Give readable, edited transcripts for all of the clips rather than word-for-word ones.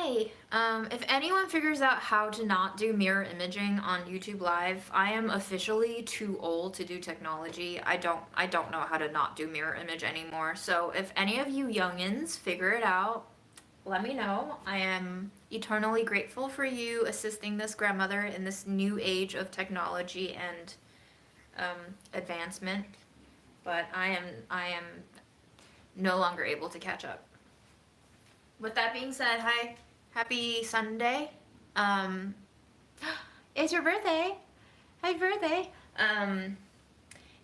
Hi. If anyone figures out how to not do mirror imaging on YouTube Live, I am officially too old to do technology. I don't know how to not do mirror image anymore. So if any of you youngins figure it out, let me know. I am eternally grateful for you assisting this grandmother in this new age of technology and advancement. But I am no longer able to catch up. With that being said, hi, happy Sunday. Um, it's your birthday. Happy birthday.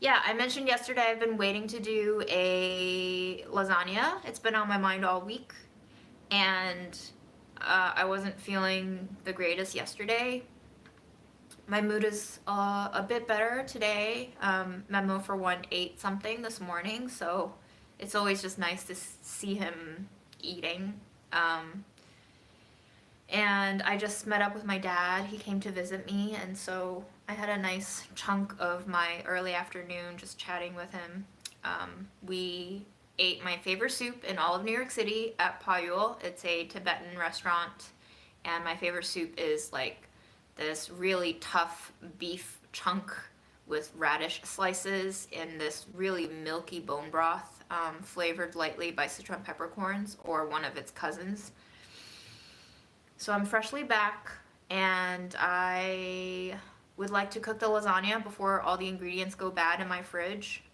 Yeah, I mentioned yesterday I've been waiting to do a lasagna. It's been on my mind all week, and I wasn't feeling the greatest yesterday. My mood is a bit better today. Memo for one ate something this morning, so it's always just nice to see him eating. And I just met up with my dad. He came to visit me, and so I had a nice chunk of my early afternoon just chatting with him. We ate my favorite soup in all of New York City at Payul. It's a Tibetan restaurant, and my favorite soup is like this really tough beef chunk with radish slices in this really milky bone broth, flavored lightly by Sichuan peppercorns or one of its cousins. So I'm freshly back, and I would like to cook the lasagna before all the ingredients go bad in my fridge.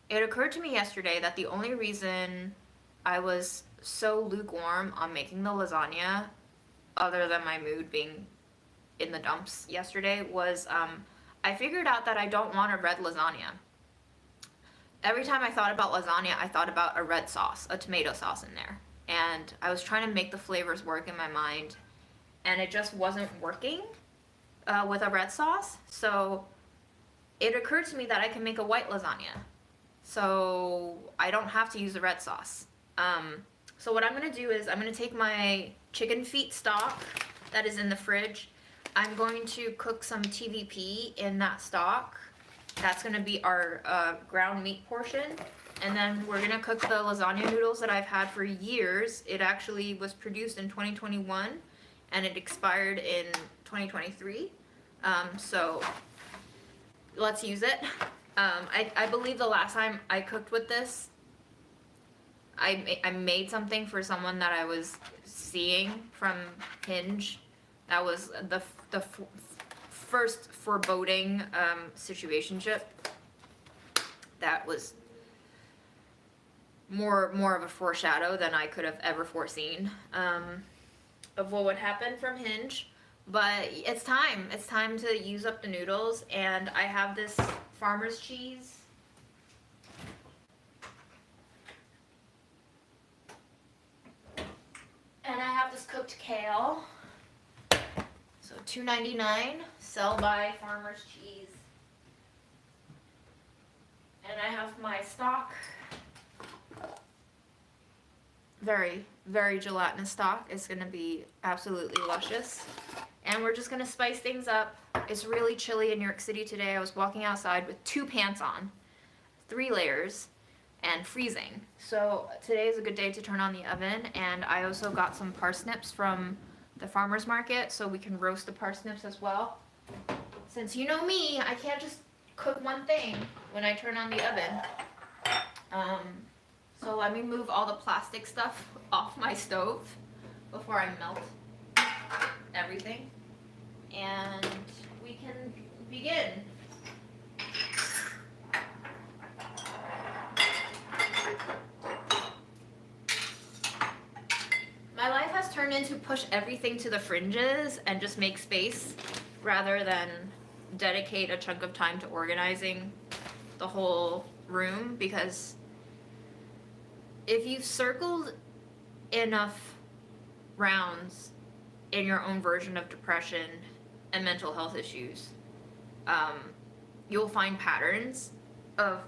It occurred to me yesterday that the only reason I was so lukewarm on making the lasagna, other than my mood being in the dumps yesterday, was I figured out that I don't want a red lasagna. Every time I thought about lasagna, I thought about a red sauce, a tomato sauce in there. And I was trying to make the flavors work in my mind, and it just wasn't working with a red sauce. So it occurred to me that I can make a white lasagna, so I don't have to use the red sauce. So what I'm going to do is I'm going to take my chicken feet stock that is in the fridge. I'm going to cook some TVP in that stock. That's going to be our ground meat portion. And then we're going to cook the lasagna noodles that I've had for years. It actually was produced in 2021 and it expired in 2023. So let's use it. I believe the last time I cooked with this, I made something for someone that I was seeing from Hinge. That was the first foreboding situationship. That was more of a foreshadow than I could have ever foreseen of what would happen from Hinge. But it's time. It's time to use up the noodles, and I have this farmer's cheese. And I have this cooked kale. So $2.99, sell by farmer's cheese. And I have my stock. Very, very gelatinous stock. It's going to be absolutely luscious. And we're just going to spice things up. It's really chilly in New York City today. I was walking outside with 2 pants on, 3 layers, and freezing. So today is a good day to turn on the oven. And I also got some parsnips from the farmer's market, so we can roast the parsnips as well. Since you know me, I can't just cook one thing when I turn on the oven. So let me move all the plastic stuff off my stove before I melt everything. And we can begin. My life has turned into push everything to the fringes and just make space rather than dedicate a chunk of time to organizing the whole room, because if you've circled enough rounds in your own version of depression and mental health issues, you'll find patterns of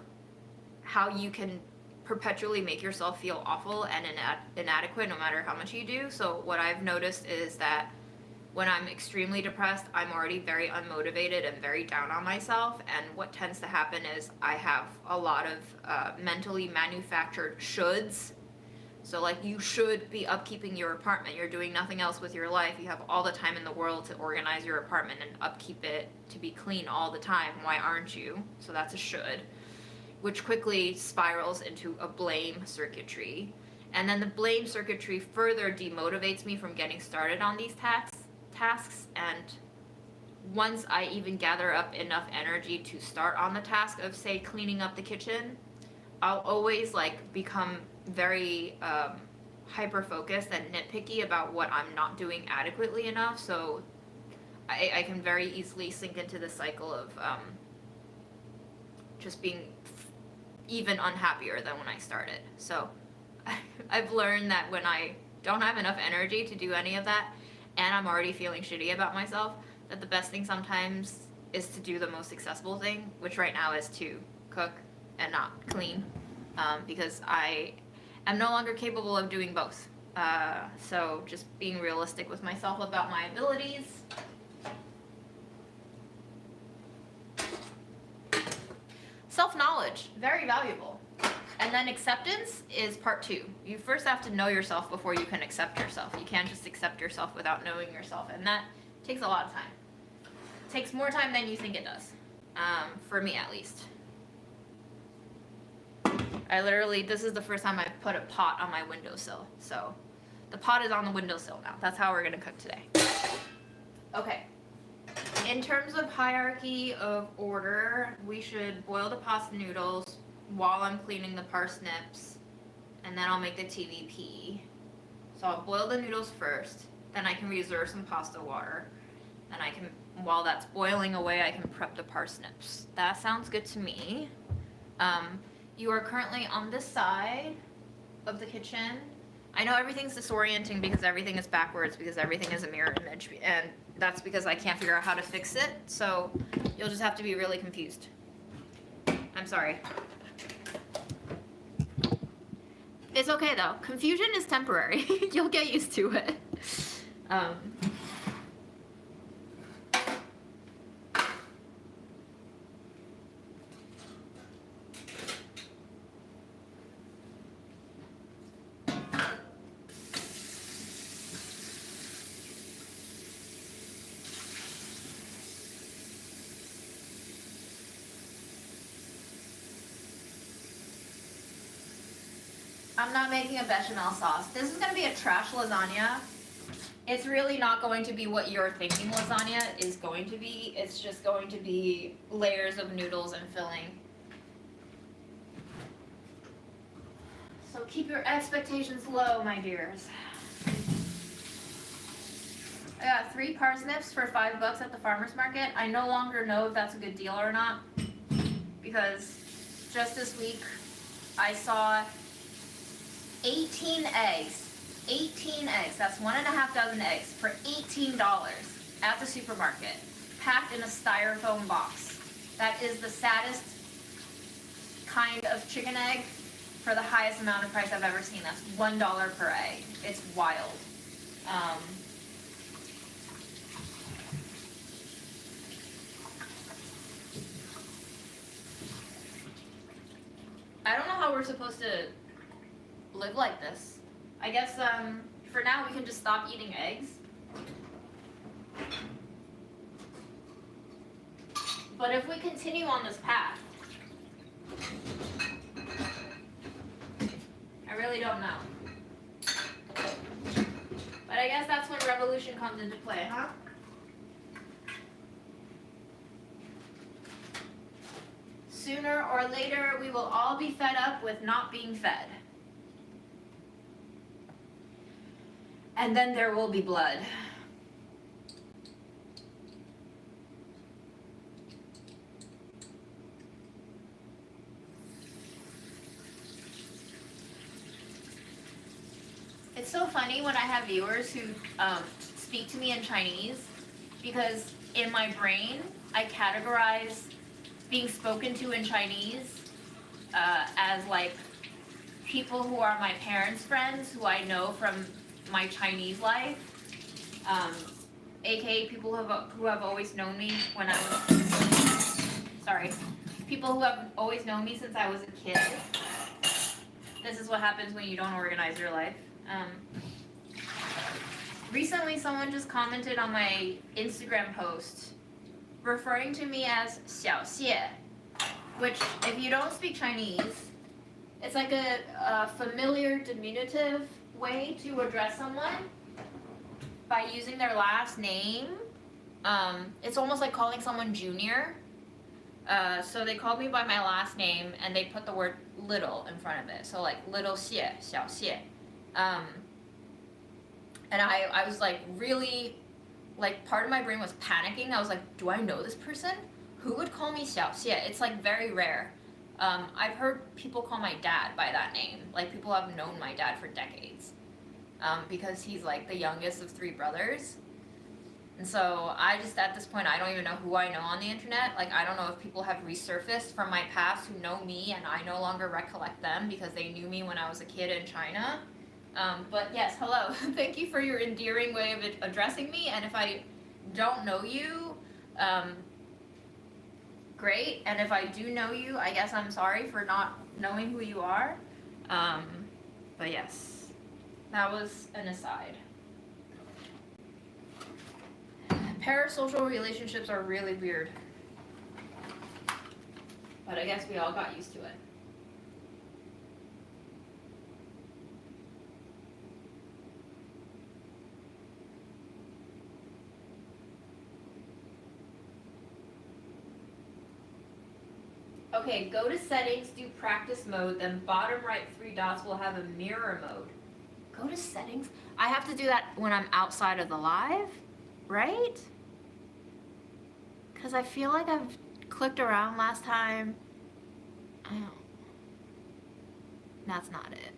how you can perpetually make yourself feel awful and inadequate no matter how much you do. So what I've noticed is that when I'm extremely depressed, I'm already very unmotivated and very down on myself, and what tends to happen is I have a lot of mentally manufactured shoulds So like you should be upkeeping your apartment. You're doing nothing else with your life. You have all the time in the world to organize your apartment and upkeep it to be clean all the time. Why aren't you? So that's a should, which quickly spirals into a blame circuitry. And then the blame circuitry further demotivates me from getting started on these tasks. And once I even gather up enough energy to start on the task of, say, cleaning up the kitchen, I'll always like become very hyper focused and nitpicky about what I'm not doing adequately enough. So I can very easily sink into the cycle of just being even unhappier than when I started. So I've learned that when I don't have enough energy to do any of that, and I'm already feeling shitty about myself, that the best thing sometimes is to do the most accessible thing, which right now is to cook and not clean, because I am no longer capable of doing both. So just being realistic with myself about my abilities. Self-knowledge, very valuable. And then acceptance is part 2. You first have to know yourself before you can accept yourself. You can't just accept yourself without knowing yourself, and that takes a lot of time. It takes more time than you think it does, for me at least. This is the first time I've put a pot on my windowsill. So the pot is on the windowsill now. That's how we're gonna cook today. Okay. In terms of hierarchy of order, we should boil the pasta noodles while I'm cleaning the parsnips, and then I'll make the TVP. So I'll boil the noodles first, then I can reserve some pasta water, then I can, while that's boiling away, I can prep the parsnips. That sounds good to me. You are currently on this side of the kitchen. I know everything's disorienting because everything is backwards, because everything is a mirror image, and that's because I can't figure out how to fix it, so you'll just have to be really confused. I'm sorry. It's okay though. Confusion is temporary. You'll get used to it. I'm not making a bechamel sauce. This is going to be a trash lasagna. It's really not going to be what you're thinking lasagna is going to be. It's just going to be layers of noodles and filling. So keep your expectations low, my dears. I got 3 parsnips for $5 at the farmer's market. I no longer know if that's a good deal or not, because just this week I saw 18 eggs, that's 1.5 dozen eggs for $18 at the supermarket, packed in a styrofoam box. That is the saddest kind of chicken egg for the highest amount of price I've ever seen. That's $1 per egg. It's wild. I don't know how we're supposed to live like this. I guess for now we can just stop eating eggs. But if we continue on this path, I really don't know. But I guess that's when revolution comes into play, huh? Sooner or later, we will all be fed up with not being fed. And then there will be blood. It's so funny when I have viewers who speak to me in Chinese, because in my brain, I categorize being spoken to in Chinese as like people who are my parents' friends, who I know from my Chinese life, aka people who have always known me when I was, people who have always known me since I was a kid. This is what happens when you don't organize your life. Recently, someone just commented on my Instagram post referring to me as 小谢, which, if you don't speak Chinese, it's like a familiar diminutive way to address someone by using their last name. It's almost like calling someone junior. So they called me by my last name and they put the word little in front of it. So like little 谢, 小谢. And I was like really, like part of my brain was panicking. I was like, do I know this person? Who would call me 小谢? It's like very rare. I've heard people call my dad by that name. Like people have known my dad for decades. Because he's like the youngest of 3 brothers. And so I just, at this point, I don't even know who I know on the internet. Like, I don't know if people have resurfaced from my past who know me and I no longer recollect them because they knew me when I was a kid in China. But yes, hello. Thank you for your endearing way of addressing me. And if I don't know you, great. And if I do know you, I guess I'm sorry for not knowing who you are. But yes, that was an aside. Parasocial relationships are really weird. But I guess we all got used to it. Okay, go to settings, do practice mode, then bottom right 3 dots will have a mirror mode. Go to settings? I have to do that when I'm outside of the live, right? Because I feel like I've clicked around last time. That's not it.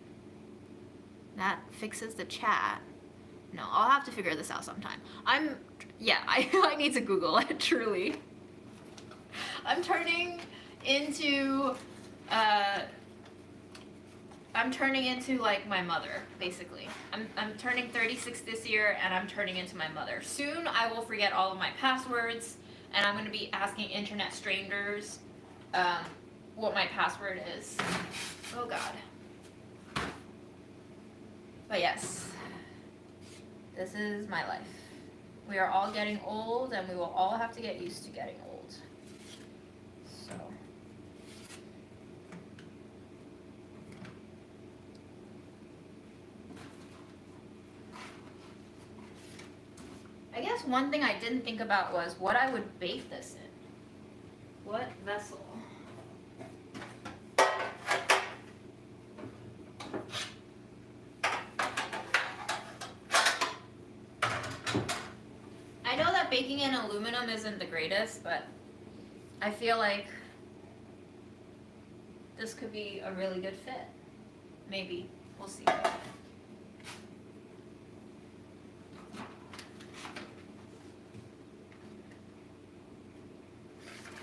That fixes the chat. No, I'll have to figure this out sometime. I need to Google it, truly. I'm turning into like my mother, basically. I'm turning 36 this year and I'm turning into my mother. Soon I will forget all of my passwords and I'm going to be asking internet strangers what my password is. Oh god. But yes, this is my life. We are all getting old and we will all have to get used to getting old. So. I guess one thing I didn't think about was what I would bake this in. What vessel? I know that baking in aluminum isn't the greatest, but I feel like this could be a really good fit. Maybe. We'll see.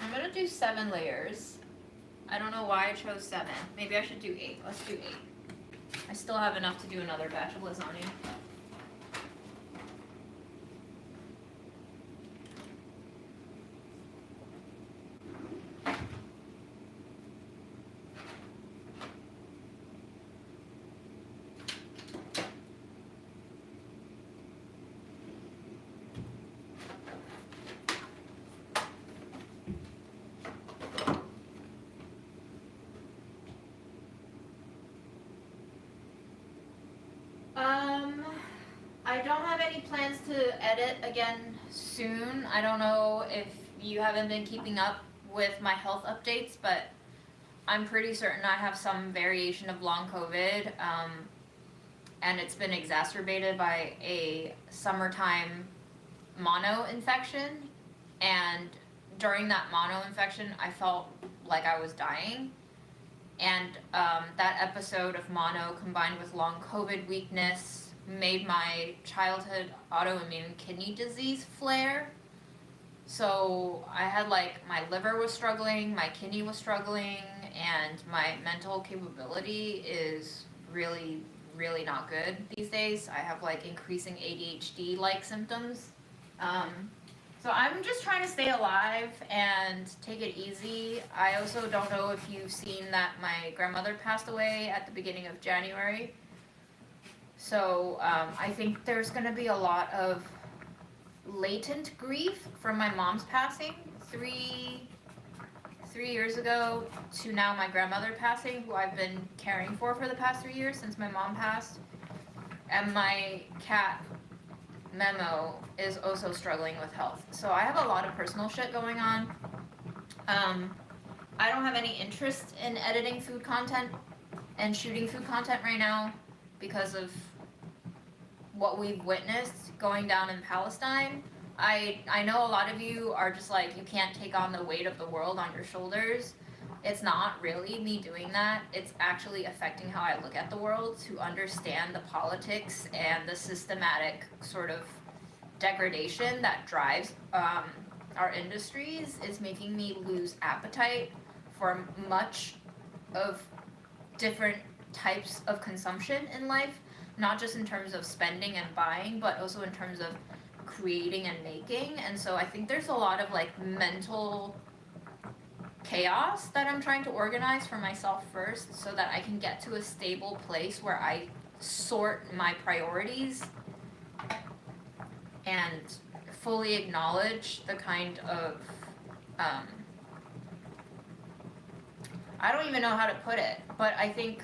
I'm gonna do 7 layers. I don't know why I chose 7. Maybe I should do 8. Let's do 8. I still have enough to do another batch of lasagna. I don't have any plans to edit again soon. I don't know if you haven't been keeping up with my health updates, but I'm pretty certain I have some variation of long COVID, and it's been exacerbated by a summertime mono infection. And during that mono infection, I felt like I was dying. And that episode of mono combined with long COVID weakness made my childhood autoimmune kidney disease flare. So I had like, my liver was struggling, my kidney was struggling, and my mental capability is really, really not good these days. I have like increasing ADHD-like symptoms. So I'm just trying to stay alive and take it easy. I also don't know if you've seen that my grandmother passed away at the beginning of January. So I think there's going to be a lot of latent grief from my mom's passing 3 years ago to now my grandmother passing, who I've been caring for the past 3 years since my mom passed. And my cat Memo is also struggling with health. So I have a lot of personal shit going on. I don't have any interest in editing food content and shooting food content right now because of what we've witnessed going down in Palestine. I know a lot of you are just like, you can't take on the weight of the world on your shoulders. It's not really me doing that. It's actually affecting how I look at the world. To understand the politics and the systematic sort of degradation that drives our industries is making me lose appetite for much of different types of consumption in life, not just in terms of spending and buying, but also in terms of creating and making. And so I think there's a lot of like mental chaos that I'm trying to organize for myself first, so that I can get to a stable place where I sort my priorities and fully acknowledge the kind of I don't even know how to put it, but I think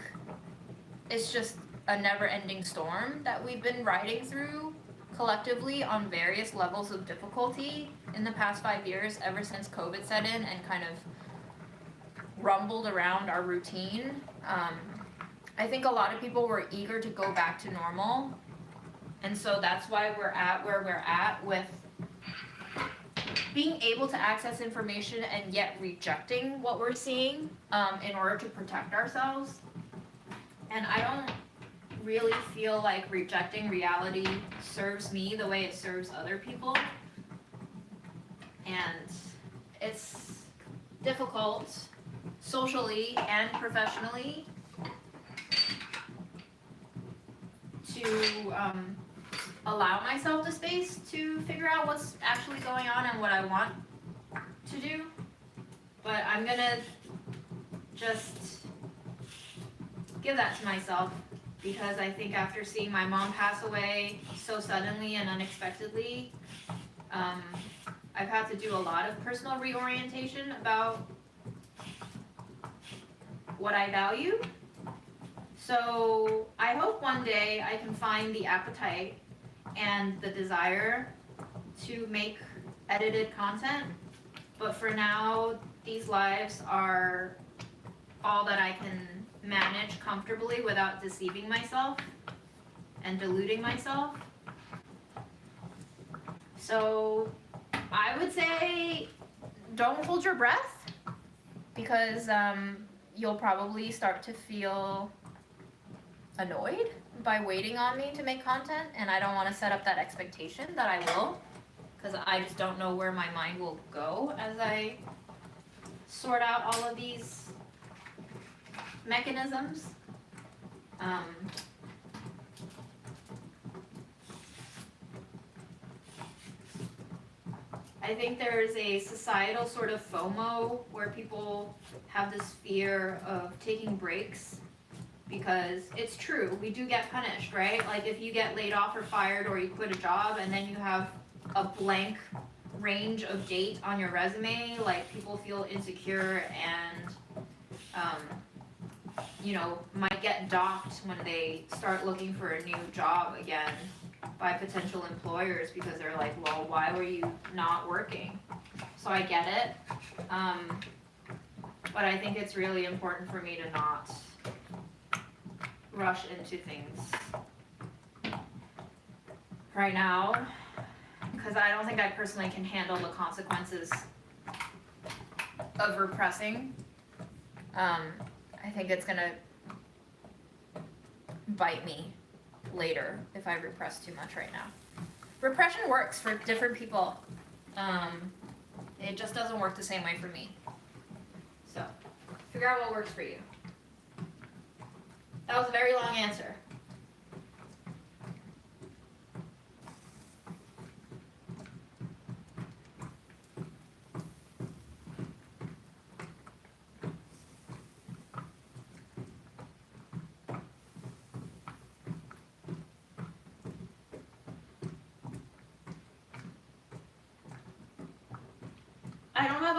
it's just a never-ending storm that we've been riding through collectively on various levels of difficulty in the past 5 years, ever since COVID set in and kind of rumbled around our routine. I think a lot of people were eager to go back to normal, and so that's why we're at where we're at with being able to access information and yet rejecting what we're seeing in order to protect ourselves. And I don't really feel like rejecting reality serves me the way it serves other people. And it's difficult socially and professionally to allow myself the space to figure out what's actually going on and what I want to do. But I'm gonna just give that to myself, because I think after seeing my mom pass away so suddenly and unexpectedly, I've had to do a lot of personal reorientation about what I value. So I hope one day I can find the appetite and the desire to make edited content. But for now, these lives are all that I can manage comfortably without deceiving myself and deluding myself. So I would say don't hold your breath, because you'll probably start to feel annoyed by waiting on me to make content, and I don't want to set up that expectation that I will, because I just don't know where my mind will go as I sort out all of these mechanisms. I think there's a societal sort of FOMO where people have this fear of taking breaks, because it's true, we do get punished, right? Like if you get laid off or fired, or you quit a job and then you have a blank range of date on your resume, like people feel insecure and might get docked when they start looking for a new job again by potential employers, because they're like, well, why were you not working? So I get it, but I think it's really important for me to not rush into things right now, because I don't think I personally can handle the consequences of repressing. I think it's gonna bite me later if I repress too much right now. Repression works for different people. It just doesn't work the same way for me. So, figure out what works for you. That was a very long answer.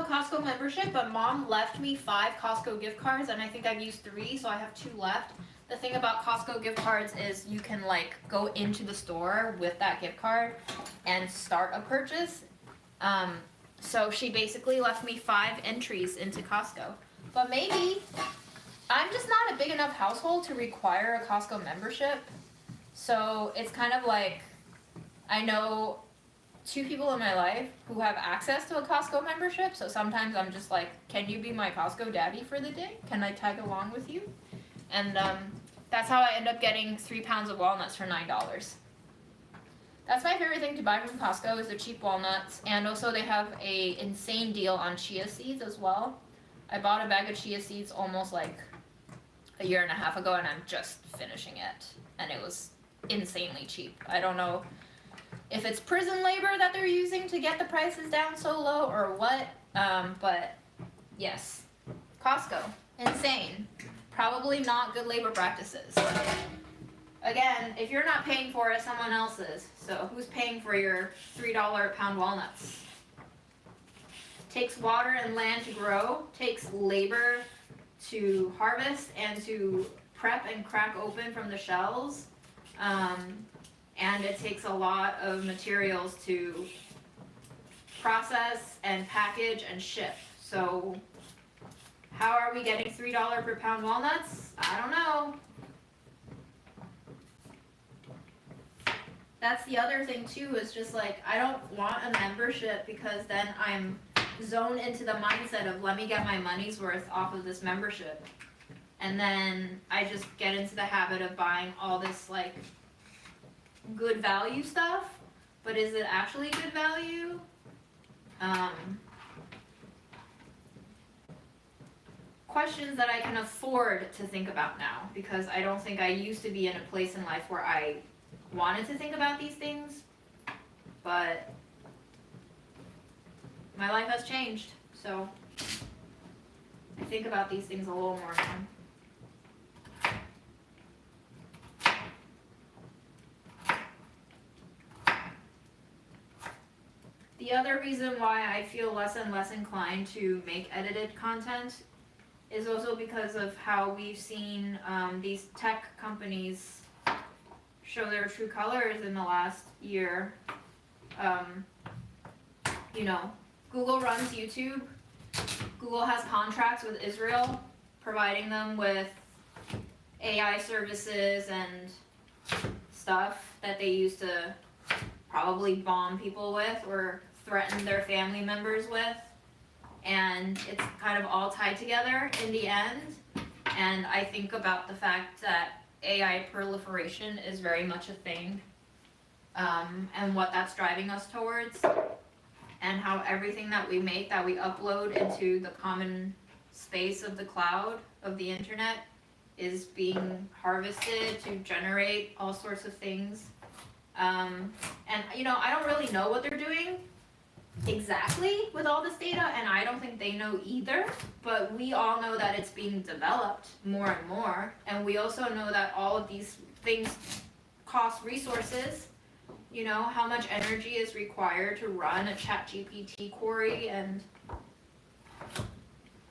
Costco membership, but Mom left me 5 Costco gift cards, and I think I've used 3, so I have 2 left. The thing about Costco gift cards is you can like go into the store with that gift card and start a purchase. So she basically left me 5 entries into Costco. But maybe I'm just not a big enough household to require a Costco membership. So it's kind of like, I know 2 people in my life who have access to a Costco membership, so sometimes I'm just like, can you be my Costco daddy for the day? Can I tag along with you? And that's how I end up getting 3 pounds of walnuts for $9. That's my favorite thing to buy from Costco is the cheap walnuts, and also they have a insane deal on chia seeds as well. I bought a bag of chia seeds almost like a year and a half ago, and I'm just finishing it, and it was insanely cheap. I don't know if it's prison labor that they're using to get the prices down so low or what, but yes, Costco, insane. Probably not good labor practices. Again, if you're not paying for it, someone else is. So who's paying for your $3 a pound walnuts? Takes water and land to grow, takes labor to harvest and to prep and crack open from the shells. And it takes a lot of materials to process and package and ship. So how are we getting $3 per pound walnuts? I don't know. That's the other thing too, is just like, I don't want a membership because then I'm zoned into the mindset of let me get my money's worth off of this membership. And then I just get into the habit of buying all this like good value stuff, but is it actually good value? Questions that I can afford to think about now, because I don't think I used to be in a place in life where I wanted to think about these things, but my life has changed, so I think about these things a little more now. The other reason why I feel less and less inclined to make edited content is also because of how we've seen these tech companies show their true colors in the last year. You know, Google runs YouTube. Google has contracts with Israel, providing them with AI services and stuff that they use to probably bomb people with or threaten their family members with. And it's kind of all tied together in the end. And I think about the fact that AI proliferation is very much a thing, and what that's driving us towards, and how everything that we make, that we upload into the common space of the cloud of the internet, is being harvested to generate all sorts of things. And you know, I don't really know what they're doing exactly with all this data, and I don't think they know either, but we all know that it's being developed more and more, and we also know that all of these things cost resources. You know, how much energy is required to run a ChatGPT query, and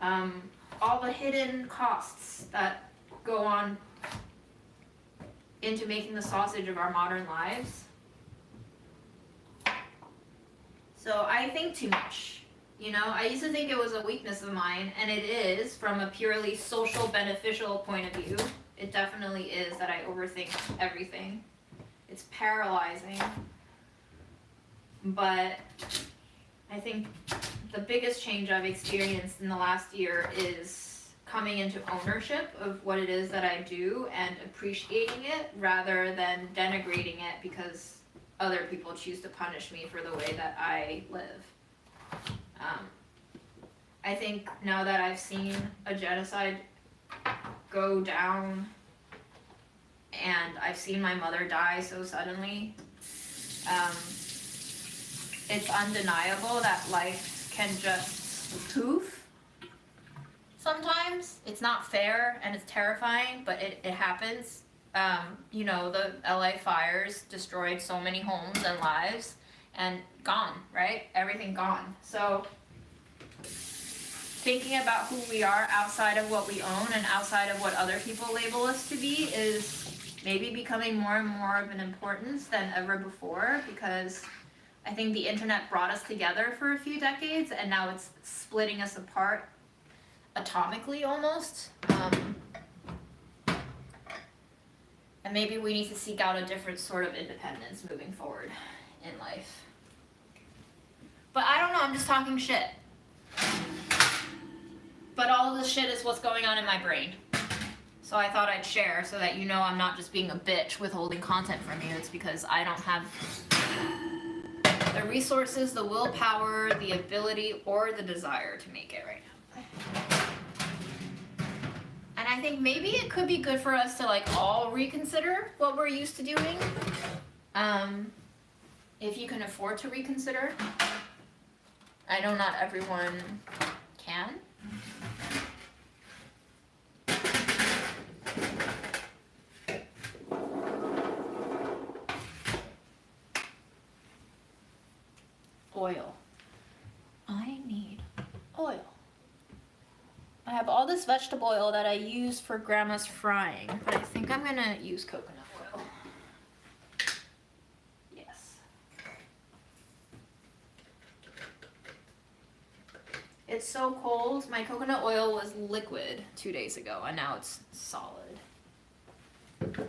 all the hidden costs that go on into making the sausage of our modern lives. So I think too much. You know, I used to think it was a weakness of mine, and it is from a purely social beneficial point of view. It definitely is that I overthink everything. It's paralyzing. But I think the biggest change I've experienced in the last year is coming into ownership of what it is that I do and appreciating it rather than denigrating it because other people choose to punish me for the way that I live. I think now that I've seen a genocide go down and I've seen my mother die so suddenly, it's undeniable that life can just poof sometimes. It's not fair and it's terrifying, but it happens. You know, the LA fires destroyed so many homes and lives, and gone, right? Everything gone. So thinking about who we are outside of what we own and outside of what other people label us to be is maybe becoming more and more of an importance than ever before, because I think the internet brought us together for a few decades and now it's splitting us apart atomically almost. And maybe we need to seek out a different sort of independence moving forward in life. But I don't know, I'm just talking shit. But all of this shit is what's going on in my brain. So I thought I'd share so that you know I'm not just being a bitch withholding content from you. It's because I don't have the resources, the willpower, the ability, or the desire to make it right now. And I think maybe it could be good for us to like all reconsider what we're used to doing. If you can afford to reconsider. I know not everyone can. Oil. I need oil. I have all this vegetable oil that I use for grandma's frying, but I think I'm gonna use coconut oil. Yes. It's so cold. My coconut oil was liquid 2 days ago, and now it's solid. Okay.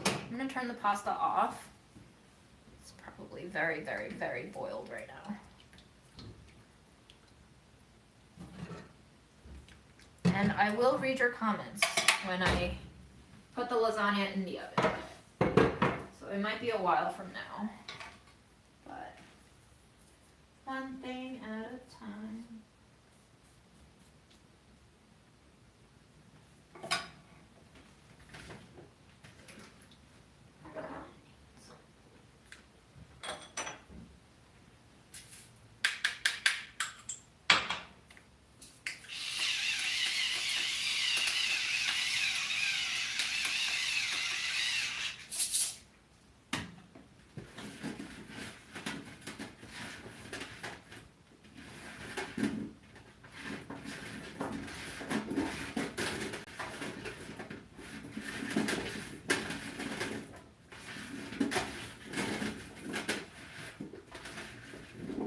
I'm gonna turn the pasta off. It's probably very, very, very boiled right now. And I will read your comments when I put the lasagna in the oven. So it might be a while from now. But one thing at a time.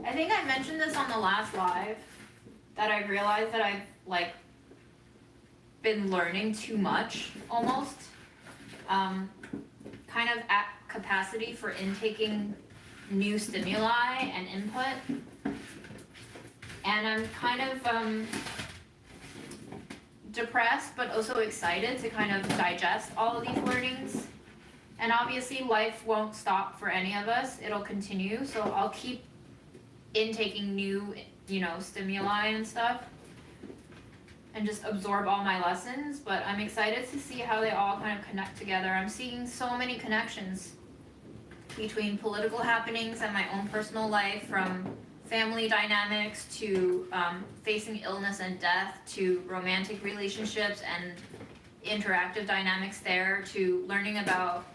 I think I mentioned this on the last live, that I realized that I've like been learning too much almost, kind of at capacity for intaking new stimuli and input, and I'm kind of depressed but also excited to kind of digest all of these learnings. And obviously life won't stop for any of us, it'll continue, so I'll keep intaking new, stimuli and stuff and just absorb all my lessons, but I'm excited to see how they all kind of connect together. I'm seeing so many connections between political happenings and my own personal life, from family dynamics to facing illness and death, to romantic relationships and interactive dynamics there, to learning about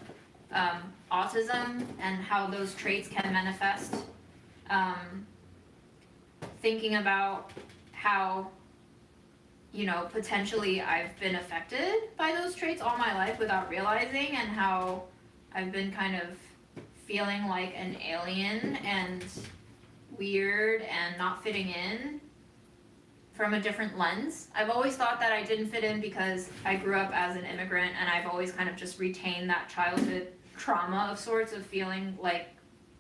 autism and how those traits can manifest. Thinking about how, potentially I've been affected by those traits all my life without realizing, and how I've been kind of feeling like an alien and weird and not fitting in from a different lens. I've always thought that I didn't fit in because I grew up as an immigrant, and I've always kind of just retained that childhood trauma of sorts of feeling like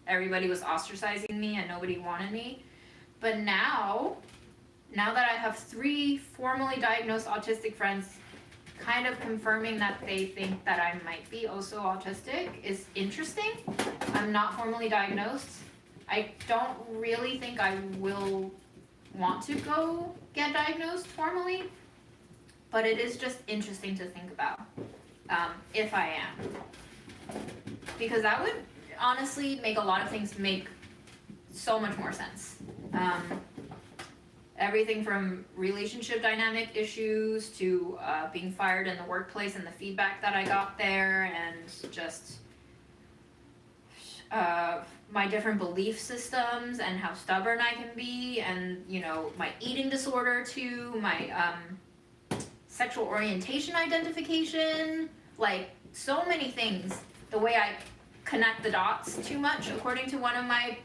everybody was ostracizing me and nobody wanted me. But now that I have 3 formally diagnosed autistic friends kind of confirming that they think that I might be also autistic is interesting. I'm not formally diagnosed. I don't really think I will want to go get diagnosed formally, but it is just interesting to think about if I am. Because that would honestly make a lot of things make so much more sense. Everything from relationship dynamic issues to being fired in the workplace and the feedback that I got there, and just my different belief systems and how stubborn I can be, and you know, my eating disorder too, my sexual orientation identification, like so many things. The way I connect the dots too much, according to one of my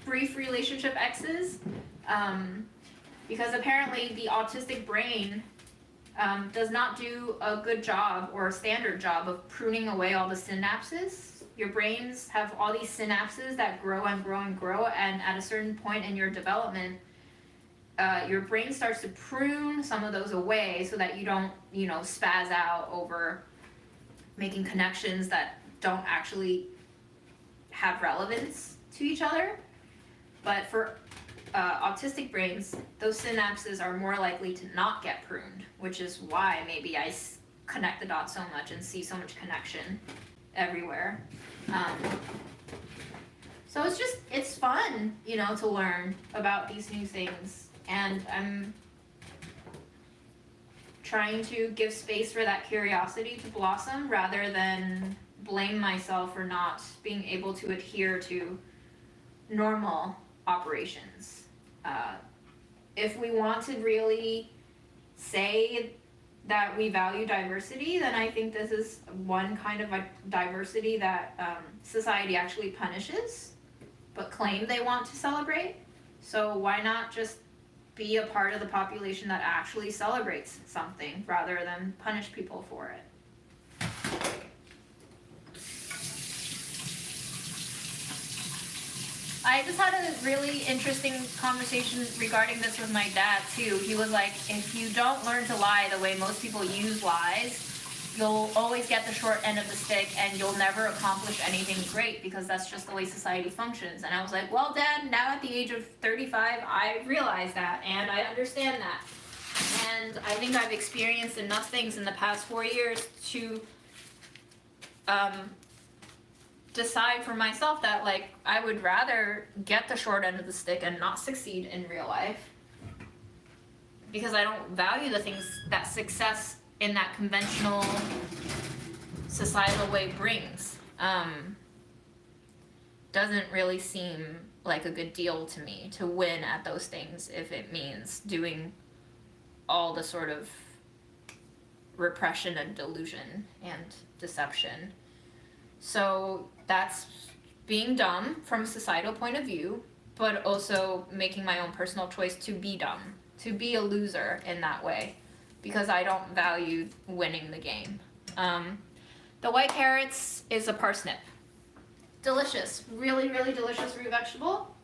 brief relationship exes, because apparently the autistic brain does not do a good job or a standard job of pruning away all the synapses. Your brains have all these synapses that grow and grow and grow, and at a certain point in your development, your brain starts to prune some of those away so that you don't, you know, spaz out over making connections that don't actually have relevance to each other. But for autistic brains, those synapses are more likely to not get pruned, which is why maybe I connect the dots so much and see so much connection everywhere. So it's fun, you know, to learn about these new things, and I'm trying to give space for that curiosity to blossom rather than blame myself for not being able to adhere to normal operations. If we want to really say that we value diversity, then I think this is one kind of a diversity that society actually punishes, but claim they want to celebrate. So why not just be a part of the population that actually celebrates something rather than punish people for it? I just had a really interesting conversation regarding this with my dad too. He was like, if you don't learn to lie the way most people use lies, you'll always get the short end of the stick and you'll never accomplish anything great, because that's just the way society functions. And I was like, well, Dad, now at the age of 35, I realize that and I understand that. And I think I've experienced enough things in the past 4 years to decide for myself that, like, I would rather get the short end of the stick and not succeed in real life, because I don't value the things that success in that conventional societal way brings. Doesn't really seem like a good deal to me to win at those things if it means doing all the sort of repression and delusion and deception. So that's being dumb from a societal point of view, but also making my own personal choice to be dumb, to be a loser in that way, because I don't value winning the game. The white carrots is a parsnip. Delicious, really, really delicious root vegetable.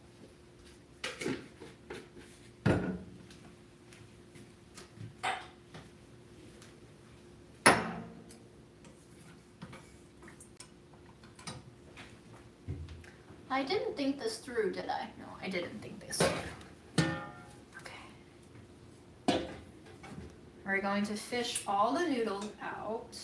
I didn't think this through, did I? No, I didn't think this through. Okay. We're going to fish all the noodles out.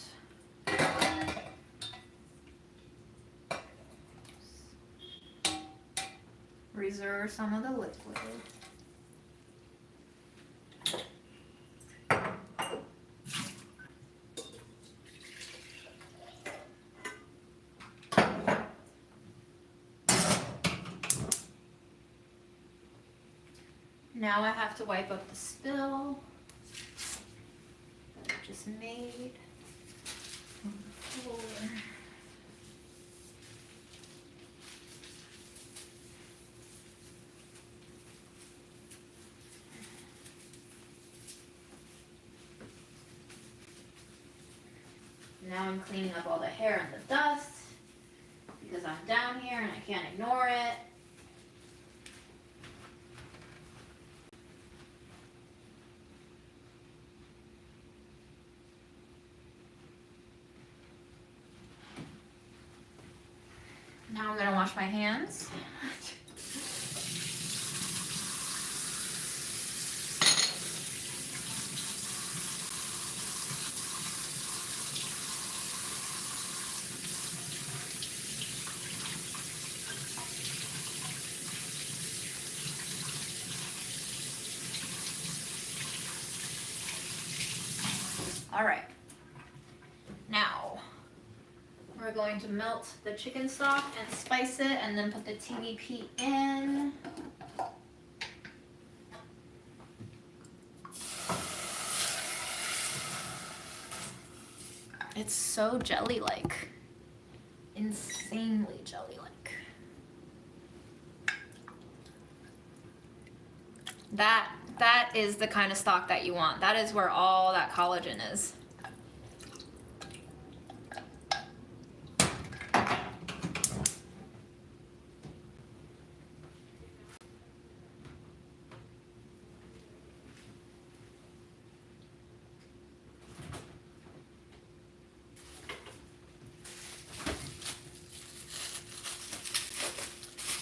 Reserve some of the liquid. Now I have to wipe up the spill that I just made on the floor. Now I'm cleaning up all the hair and the dust because I'm down here and I can't ignore it. Now I'm gonna wash my hands. All right. Now, we're we're going to melt the chicken stock and spice it and then put the TVP in. It's so jelly-like. Insanely jelly-like. That is the kind of stock that you want. That is where all that collagen is.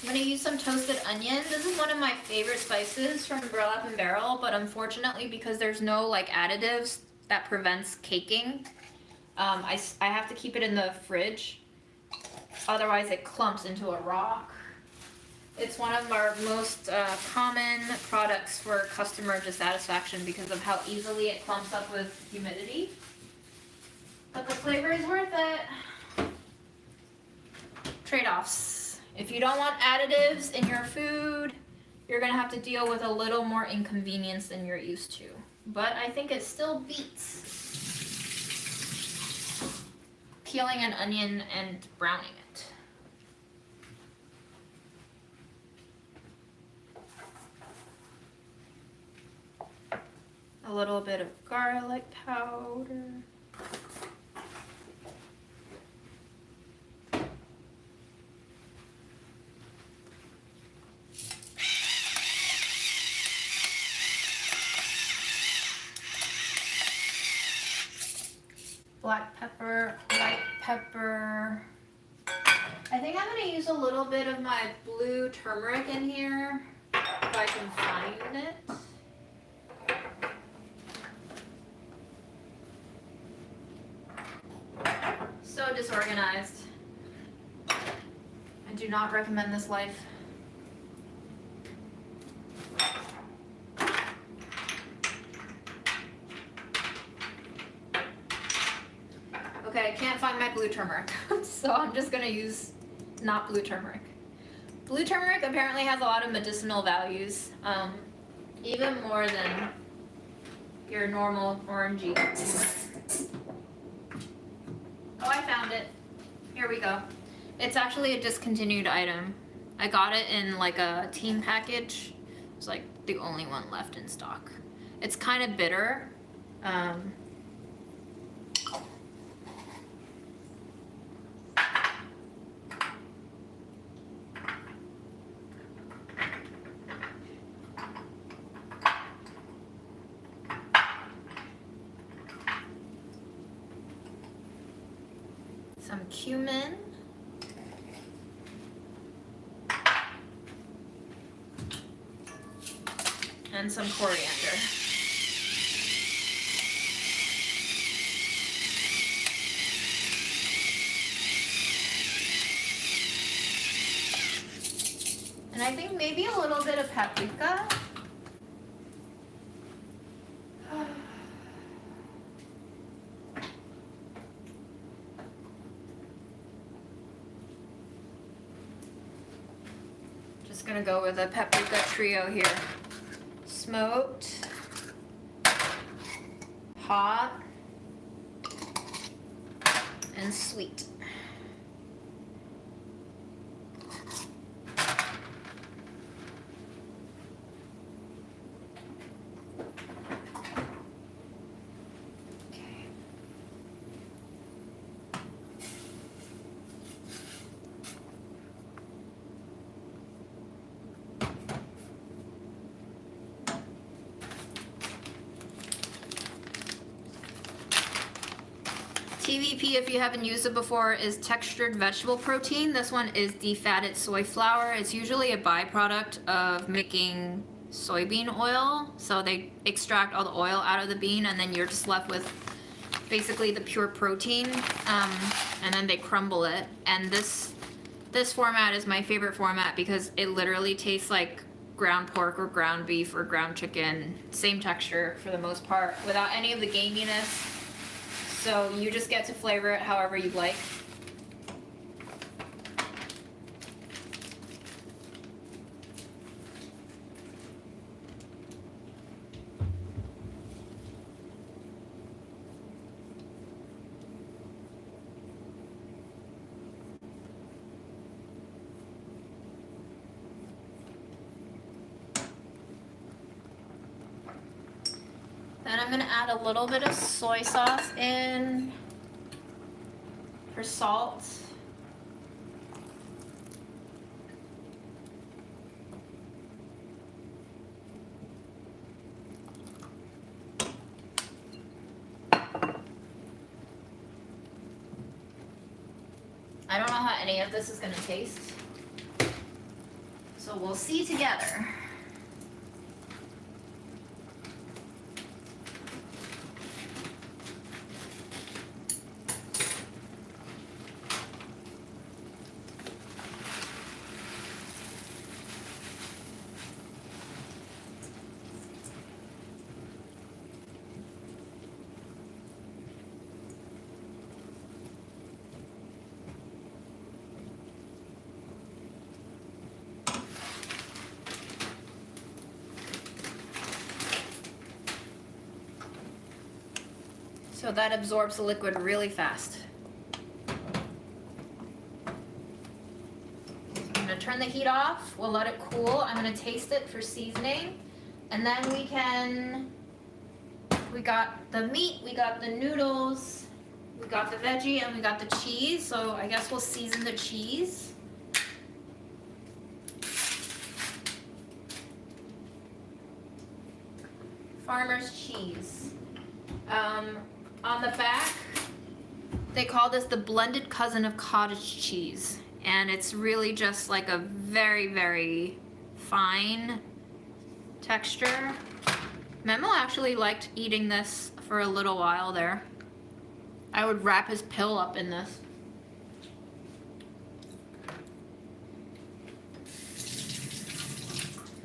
I'm gonna use some toasted onion. This is one of my favorite spices from Burlap and Barrel, but unfortunately because there's no like additives that prevents caking, I have to keep it in the fridge. Otherwise it clumps into a rock. It's one of our most common products for customer dissatisfaction because of how easily it clumps up with humidity. But the flavor is worth it. Trade-offs. If you don't want additives in your food, you're gonna have to deal with a little more inconvenience than you're used to. But I think it still beats peeling an onion and browning it. A little bit of garlic powder. Black pepper, white pepper. I think I'm gonna use a little bit of my blue turmeric in here, if I can find it. So disorganized. I do not recommend this life. Okay, I can't find my blue turmeric, so I'm just gonna use not blue turmeric. Blue turmeric apparently has a lot of medicinal values, even more than your normal orangey. Oh, I found it. Here we go. It's actually a discontinued item. I got it in like a team package. It's like the only one left in stock. It's kind of bitter. Some cumin. And some coriander. And I think maybe a little bit of paprika. Just gonna go with a paprika trio here. Smoked, hot, and sweet. TVP, if you haven't used it before, is textured vegetable protein. This one is defatted soy flour. It's usually a byproduct of making soybean oil. So they extract all the oil out of the bean and then you're just left with basically the pure protein. And then they crumble it. And this format is my favorite format because it literally tastes like ground pork or ground beef or ground chicken. Same texture for the most part without any of the gaminess. So you just get to flavor it however you'd like. Then I'm gonna add a little bit of soy sauce in for salt. I don't know how any of this is gonna taste, so we'll see together. So that absorbs the liquid really fast. I'm gonna turn the heat off, we'll let it cool. I'm gonna taste it for seasoning. And then we got the meat, we got the noodles, we got the veggie, and we got the cheese. So I guess we'll season the cheese. Farmer's cheese. On the back, they call this the blended cousin of cottage cheese. And it's really just like a very, very fine texture. Memo actually liked eating this for a little while there. I would wrap his pill up in this.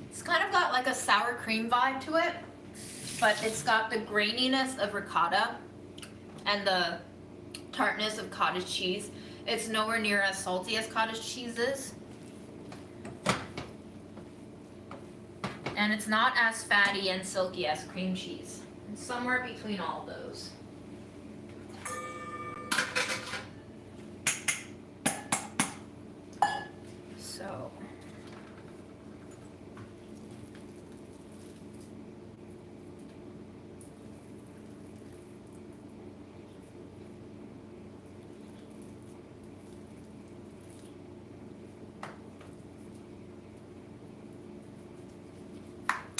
It's kind of got like a sour cream vibe to it, but it's got the graininess of ricotta and the tartness of cottage cheese. It's nowhere near as salty as cottage cheese is. And it's not as fatty and silky as cream cheese. It's somewhere between all of those. So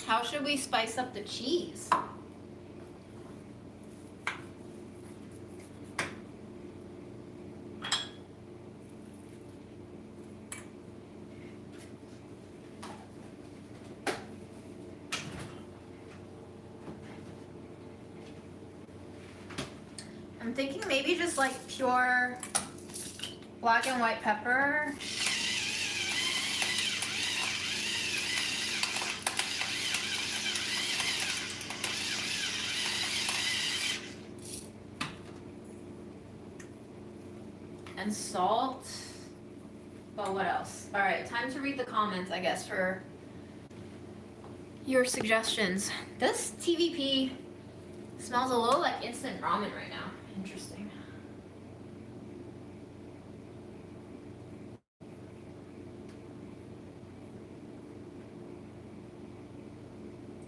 how should we spice up the cheese? I'm thinking maybe just like pure black and white pepper. And salt. Well, what else? All right, time to read the comments, I guess, for your suggestions. This TVP smells a little like instant ramen right now. Interesting.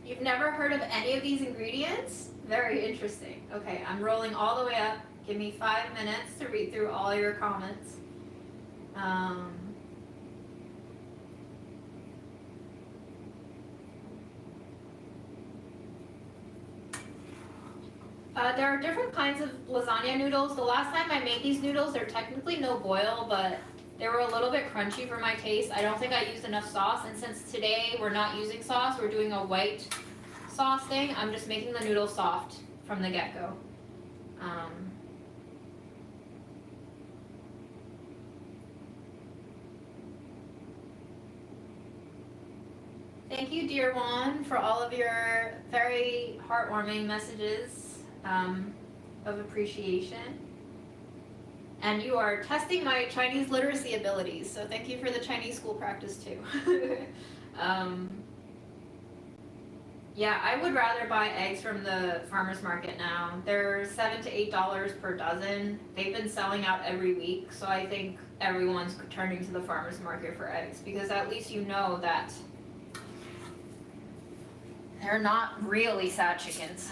You've never heard of any of these ingredients? Very interesting. Okay, I'm rolling all the way up. Give me 5 minutes to read through all your comments. There are different kinds of lasagna noodles. The last time I made these noodles, they're technically no boil, but they were a little bit crunchy for my taste. I don't think I used enough sauce, and since today we're not using sauce, we're doing a white sauce thing, I'm just making the noodles soft from the get-go. Thank you, dear Juan, for all of your very heartwarming messages of appreciation. And you are testing my Chinese literacy abilities, so thank you for the Chinese school practice too. Yeah, I would rather buy eggs from the farmer's market now. They're $7 to $8 per dozen. They've been selling out every week, so I think everyone's turning to the farmer's market for eggs, because at least you know that They're not really sad chickens.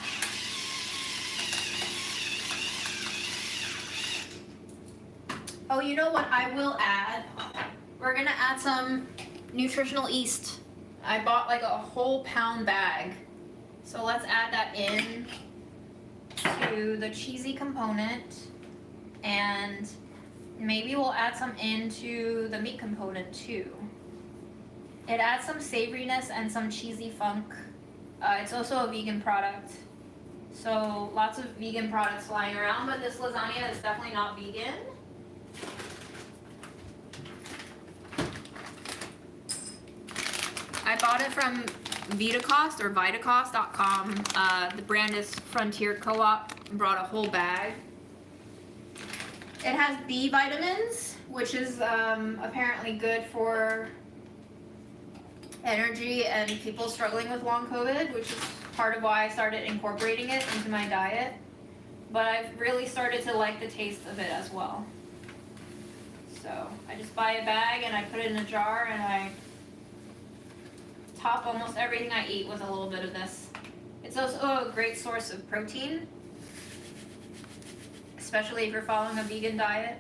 Oh, you know what I will add? We're gonna add some nutritional yeast. I bought like a whole pound bag. So let's add that in to the cheesy component, and maybe we'll add some into the meat component too. It adds some savoriness and some cheesy funk. It's also a vegan product, so lots of vegan products flying around, but this lasagna is definitely not vegan. I bought it from Vitacost or Vitacost.com. The brand is Frontier Co-op. Brought a whole bag. It has B vitamins, which is apparently good for energy and people struggling with long COVID, which is part of why I started incorporating it into my diet. But I've really started to like the taste of it as well. So I just buy a bag and I put it in a jar and I top almost everything I eat with a little bit of this. It's also a great source of protein, especially if you're following a vegan diet.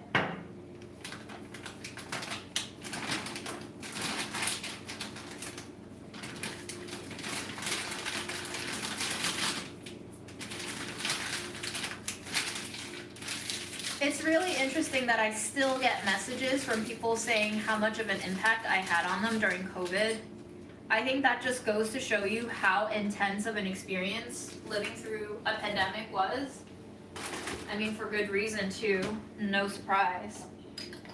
It's really interesting that I still get messages from people saying how much of an impact I had on them during COVID. I think that just goes to show you how intense of an experience living through a pandemic was. I mean, for good reason too, no surprise.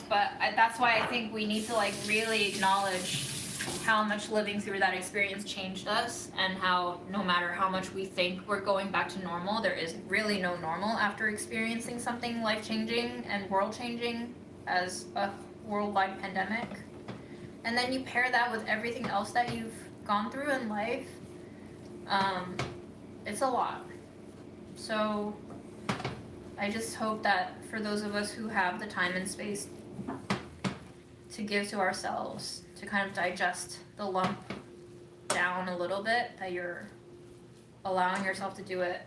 But that's why I think we need to like really acknowledge how much living through that experience changed us, and how no matter how much we think we're going back to normal, there is really no normal after experiencing something life-changing and world-changing as a worldwide pandemic. And then you pair that with everything else that you've gone through in life, it's a lot. So I just hope that for those of us who have the time and space to give to ourselves, to kind of digest the lump down a little bit, that you're allowing yourself to do it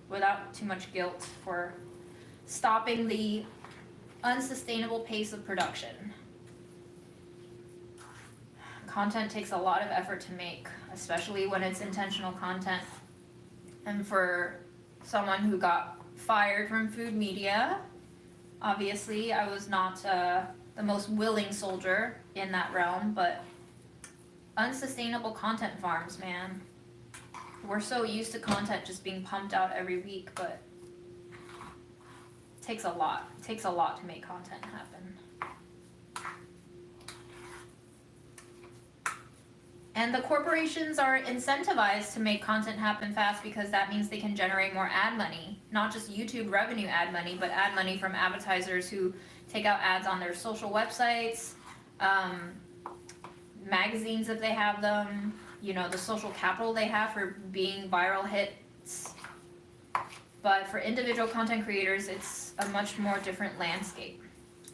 without too much guilt for stopping the unsustainable pace of production. Content takes a lot of effort to make, especially when it's intentional content. And for someone who got fired from food media, obviously I was not the most willing soldier in that realm, but unsustainable content farms, man. We're so used to content just being pumped out every week, but it takes a lot. It takes a lot to make content happen. And the corporations are incentivized to make content happen fast because that means they can generate more ad money. Not just YouTube revenue ad money, but ad money from advertisers who take out ads on their social websites, magazines if they have them, you know, the social capital they have for being viral hits. But for individual content creators, it's a much more different landscape,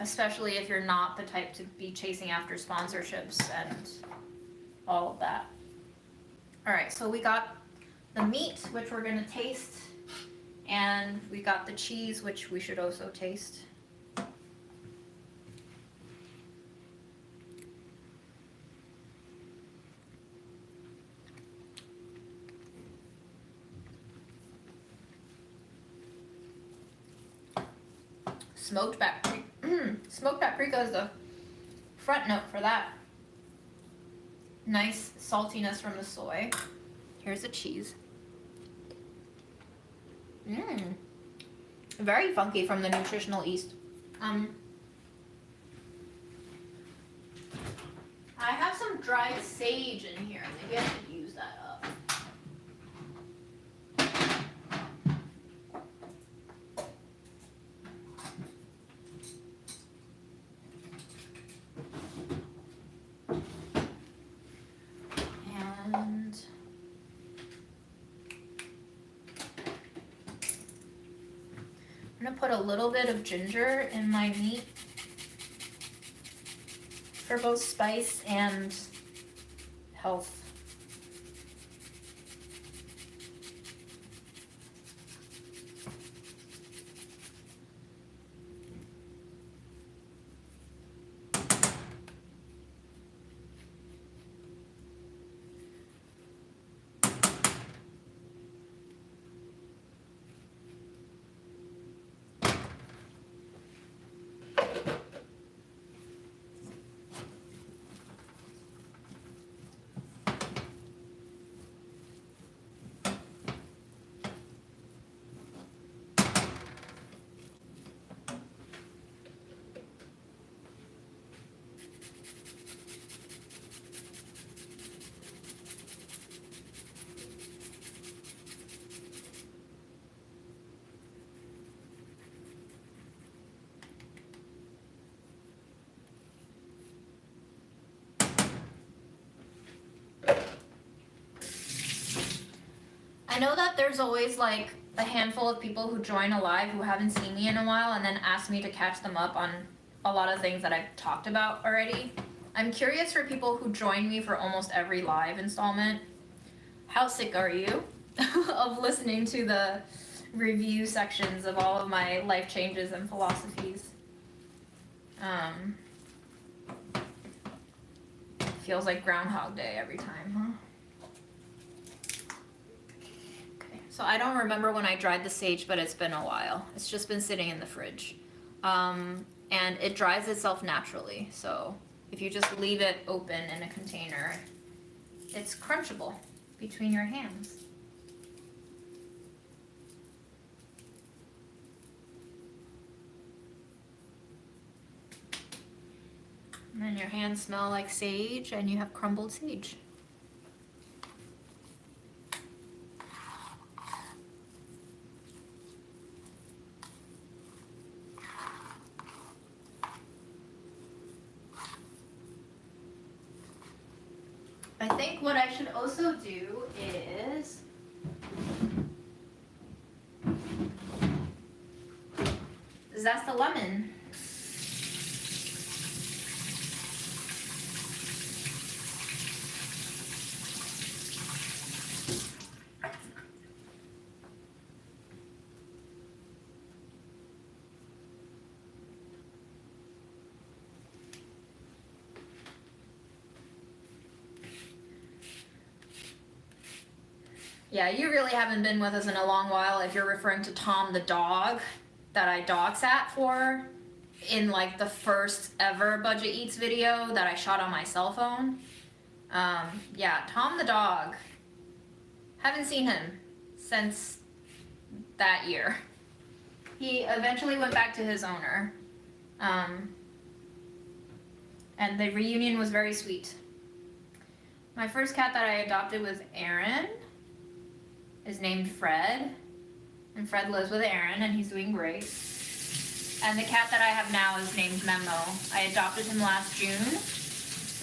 especially if you're not the type to be chasing after sponsorships and all of that. All right, so we got the meat, which we're gonna taste, and we got the cheese, which we should also taste. Smoked paprika is the front note for that. Nice saltiness from the soy. Here's the cheese. Very funky from the nutritional yeast. I have some dried sage in here. Maybe I should use that up. And I'm gonna put a little bit of ginger in my meat for both spice and health. I know that there's always like a handful of people who join a live who haven't seen me in a while and then ask me to catch them up on a lot of things that I've talked about already. I'm curious for people who join me for almost every live installment. How sick are you of listening to the review sections of all of my life changes and philosophies? Feels like Groundhog Day every time, huh? Okay, so I don't remember when I dried the sage, but it's been a while. It's just been sitting in the fridge. And it dries itself naturally, so if you just leave it open in a container, it's crunchable between your hands. And then your hands smell like sage and you have crumbled sage. I think what I should also do is zest a lemon. Yeah, you really haven't been with us in a long while if you're referring to Tom the dog that I dog sat for in like the first ever Budget Eats video that I shot on my cell phone. Yeah, Tom the dog. Haven't seen him since that year. He eventually went back to his owner. And the reunion was very sweet. My first cat that I adopted was Aaron. Is named Fred, and Fred lives with Aaron, and he's doing great. And the cat that I have now is named Memo. I adopted him last June,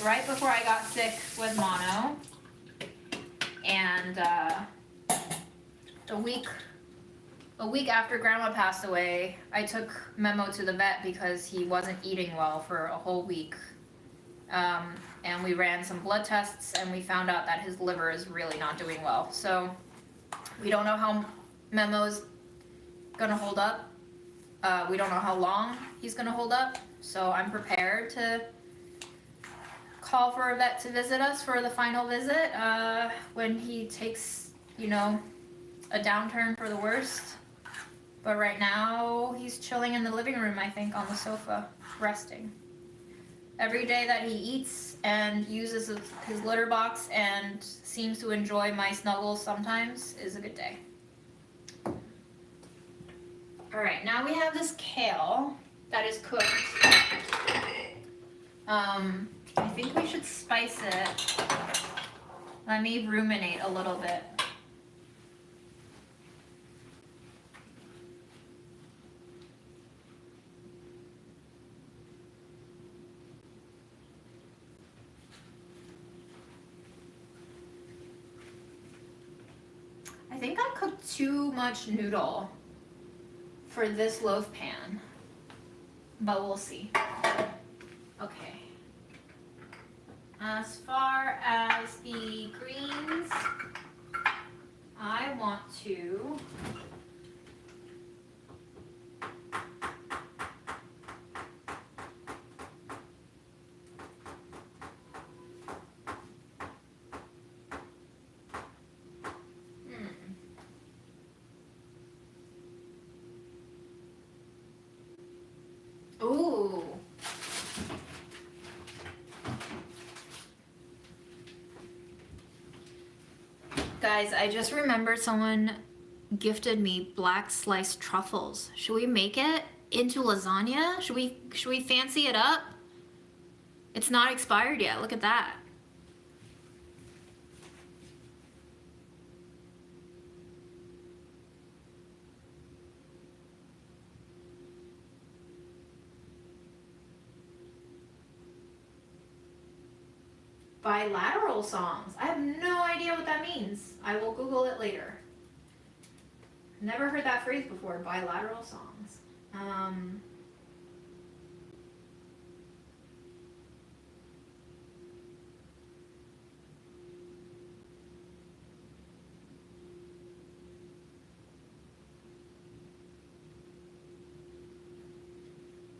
right before I got sick with mono. And a week after Grandma passed away, I took Memo to the vet because he wasn't eating well for a whole week. And we ran some blood tests, and we found out that his liver is really not doing well. So we don't know how Memo's gonna hold up. We don't know how long he's gonna hold up. So I'm prepared to call for a vet to visit us for the final visit when he takes, you know, a downturn for the worst. But right now he's chilling in the living room, I think, on the sofa, resting. Every day that he eats and uses his litter box and seems to enjoy my snuggles sometimes is a good day. All right, now we have this kale that is cooked. I think we should spice it. Let me ruminate a little bit. I think I cooked too much noodle for this loaf pan, but we'll see. Okay. As far as the greens, I want to Ooh. Guys, I just remembered someone gifted me black sliced truffles. Should we make it into lasagna? Should we fancy it up? It's not expired yet. Look at that. Bilateral songs. I have no idea what that means. I will Google it later. Never heard that phrase before, bilateral songs.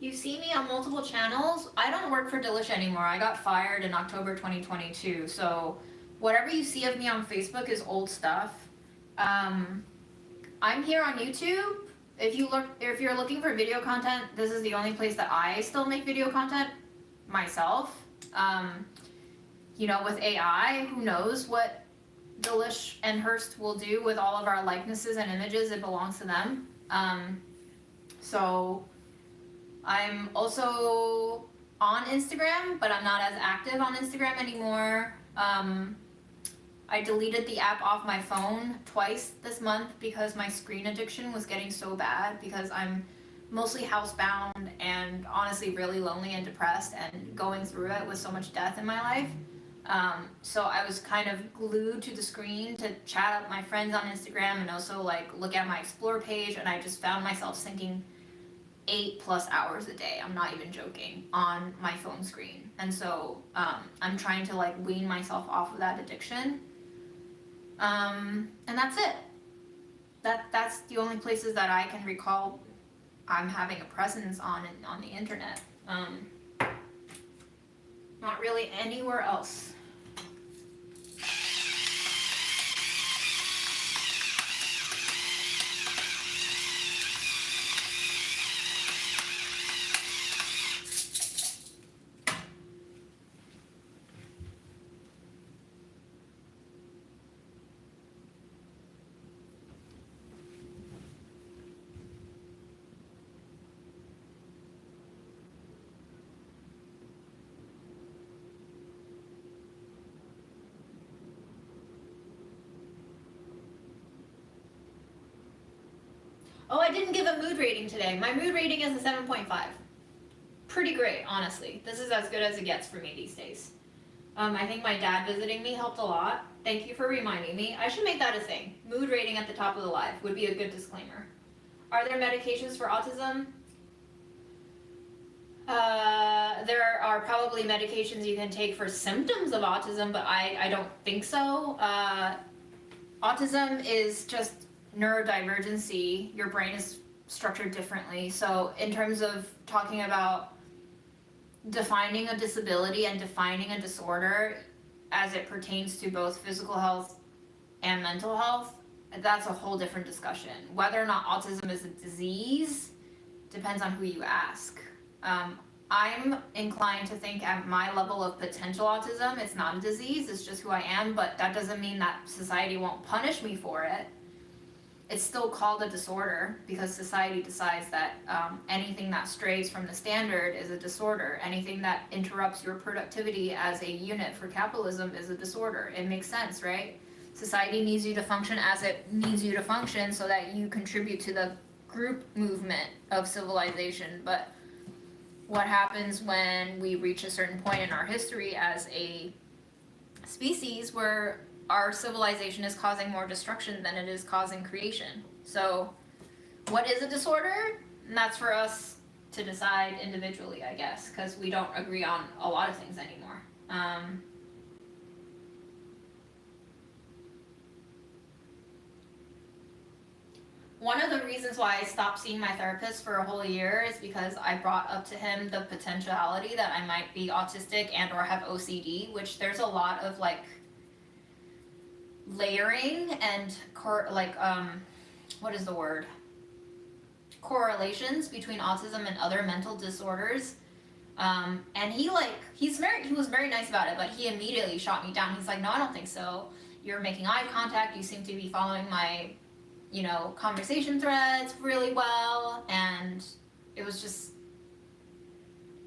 You see me on multiple channels. I don't work for Delish anymore. I got fired in October 2022. So whatever you see of me on Facebook is old stuff. I'm here on YouTube. If you're looking for video content, this is the only place that I still make video content myself. You know, with AI, who knows what Delish and Hearst will do with all of our likenesses and images. It belongs to them. So I'm also on Instagram, but I'm not as active on Instagram anymore. I deleted the app off my phone twice this month because my screen addiction was getting so bad, because I'm mostly housebound and honestly really lonely and depressed and going through it with so much death in my life. So I was kind of glued to the screen to chat up my friends on Instagram and also like look at my explore page, and I just found myself sinking 8+ hours a day, I'm not even joking, on my phone screen. And so I'm trying to like wean myself off of that addiction. And that's it. That's the only places that I can recall I'm having a presence on the internet. Not really anywhere else. Oh, I didn't give a mood rating today. My mood rating is a 7.5. Pretty great, honestly. This is as good as it gets for me these days. I think my dad visiting me helped a lot. Thank you for reminding me. I should make that a thing. Mood rating at the top of the live would be a good disclaimer. Are there medications for autism? There are probably medications you can take for symptoms of autism, but I don't think so. Autism is just neurodivergency. Your brain is structured differently. So in terms of talking about defining a disability and defining a disorder as it pertains to both physical health and mental health, that's a whole different discussion. Whether or not autism is a disease depends on who you ask. I'm inclined to think at my level of potential autism, it's not a disease, it's just who I am, but that doesn't mean that society won't punish me for it. It's still called a disorder because society decides that anything that strays from the standard is a disorder. Anything that interrupts your productivity as a unit for capitalism is a disorder. It makes sense, right? Society needs you to function as it needs you to function so that you contribute to the group movement of civilization. But what happens when we reach a certain point in our history as a species where our civilization is causing more destruction than it is causing creation? So what is a disorder? And that's for us to decide individually, I guess, because we don't agree on a lot of things anymore. One of the reasons why I stopped seeing my therapist for a whole year is because I brought up to him the potentiality that I might be autistic and or have OCD, which there's a lot of like layering and what is the word? Correlations between autism and other mental disorders. And he was very nice about it, but he immediately shot me down. He's like, no, I don't think so. You're making eye contact. You seem to be following my, conversation threads really well. And it was just,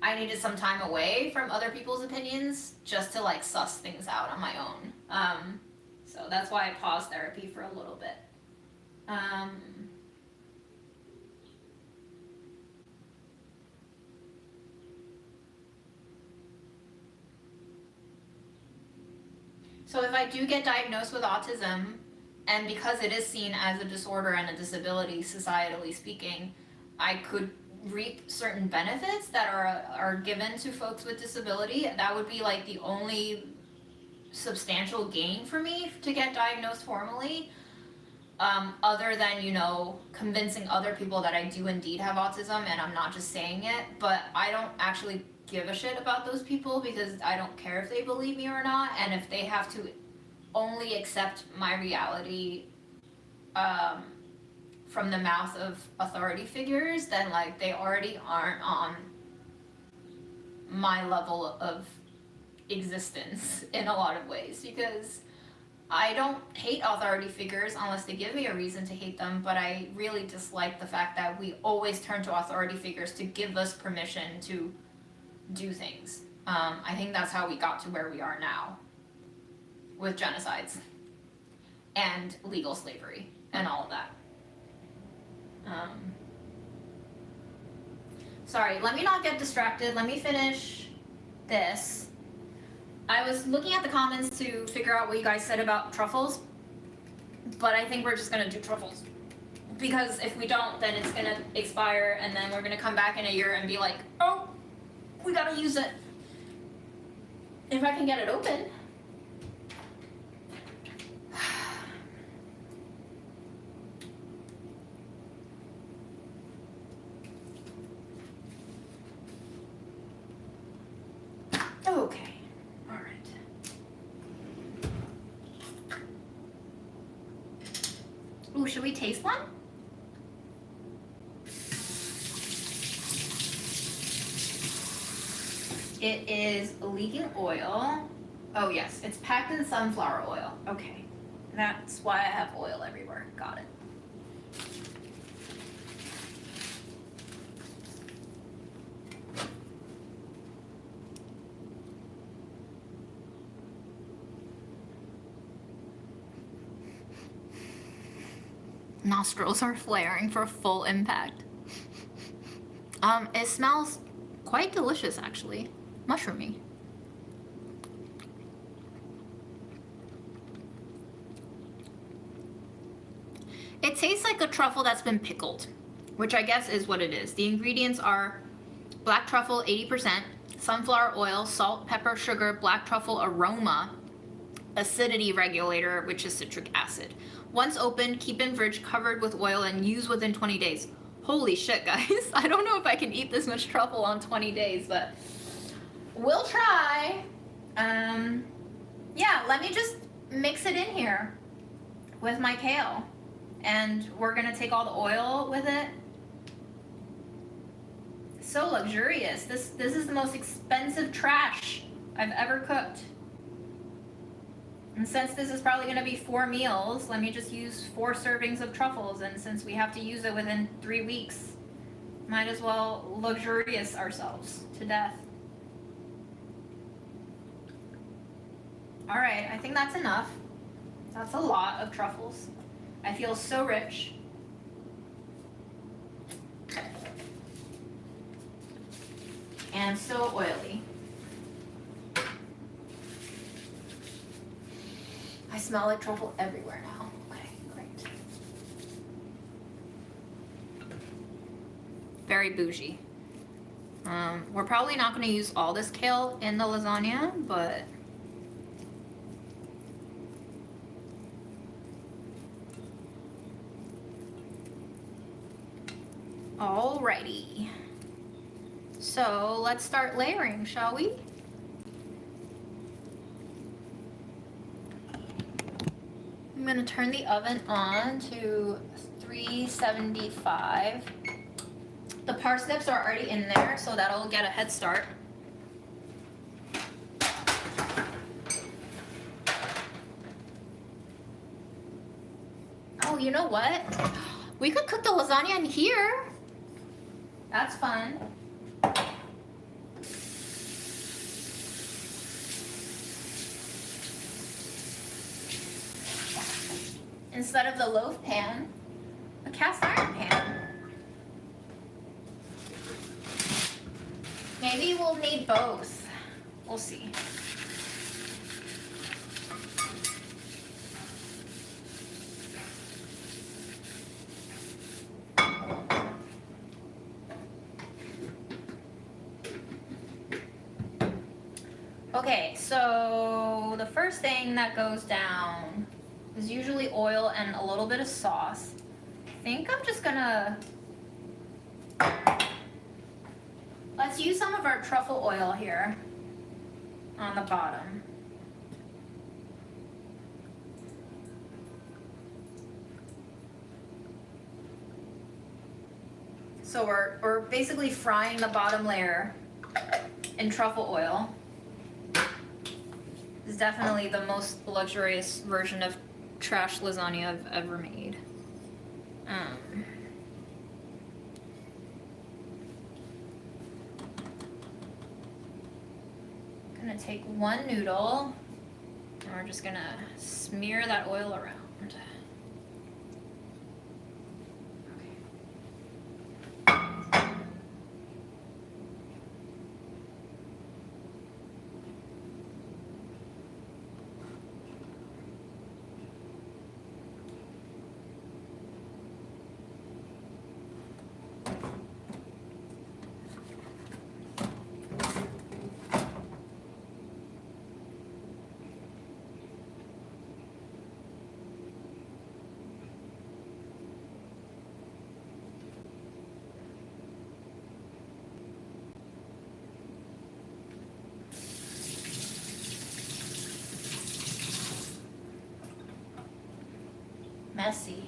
I needed some time away from other people's opinions just to like suss things out on my own. So that's why I paused therapy for a little bit. So if I do get diagnosed with autism, And because it is seen as a disorder and a disability, societally speaking, I could reap certain benefits that are given to folks with disability. That would be like the only substantial gain for me to get diagnosed formally, other than, you know, convincing other people that I do indeed have autism and I'm not just saying it. But I don't actually give a shit about those people because I don't care if they believe me or not, and if they have to only accept my reality from the mouth of authority figures, then like they already aren't on my level of existence in a lot of ways, because I don't hate authority figures unless they give me a reason to hate them, but I really dislike the fact that we always turn to authority figures to give us permission to do things. I think that's how we got to where we are now with genocides and legal slavery and all of that. Sorry, let me not get distracted. Let me finish this. I was looking at the comments to figure out what you guys said about truffles, but I think we're just gonna do truffles. Because if we don't, then it's gonna expire, and then we're gonna come back in a year and be like, oh, we gotta use it. If I can get it open. Okay, all right. Ooh, should we taste one? It is leaking oil. Oh yes, it's packed in sunflower oil. Okay, that's why I have oil everywhere. Got it. Nostrils are flaring for full impact. It smells quite delicious, actually. Mushroomy. It tastes like a truffle that's been pickled, which I guess is what it is. The ingredients are black truffle 80%, sunflower oil, salt, pepper, sugar, black truffle aroma, acidity regulator, which is citric acid. Once opened, keep in fridge covered with oil and use within 20 days. Holy shit, guys. I don't know if I can eat this much truffle on 20 days, but we'll try. Yeah, let me just mix it in here with my kale. And we're gonna take all the oil with it. So luxurious. This is the most expensive trash I've ever cooked. And since this is probably gonna be 4 meals, let me just use 4 servings of truffles, and since we have to use it within 3 weeks, might as well luxurious ourselves to death. All right, I think that's enough. That's a lot of truffles. I feel so rich. And so oily. I smell like truffle everywhere now. Okay, great. Very bougie. We're probably not going to use all this kale in the lasagna, but alrighty. So let's start layering, shall we? I'm gonna turn the oven on to 375. The parsnips are already in there, so that'll get a head start. Oh, you know what? We could cook the lasagna in here. That's fun. Instead of the loaf pan, a cast iron pan. Maybe we'll need both. We'll see. Okay, so the first thing that goes down is usually oil and a little bit of sauce. I think I'm just gonna, let's use some of our truffle oil here on the bottom. So we're basically frying the bottom layer in truffle oil. It's definitely the most luxurious version of trash lasagna I've ever made. Gonna take one noodle and we're just gonna smear that oil around. Messy.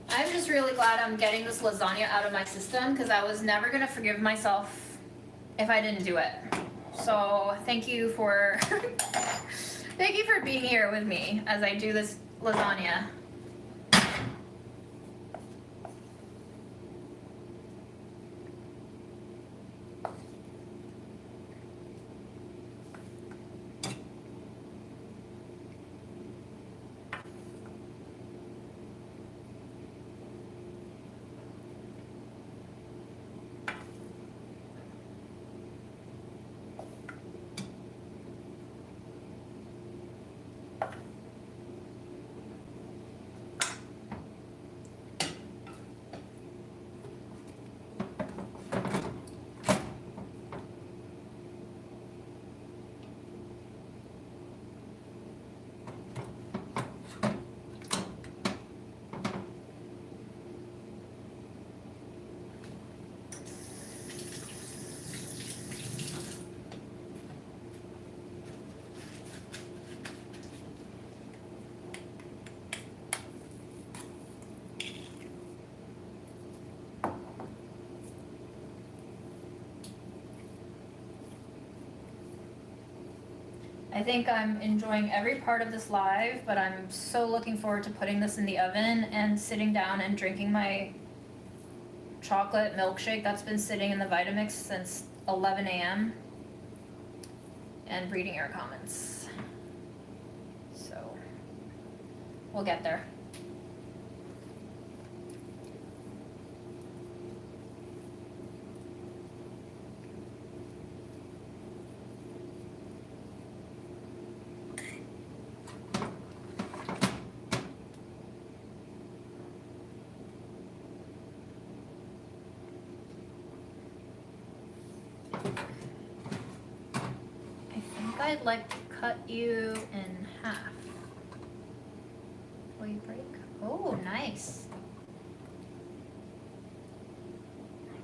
I'm just really glad I'm getting this lasagna out of my system because I was never gonna forgive myself if I didn't do it. So thank you for thank you for being here with me as I do this lasagna. I think I'm enjoying every part of this live, but I'm so looking forward to putting this in the oven and sitting down and drinking my chocolate milkshake that's been sitting in the Vitamix since 11 a.m. and reading your comments. So, we'll get there. I'd like to cut you in half. Will you break? Oh, nice.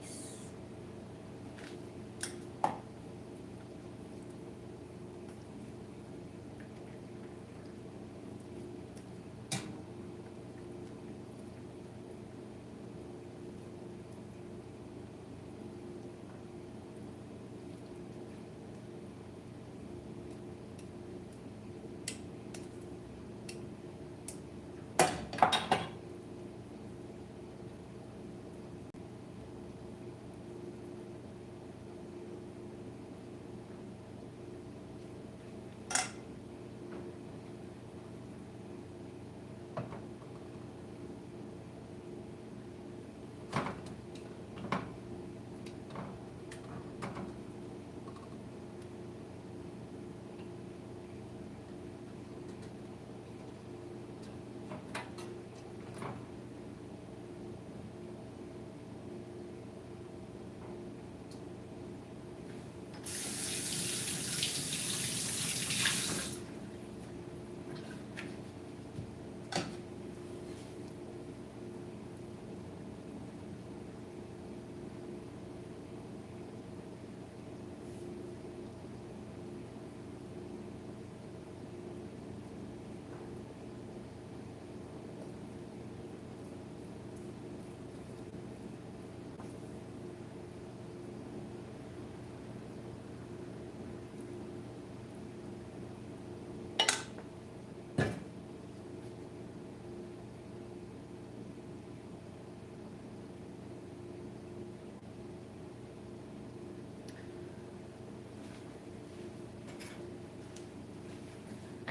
Nice.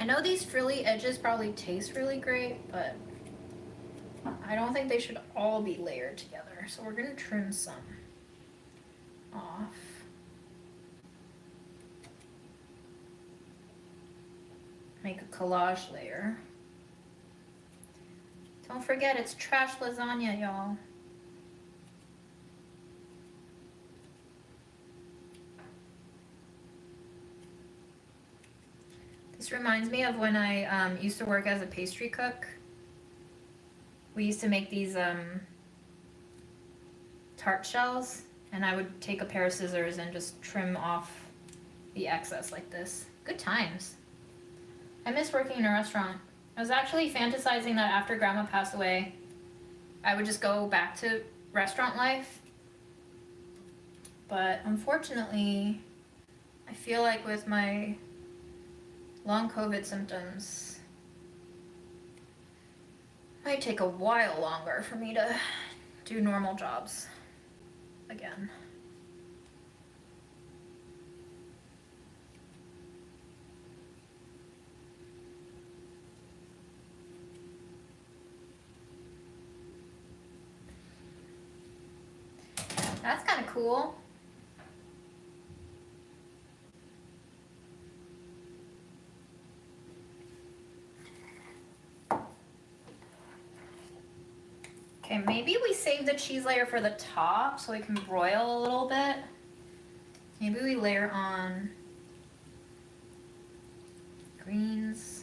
know these frilly edges probably taste really great, but I don't think they should all be layered together. So we're gonna trim some off. Make a collage layer. Don't forget, it's trash lasagna, y'all. This reminds me of when I used to work as a pastry cook. We used to make these tart shells, and I would take a pair of scissors and just trim off the excess like this. Good times. I miss working in a restaurant. I was actually fantasizing that after Grandma passed away, I would just go back to restaurant life. But unfortunately, I feel like with my long COVID symptoms, it might take a while longer for me to do normal jobs again. That's kind of cool. Okay, maybe we save the cheese layer for the top so we can broil a little bit. Maybe we layer on greens.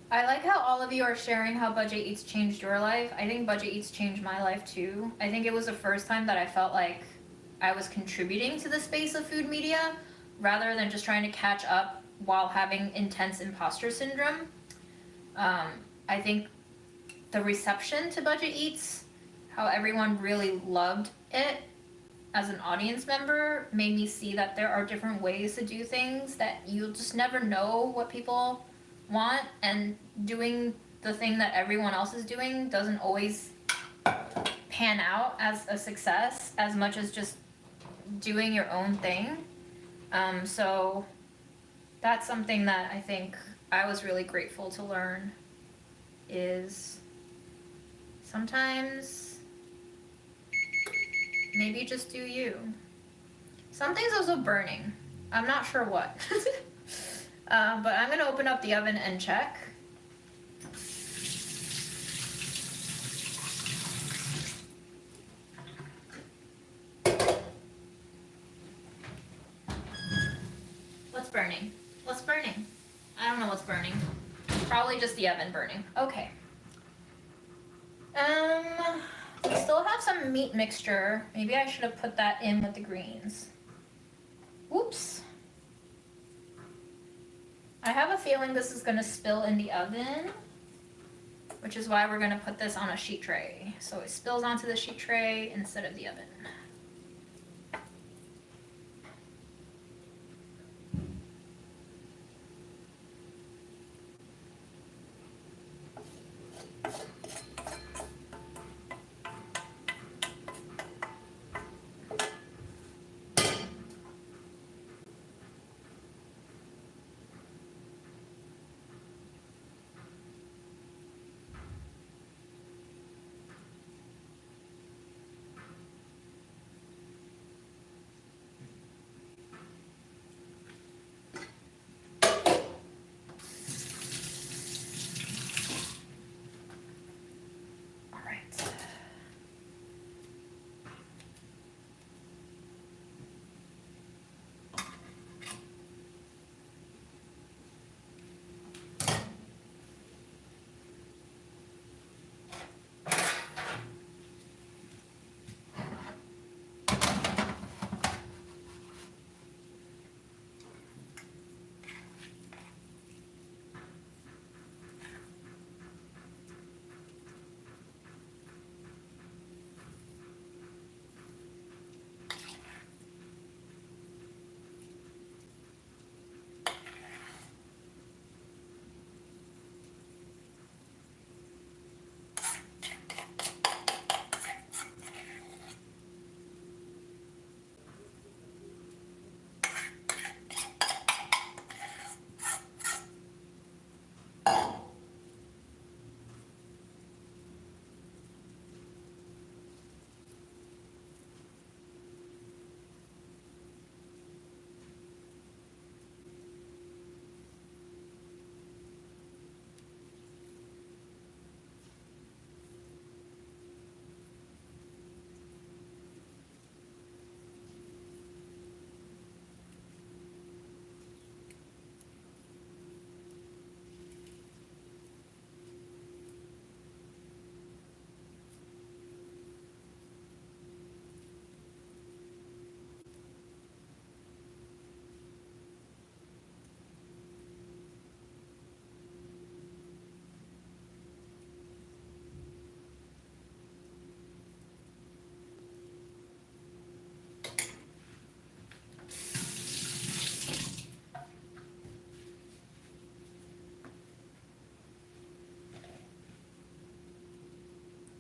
I like how all of you are sharing how Budget Eats changed your life. I think Budget Eats changed my life too. I think it was the first time that I felt like I was contributing to the space of food media rather than just trying to catch up while having intense imposter syndrome. I think the reception to Budget Eats, how everyone really loved it as an audience member, made me see that there are different ways to do things, that you'll just never know what people want, and doing the thing that everyone else is doing doesn't always pan out as a success as much as just doing your own thing. So that's something that I think I was really grateful to learn, is sometimes maybe just do you. Something's also burning. I'm not sure what. But I'm gonna open up the oven and check. What's burning? What's burning? I don't know what's burning. Probably just the oven burning. Okay. We still have some meat mixture. Maybe I should have put that in with the greens. Whoops. I have a feeling this is gonna spill in the oven, which is why we're gonna put this on a sheet tray. So it spills onto the sheet tray instead of the oven.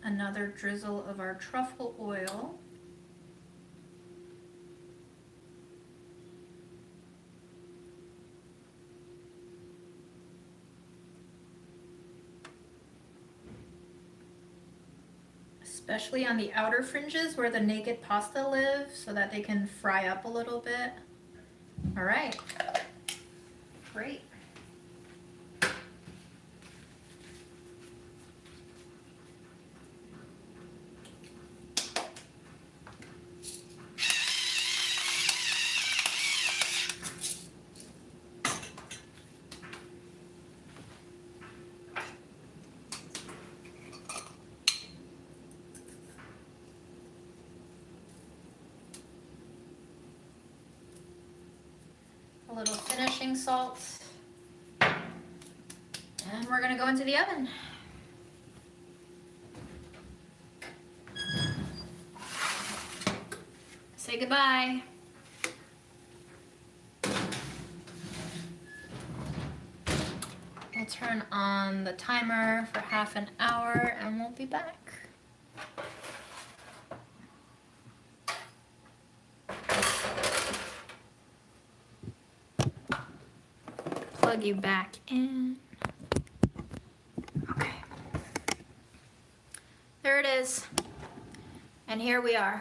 another drizzle of our truffle oil. Especially on the outer fringes where the naked pasta live, so that they can fry up a little bit. All right, great. A little finishing salt. And we're gonna go into the oven. Say goodbye. We'll turn on the timer for half an hour and we'll be back. Plug you back in. Okay. There it is. And here we are.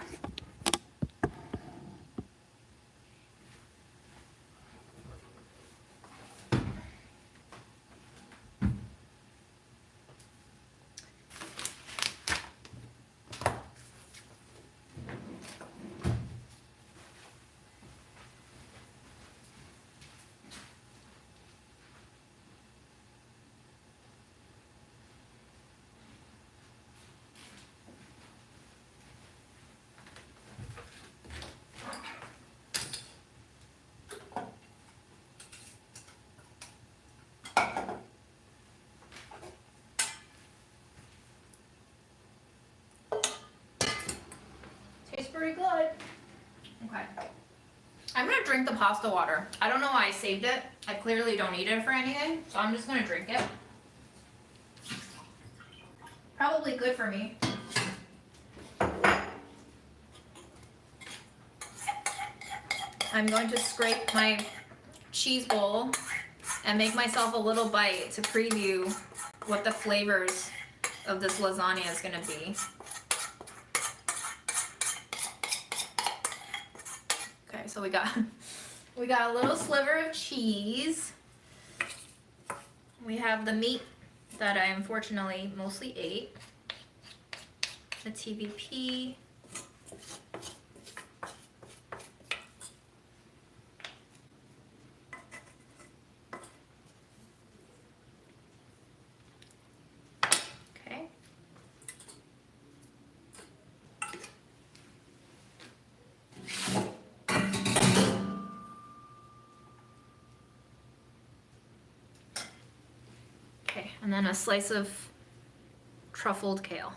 Tastes pretty good. Okay. I'm gonna drink the pasta water. I don't know why I saved it. I clearly don't need it for anything, so I'm just gonna drink it. Probably good for me. I'm going to scrape my cheese bowl and make myself a little bite to preview what the flavors of this lasagna is gonna be. Okay, so we got a little sliver of cheese. We have the meat that I unfortunately mostly ate. The TVP. Okay. Okay, and then a slice of truffled kale.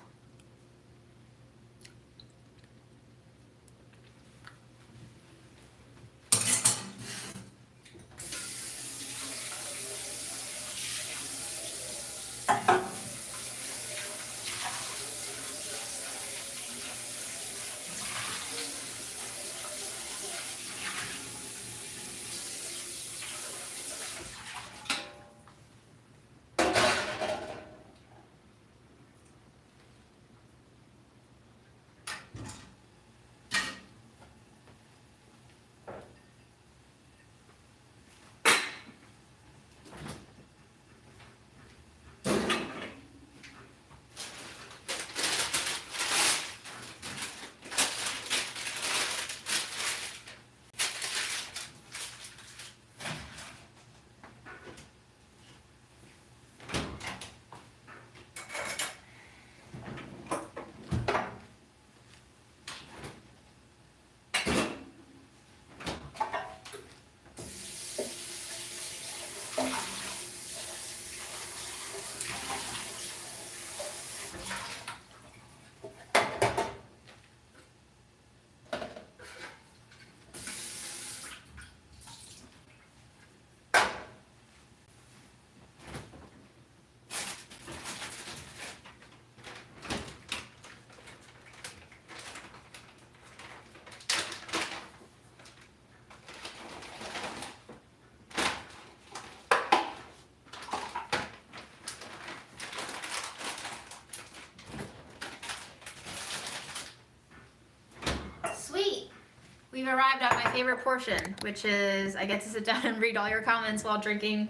we've arrived at my favorite portion, which is I get to sit down and read all your comments while drinking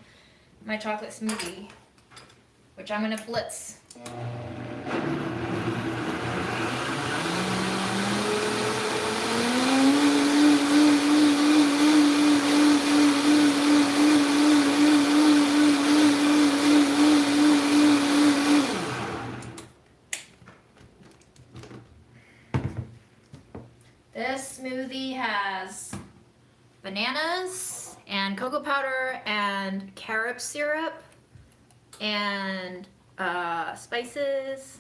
my chocolate smoothie, which I'm gonna blitz. This smoothie has bananas and cocoa powder and carob syrup and spices,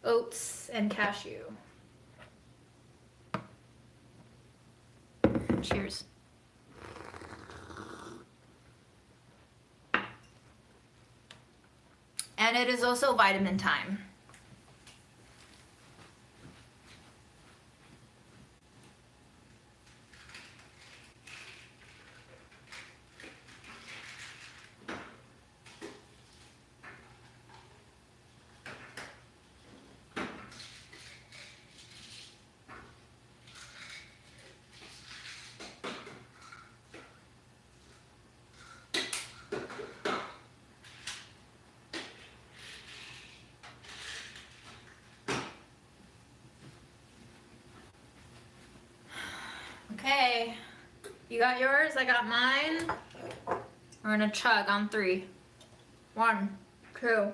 oats, and cashew. Cheers. And it is also vitamin time. Okay, you got yours, I got mine. We're gonna chug on 3. 1, 2.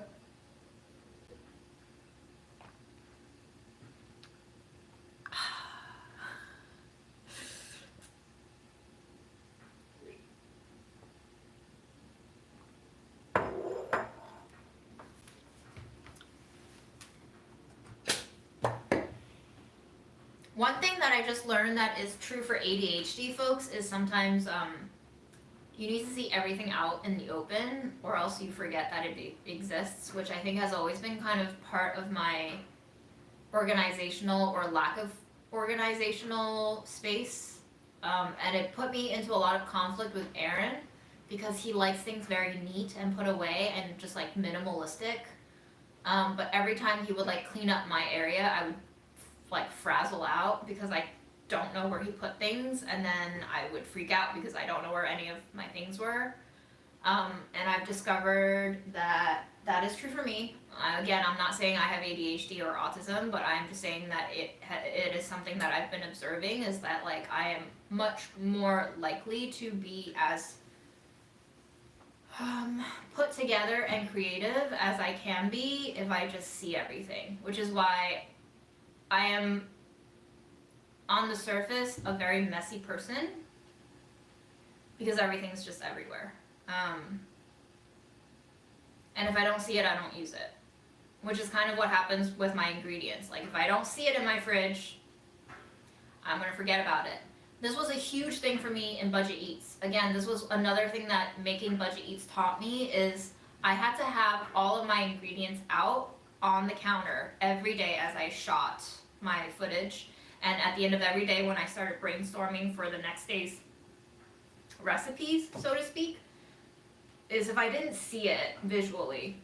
One thing that I just learned that is true for ADHD folks is sometimes you need to see everything out in the open or else you forget that it exists, which I think has always been kind of part of my organizational or lack of organizational space. And it put me into a lot of conflict with Aaron because he likes things very neat and put away and just like minimalistic. But every time he would like clean up my area, I would like frazzle out because I don't know where he put things, and then I would freak out because I don't know where any of my things were. And I've discovered that that is true for me. Again, I'm not saying I have ADHD or autism, but I'm just saying that it is something that I've been observing, is that like I am much more likely to be as put together and creative as I can be if I just see everything, which is why I am on the surface a very messy person because everything's just everywhere. And if I don't see it, I don't use it, which is kind of what happens with my ingredients. Like if I don't see it in my fridge, I'm gonna forget about it. This was a huge thing for me in Budget Eats. Again, this was another thing that making Budget Eats taught me, is I had to have all of my ingredients out on the counter every day as I shot my footage. And at the end of every day when I started brainstorming for the next day's recipes, so to speak, is if I didn't see it visually,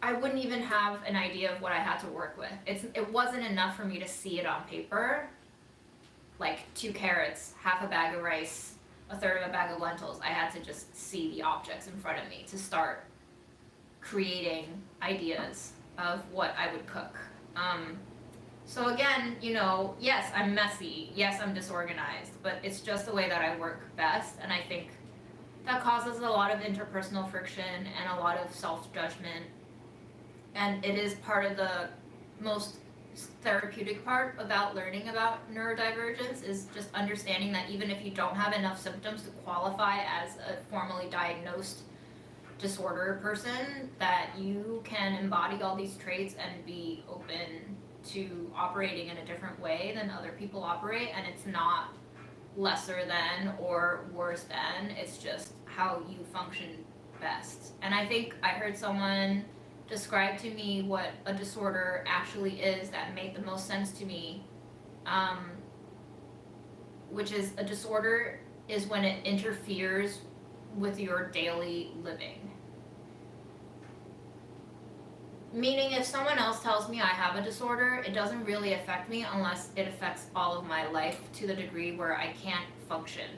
I wouldn't even have an idea of what I had to work with. It wasn't enough for me to see it on paper, like 2 carrots, half a bag of rice, a third of a bag of lentils. I had to just see the objects in front of me to start creating ideas of what I would cook. So again, you know, yes, I'm messy, yes, I'm disorganized, but it's just the way that I work best, and I think that causes a lot of interpersonal friction and a lot of self-judgment, and it is part of the most therapeutic part about learning about neurodivergence, is just understanding that even if you don't have enough symptoms to qualify as a formally diagnosed disorder person, that you can embody all these traits and be open to operating in a different way than other people operate, and it's not lesser than or worse than, it's just how you function best. And I think I heard someone describe to me what a disorder actually is that made the most sense to me, which is a disorder is when it interferes with your daily living. Meaning if someone else tells me I have a disorder, it doesn't really affect me unless it affects all of my life to the degree where I can't function.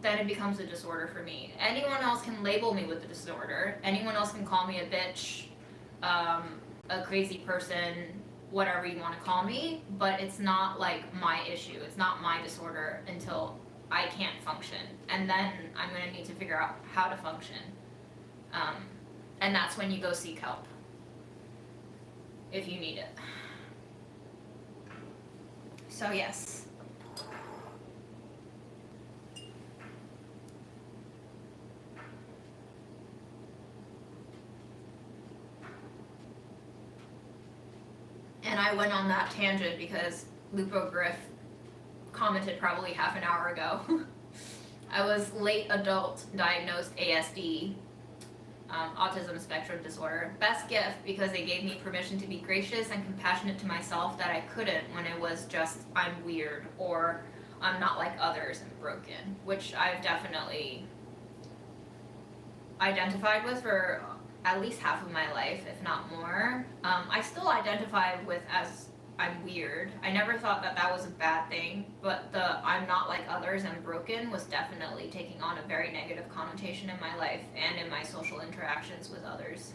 Then it becomes a disorder for me. Anyone else can label me with the disorder. Anyone else can call me a bitch, a crazy person, whatever you want to call me, but it's not like my issue. It's not my disorder until I can't function. And then I'm going to need to figure out how to function. And that's when you go seek help. If you need it. So yes. And I went on that tangent because Lupo Griff commented probably half an hour ago. I was late adult diagnosed ASD, autism spectrum disorder. Best gift because they gave me permission to be gracious and compassionate to myself that I couldn't when it was just I'm weird or I'm not like others and broken, which I've definitely identified with for at least half of my life, if not more. I still identify with as I'm weird. I never thought that that was a bad thing, but the I'm not like others and broken was definitely taking on a very negative connotation in my life and in my social interactions with others.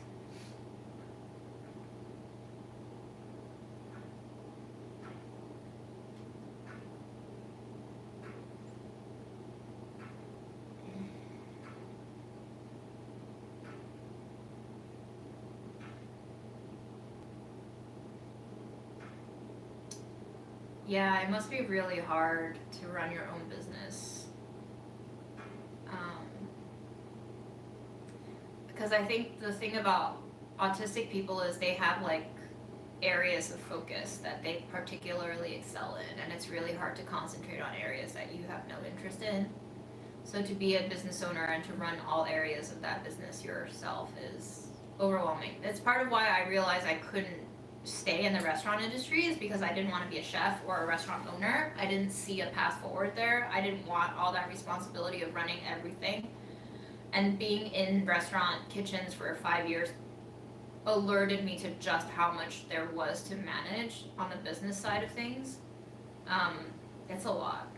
Yeah, it must be really hard to run your own business. Because I think the thing about autistic people is they have like areas of focus that they particularly excel in, and it's really hard to concentrate on areas that you have no interest in. So to be a business owner and to run all areas of that business yourself is overwhelming. It's part of why I realized I couldn't stay in the restaurant industry is because I didn't want to be a chef or a restaurant owner. I didn't see a path forward there. I didn't want all that responsibility of running everything. And being in restaurant kitchens for 5 years alerted me to just how much there was to manage on the business side of things. It's a lot.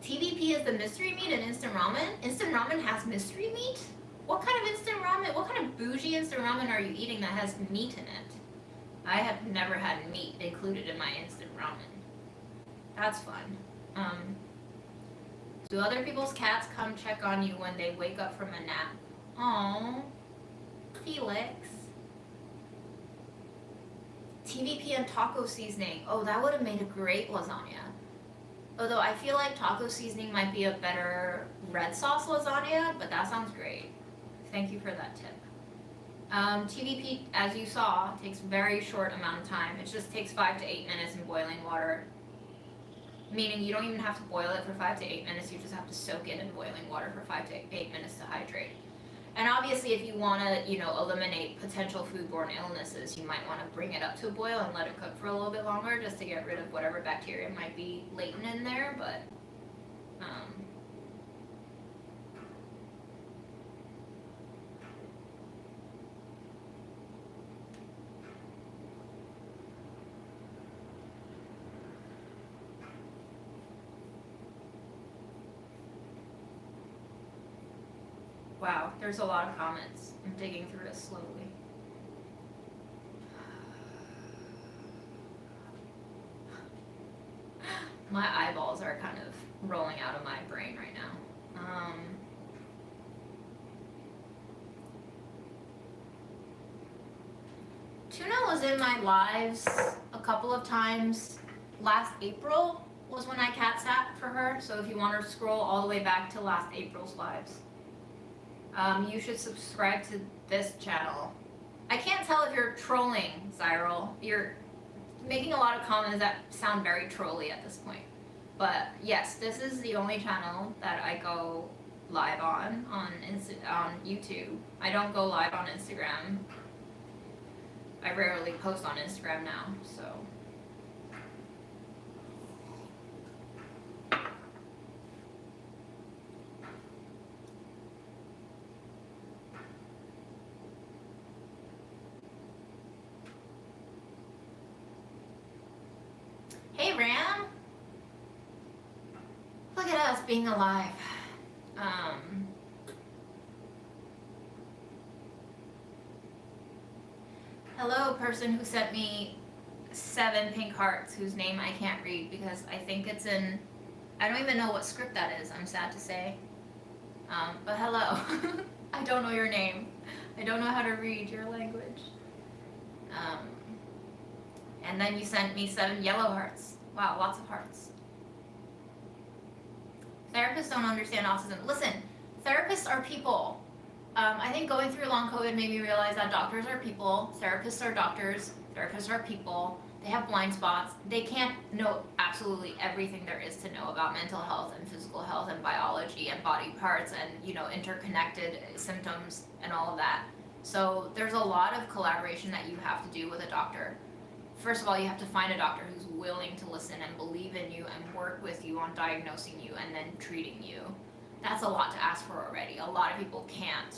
TVP is the mystery meat in instant ramen? Instant ramen has mystery meat? What kind of instant ramen, what kind of bougie instant ramen are you eating that has meat in it? I have never had meat included in my instant ramen. That's fun. Do other people's cats come check on you when they wake up from a nap? Aww, Felix. TVP and taco seasoning. Oh, that would have made a great lasagna. Although I feel like taco seasoning might be a better red sauce lasagna, but that sounds great. Thank you for that tip. TVP, as you saw, takes a very short amount of time. It just takes 5 to 8 minutes in boiling water. Meaning you don't even have to boil it for 5 to 8 minutes, you just have to soak it in boiling water for 5 to 8 minutes to hydrate. And obviously if you want to, eliminate potential foodborne illnesses, you might want to bring it up to a boil and let it cook for a little bit longer just to get rid of whatever bacteria might be latent in there, but wow, there's a lot of comments. I'm digging through it slowly. My eyeballs are kind of rolling out of my brain right now. Tuna was in my lives a couple of times. Last April was when I cat sat for her, so if you want to scroll all the way back to last April's lives. You should subscribe to this channel. I can't tell if you're trolling, Cyril. You're making a lot of comments that sound very trolly at this point. But yes, this is the only channel that I go live on YouTube. I don't go live on Instagram. I rarely post on Instagram now, so. Hey Ram! Look at us being alive. Hello, person who sent me 7 pink hearts whose name I can't read because I think it's in, I don't even know what script that is, I'm sad to say. But hello. I don't know your name. I don't know how to read your language. And then you sent me 7 yellow hearts. Wow, lots of hearts. Therapists don't understand autism. Listen, therapists are people. I think going through long COVID made me realize that doctors are people, therapists are doctors, therapists are people. They have blind spots. They can't know absolutely everything there is to know about mental health and physical health and biology and body parts and, you know, interconnected symptoms and all of that. So there's a lot of collaboration that you have to do with a doctor. First of all, you have to find a doctor who's willing to listen and believe in you and work with you on diagnosing you and then treating you. That's a lot to ask for already. A lot of people can't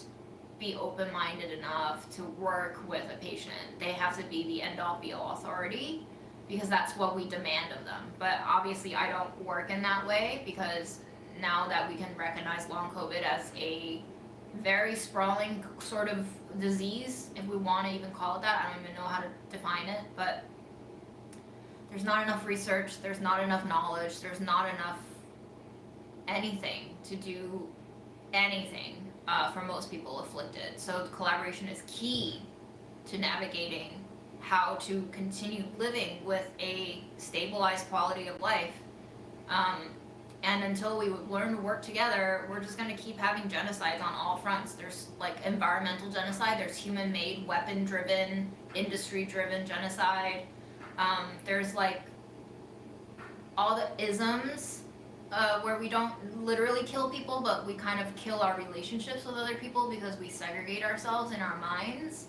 be open-minded enough to work with a patient. They have to be the end-all be-all authority because that's what we demand of them. But obviously I don't work in that way because now that we can recognize long COVID as a very sprawling sort of disease, if we want to even call it that, I don't even know how to define it, but there's not enough research, there's not enough knowledge, there's not enough anything to do anything for most people afflicted. So collaboration is key to navigating how to continue living with a stabilized quality of life. And until we learn to work together, we're just going to keep having genocides on all fronts. There's like environmental genocide, there's human-made, weapon-driven, industry-driven genocide. There's like all the isms where we don't literally kill people, but we kind of kill our relationships with other people because we segregate ourselves in our minds.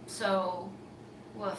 So, woof.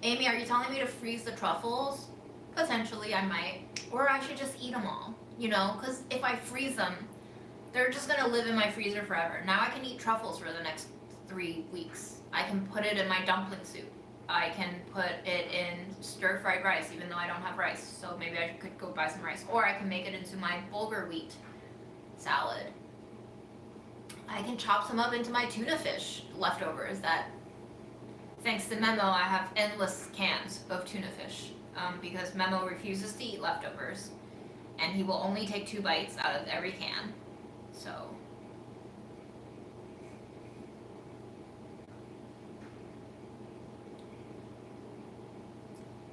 Amy, are you telling me to freeze the truffles? Potentially, I might. Or I should just eat them all, you know? Because if I freeze them, they're just going to live in my freezer forever. Now I can eat truffles for the next 3 weeks. I can put it in my dumpling soup. I can put it in stir-fried rice, even though I don't have rice. So maybe I could go buy some rice. Or I can make it into my bulgur wheat salad. I can chop some up into my tuna fish leftovers that... Thanks to Memo, I have endless cans of tuna fish because Memo refuses to eat leftovers and he will only take 2 bites out of every can. So,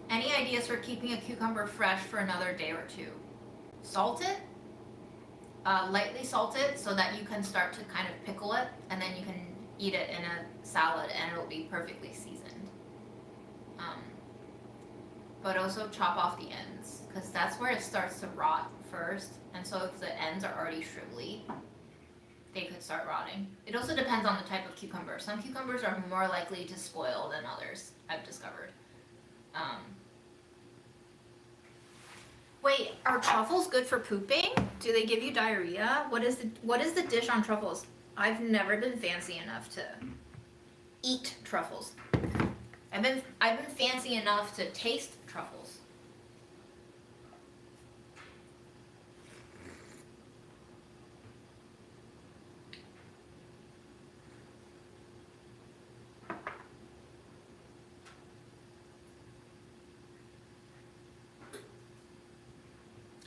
any ideas for keeping a cucumber fresh for another day or 2? Salt it, lightly salt it so that you can start to kind of pickle it and then you can eat it in a salad and it'll be perfectly seasoned. But also chop off the ends because that's where it starts to rot first, and so if the ends are already shrivelly, they could start rotting. It also depends on the type of cucumber. Some cucumbers are more likely to spoil than others, I've discovered. Wait, are truffles good for pooping? Do they give you diarrhea? What is the dish on truffles? I've never been fancy enough to eat truffles. I've been fancy enough to taste truffles.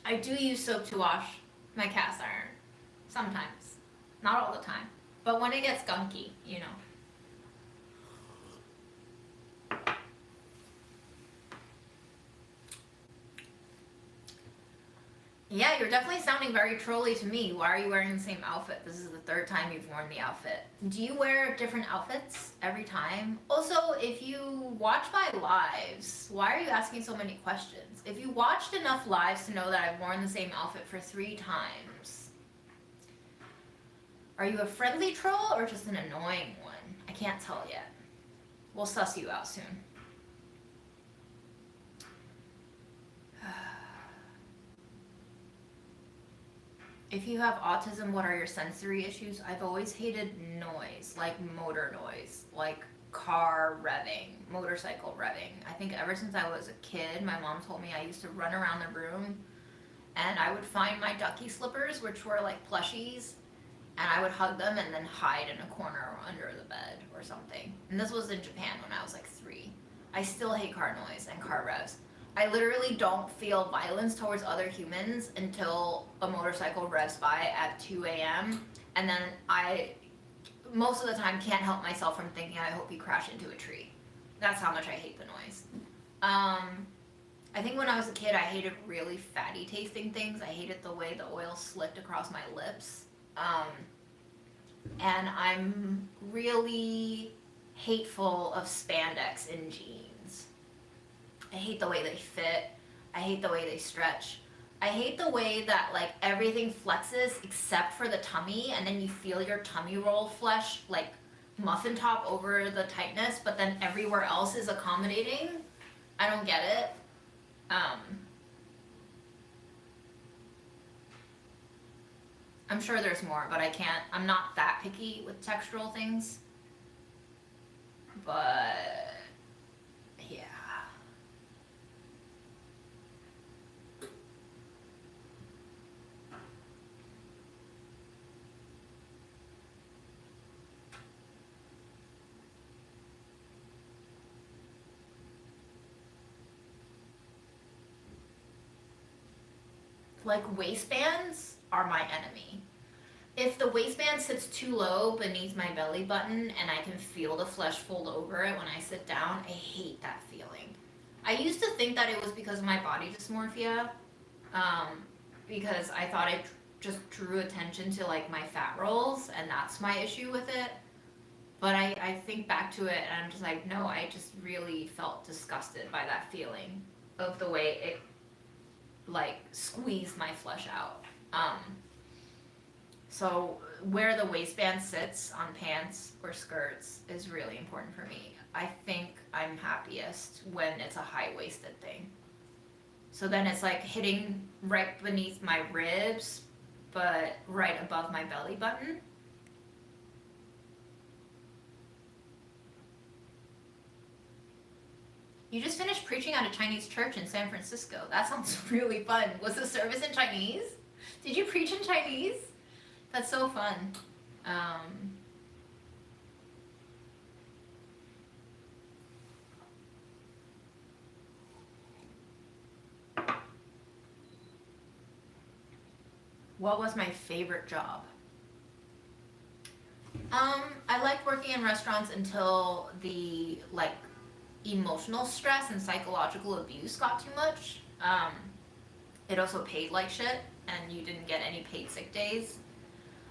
I do use soap to wash my cast iron sometimes. Not all the time. But when it gets gunky, you know. Yeah, you're definitely sounding very trolly to me. Why are you wearing the same outfit? This is the third time you've worn the outfit. Do you wear different outfits every time? Also, if you watch my lives, why are you asking so many questions? If you watched enough lives to know that I've worn the same outfit for 3 times, are you a friendly troll or just an annoying one? I can't tell yet. We'll suss you out soon. If you have autism, what are your sensory issues? I've always hated noise, like motor noise, like car revving, motorcycle revving. I think ever since I was a kid, my mom told me I used to run around the room and I would find my ducky slippers, which were like plushies, and I would hug them and then hide in a corner under the bed or something. And this was in Japan when I was like 3. I still hate car noise and car revs. I literally don't feel violence towards other humans until a motorcycle revs by at 2 a.m. And then I, most of the time, can't help myself from thinking, I hope you crash into a tree. That's how much I hate the noise. I think when I was a kid, I hated really fatty tasting things. I hated the way the oil slicked across my lips. And I'm really hateful of spandex in jeans. I hate the way they fit. I hate the way they stretch. I hate the way that like everything flexes except for the tummy, and then you feel your tummy roll flesh like muffin top over the tightness, but then everywhere else is accommodating. I don't get it. I'm sure there's more, but I'm not that picky with textural things. But yeah. Like waistbands are my enemy. If the waistband sits too low beneath my belly button and I can feel the flesh fold over it when I sit down, I hate that feeling. I used to think that it was because of my body dysmorphia, because I thought it just drew attention to like my fat rolls, and that's my issue with it. But I think back to it and I'm just like, no, I just really felt disgusted by that feeling of the way it like squeezed my flesh out. So where the waistband sits on pants or skirts is really important for me. I think I'm happiest when it's a high-waisted thing. So then it's like hitting right beneath my ribs, but right above my belly button. You just finished preaching at a Chinese church in San Francisco. That sounds really fun. Was the service in Chinese? Did you preach in Chinese? That's so fun. What was my favorite job? I liked working in restaurants until the like emotional stress and psychological abuse got too much. It also paid like shit, and you didn't get any paid sick days.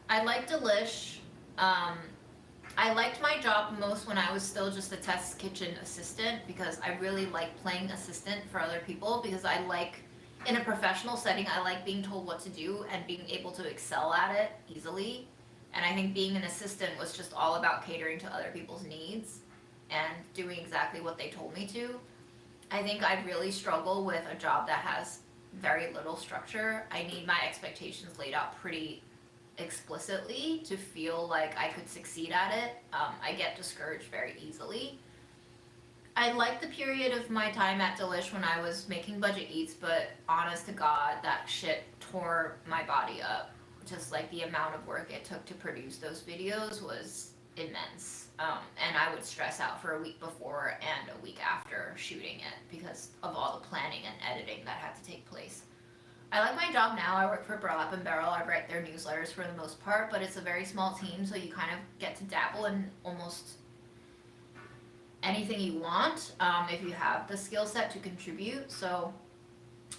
I liked Delish. I liked my job most when I was still just a test kitchen assistant, because I really like playing assistant for other people, because I like, in a professional setting, I like being told what to do and being able to excel at it easily. And I think being an assistant was just all about catering to other people's needs and doing exactly what they told me to. I think I'd really struggle with a job that has very little structure. I need my expectations laid out pretty explicitly to feel like I could succeed at it. I get discouraged very easily. I liked the period of my time at Delish when I was making budget eats, but honest to God, that shit tore my body up. Just like the amount of work it took to produce those videos was immense. And I would stress out for a week before and a week after shooting it because of all the planning and editing that had to take place. I like my job now. I work for Burlap and Barrel. I write their newsletters for the most part, but it's a very small team, so you kind of get to dabble in almost anything you want if you have the skill set to contribute. So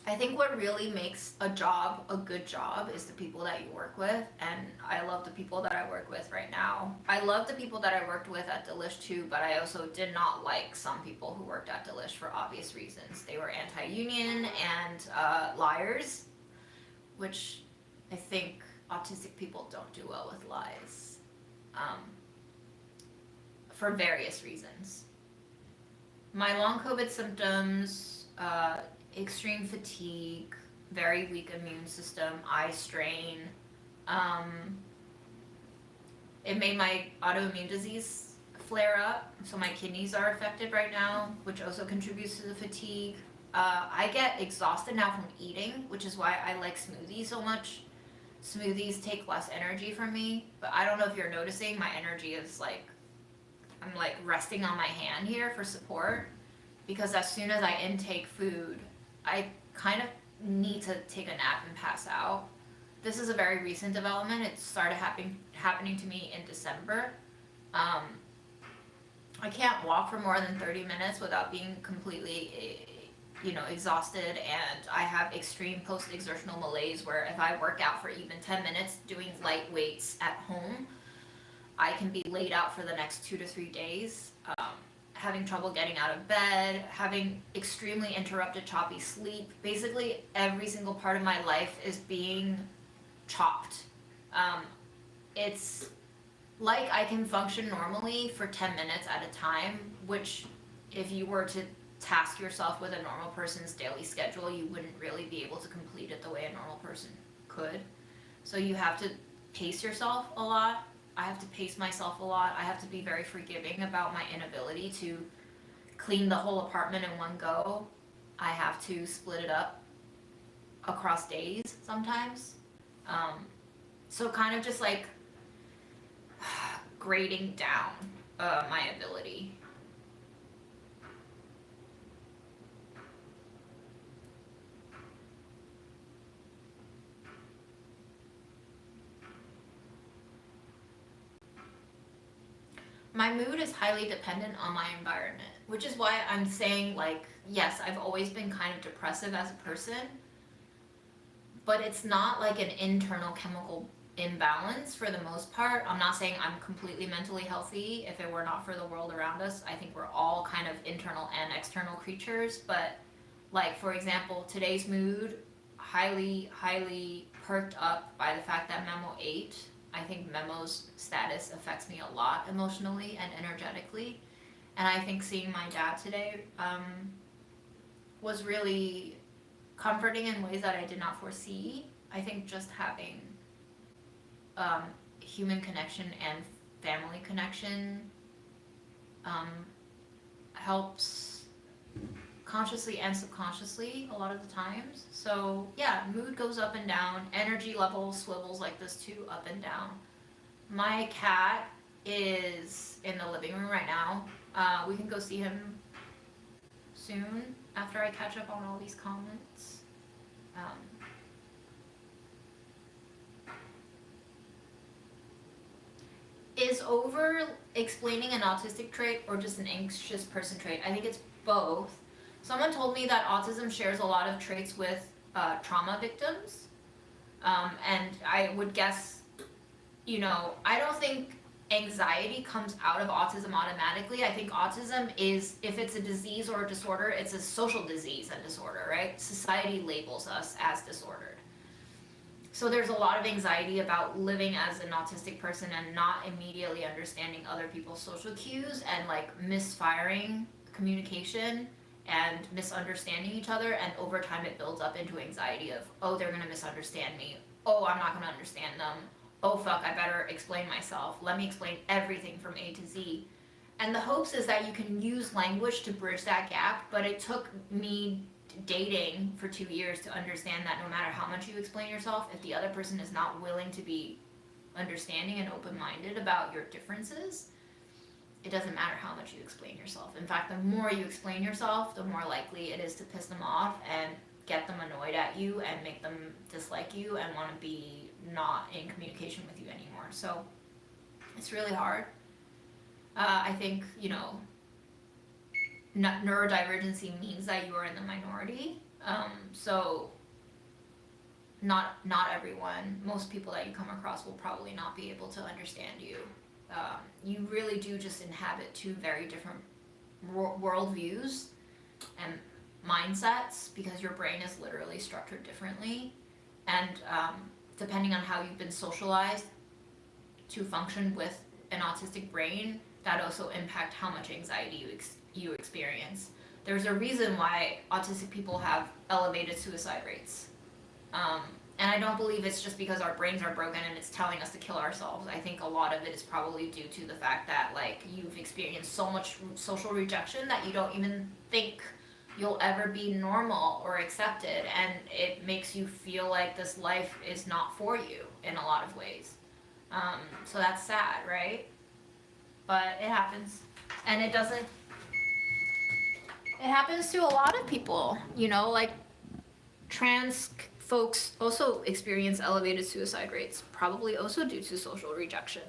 I think what really makes a job a good job is the people that you work with, and I love the people that I work with right now. I love the people that I worked with at Delish too, but I also did not like some people who worked at Delish for obvious reasons. They were anti-union and liars, which I think autistic people don't do well with lies, for various reasons. My long COVID symptoms, extreme fatigue, very weak immune system, eye strain. It made my autoimmune disease flare up, so my kidneys are affected right now, which also contributes to the fatigue. I get exhausted now from eating, which is why I like smoothies so much. Smoothies take less energy from me, but I don't know if you're noticing, my energy is like, I'm like resting on my hand here for support, because as soon as I intake food, I kind of need to take a nap and pass out. This is a very recent development. It started happening to me in December. I can't walk for more than 30 minutes without being completely, exhausted, and I have extreme post-exertional malaise where if I work out for even 10 minutes doing light weights at home, I can be laid out for the next 2 to 3 days. Having trouble getting out of bed, having extremely interrupted, choppy sleep. Basically, every single part of my life is being chopped. It's like I can function normally for 10 minutes at a time, which if you were to task yourself with a normal person's daily schedule, you wouldn't really be able to complete it the way a normal person could. So you have to pace yourself a lot. I have to pace myself a lot. I have to be very forgiving about my inability to clean the whole apartment in one go. I have to split it up across days sometimes. So kind of just like grading down my ability. My mood is highly dependent on my environment, which is why I'm saying, like, yes, I've always been kind of depressive as a person, but it's not like an internal chemical imbalance for the most part. I'm not saying I'm completely mentally healthy. If it were not for the world around us, I think we're all kind of internal and external creatures, but like, for example, today's mood, highly, highly perked up by the fact that Memo ate. I think Memo's status affects me a lot emotionally and energetically. And I think seeing my dad today was really comforting in ways that I did not foresee. I think just having human connection and family connection helps consciously and subconsciously a lot of the times. So yeah, mood goes up and down, energy level swivels like this too, up and down. My cat is in the living room right now. We can go see him soon after I catch up on all these comments. Is over explaining an autistic trait or just an anxious person trait? I think it's both. Someone told me that autism shares a lot of traits with trauma victims, and I would guess, I don't think anxiety comes out of autism automatically. I think autism is, if it's a disease or a disorder, it's a social disease and disorder, right? Society labels us as disordered. So there's a lot of anxiety about living as an autistic person and not immediately understanding other people's social cues and like misfiring communication and misunderstanding each other, and over time it builds up into anxiety of, oh, they're gonna misunderstand me, oh, I'm not gonna understand them, oh fuck, I better explain myself, let me explain everything from A to Z. And the hopes is that you can use language to bridge that gap, but it took me dating for 2 years to understand that no matter how much you explain yourself, if the other person is not willing to be understanding and open-minded about your differences, it doesn't matter how much you explain yourself. In fact, the more you explain yourself, the more likely it is to piss them off and get them annoyed at you and make them dislike you and want to be not in communication with you anymore. So it's really hard. I think, you know, neurodivergency means that you are in the minority. So not everyone, most people that you come across will probably not be able to understand you. You really do just inhabit two very different worldviews and mindsets, because your brain is literally structured differently, and depending on how you've been socialized to function with an autistic brain, that also impact how much anxiety you experience. There's a reason why autistic people have elevated suicide rates. And I don't believe it's just because our brains are broken and it's telling us to kill ourselves. I think a lot of it is probably due to the fact that, like, you've experienced so much social rejection that you don't even think you'll ever be normal or accepted, and it makes you feel like this life is not for you in a lot of ways. So that's sad, right? But it happens. And it happens to a lot of people, you know, like trans folks also experience elevated suicide rates, probably also due to social rejection.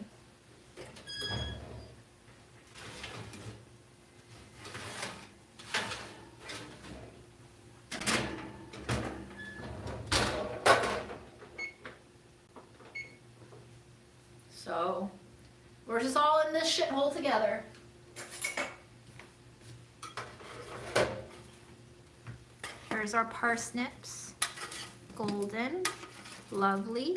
So we're just all in this shithole together. Here's our parsnips. Golden, lovely.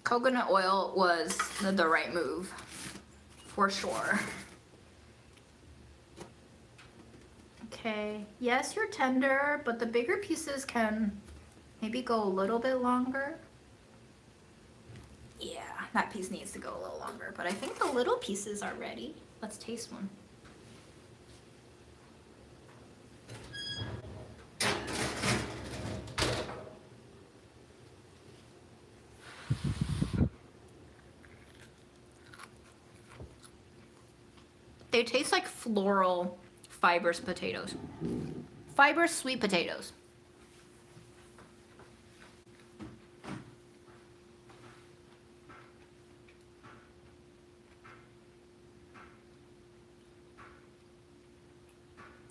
Coconut oil was the right move, for sure. Okay, yes, you're tender, but the bigger pieces can maybe go a little bit longer. Yeah, that piece needs to go a little longer, but I think the little pieces are ready. Let's taste one. They taste like floral fibrous potatoes. Fibrous sweet potatoes.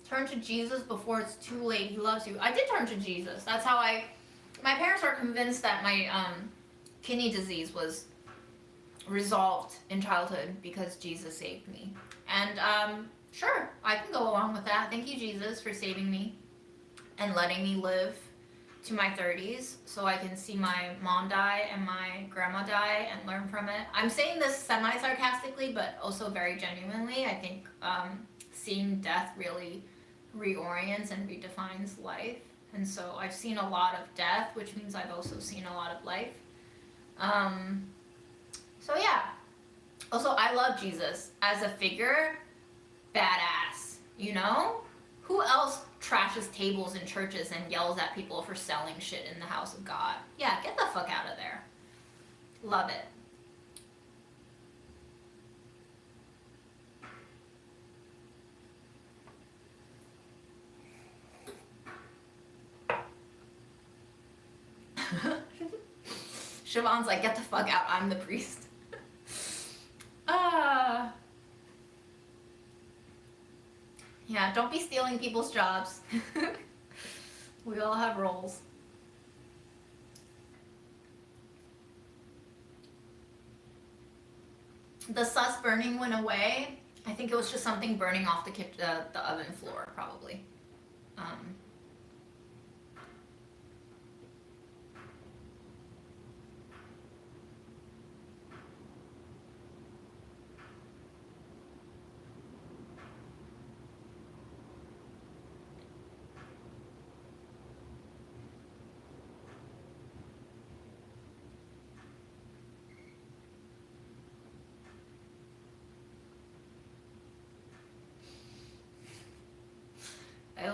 Turn to Jesus before it's too late. He loves you. I did turn to Jesus. That's how my parents are convinced that my kidney disease was resolved in childhood because Jesus saved me. And sure, I can go along with that. Thank you, Jesus, for saving me and letting me live to my 30s so I can see my mom die and my grandma die and learn from it. I'm saying this semi-sarcastically, but also very genuinely. I think seeing death really reorients and redefines life. And so I've seen a lot of death, which means I've also seen a lot of life. So yeah. Also, I love Jesus as a figure. Badass, you know? Who else trashes tables in churches and yells at people for selling shit in the house of God? Yeah, get the fuck out of there. Love it. Siobhan's like, get the fuck out, I'm the priest. Yeah, don't be stealing people's jobs. We all have roles. The sus burning went away. I think it was just something burning off the oven floor, probably.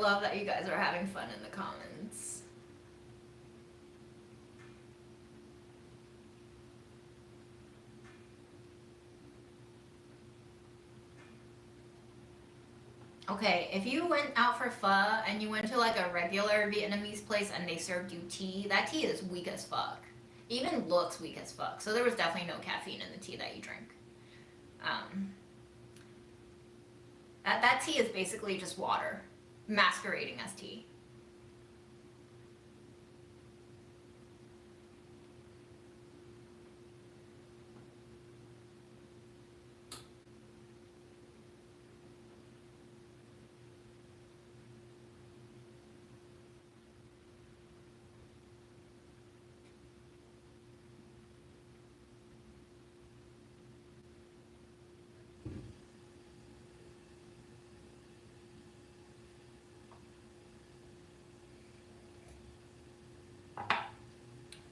love that you guys are having fun in the comments. Okay, if you went out for pho and you went to like a regular Vietnamese place and they served you tea, that tea is weak as fuck. Even looks weak as fuck. So there was definitely no caffeine in the tea that you drink. That tea is basically just water masquerading as tea.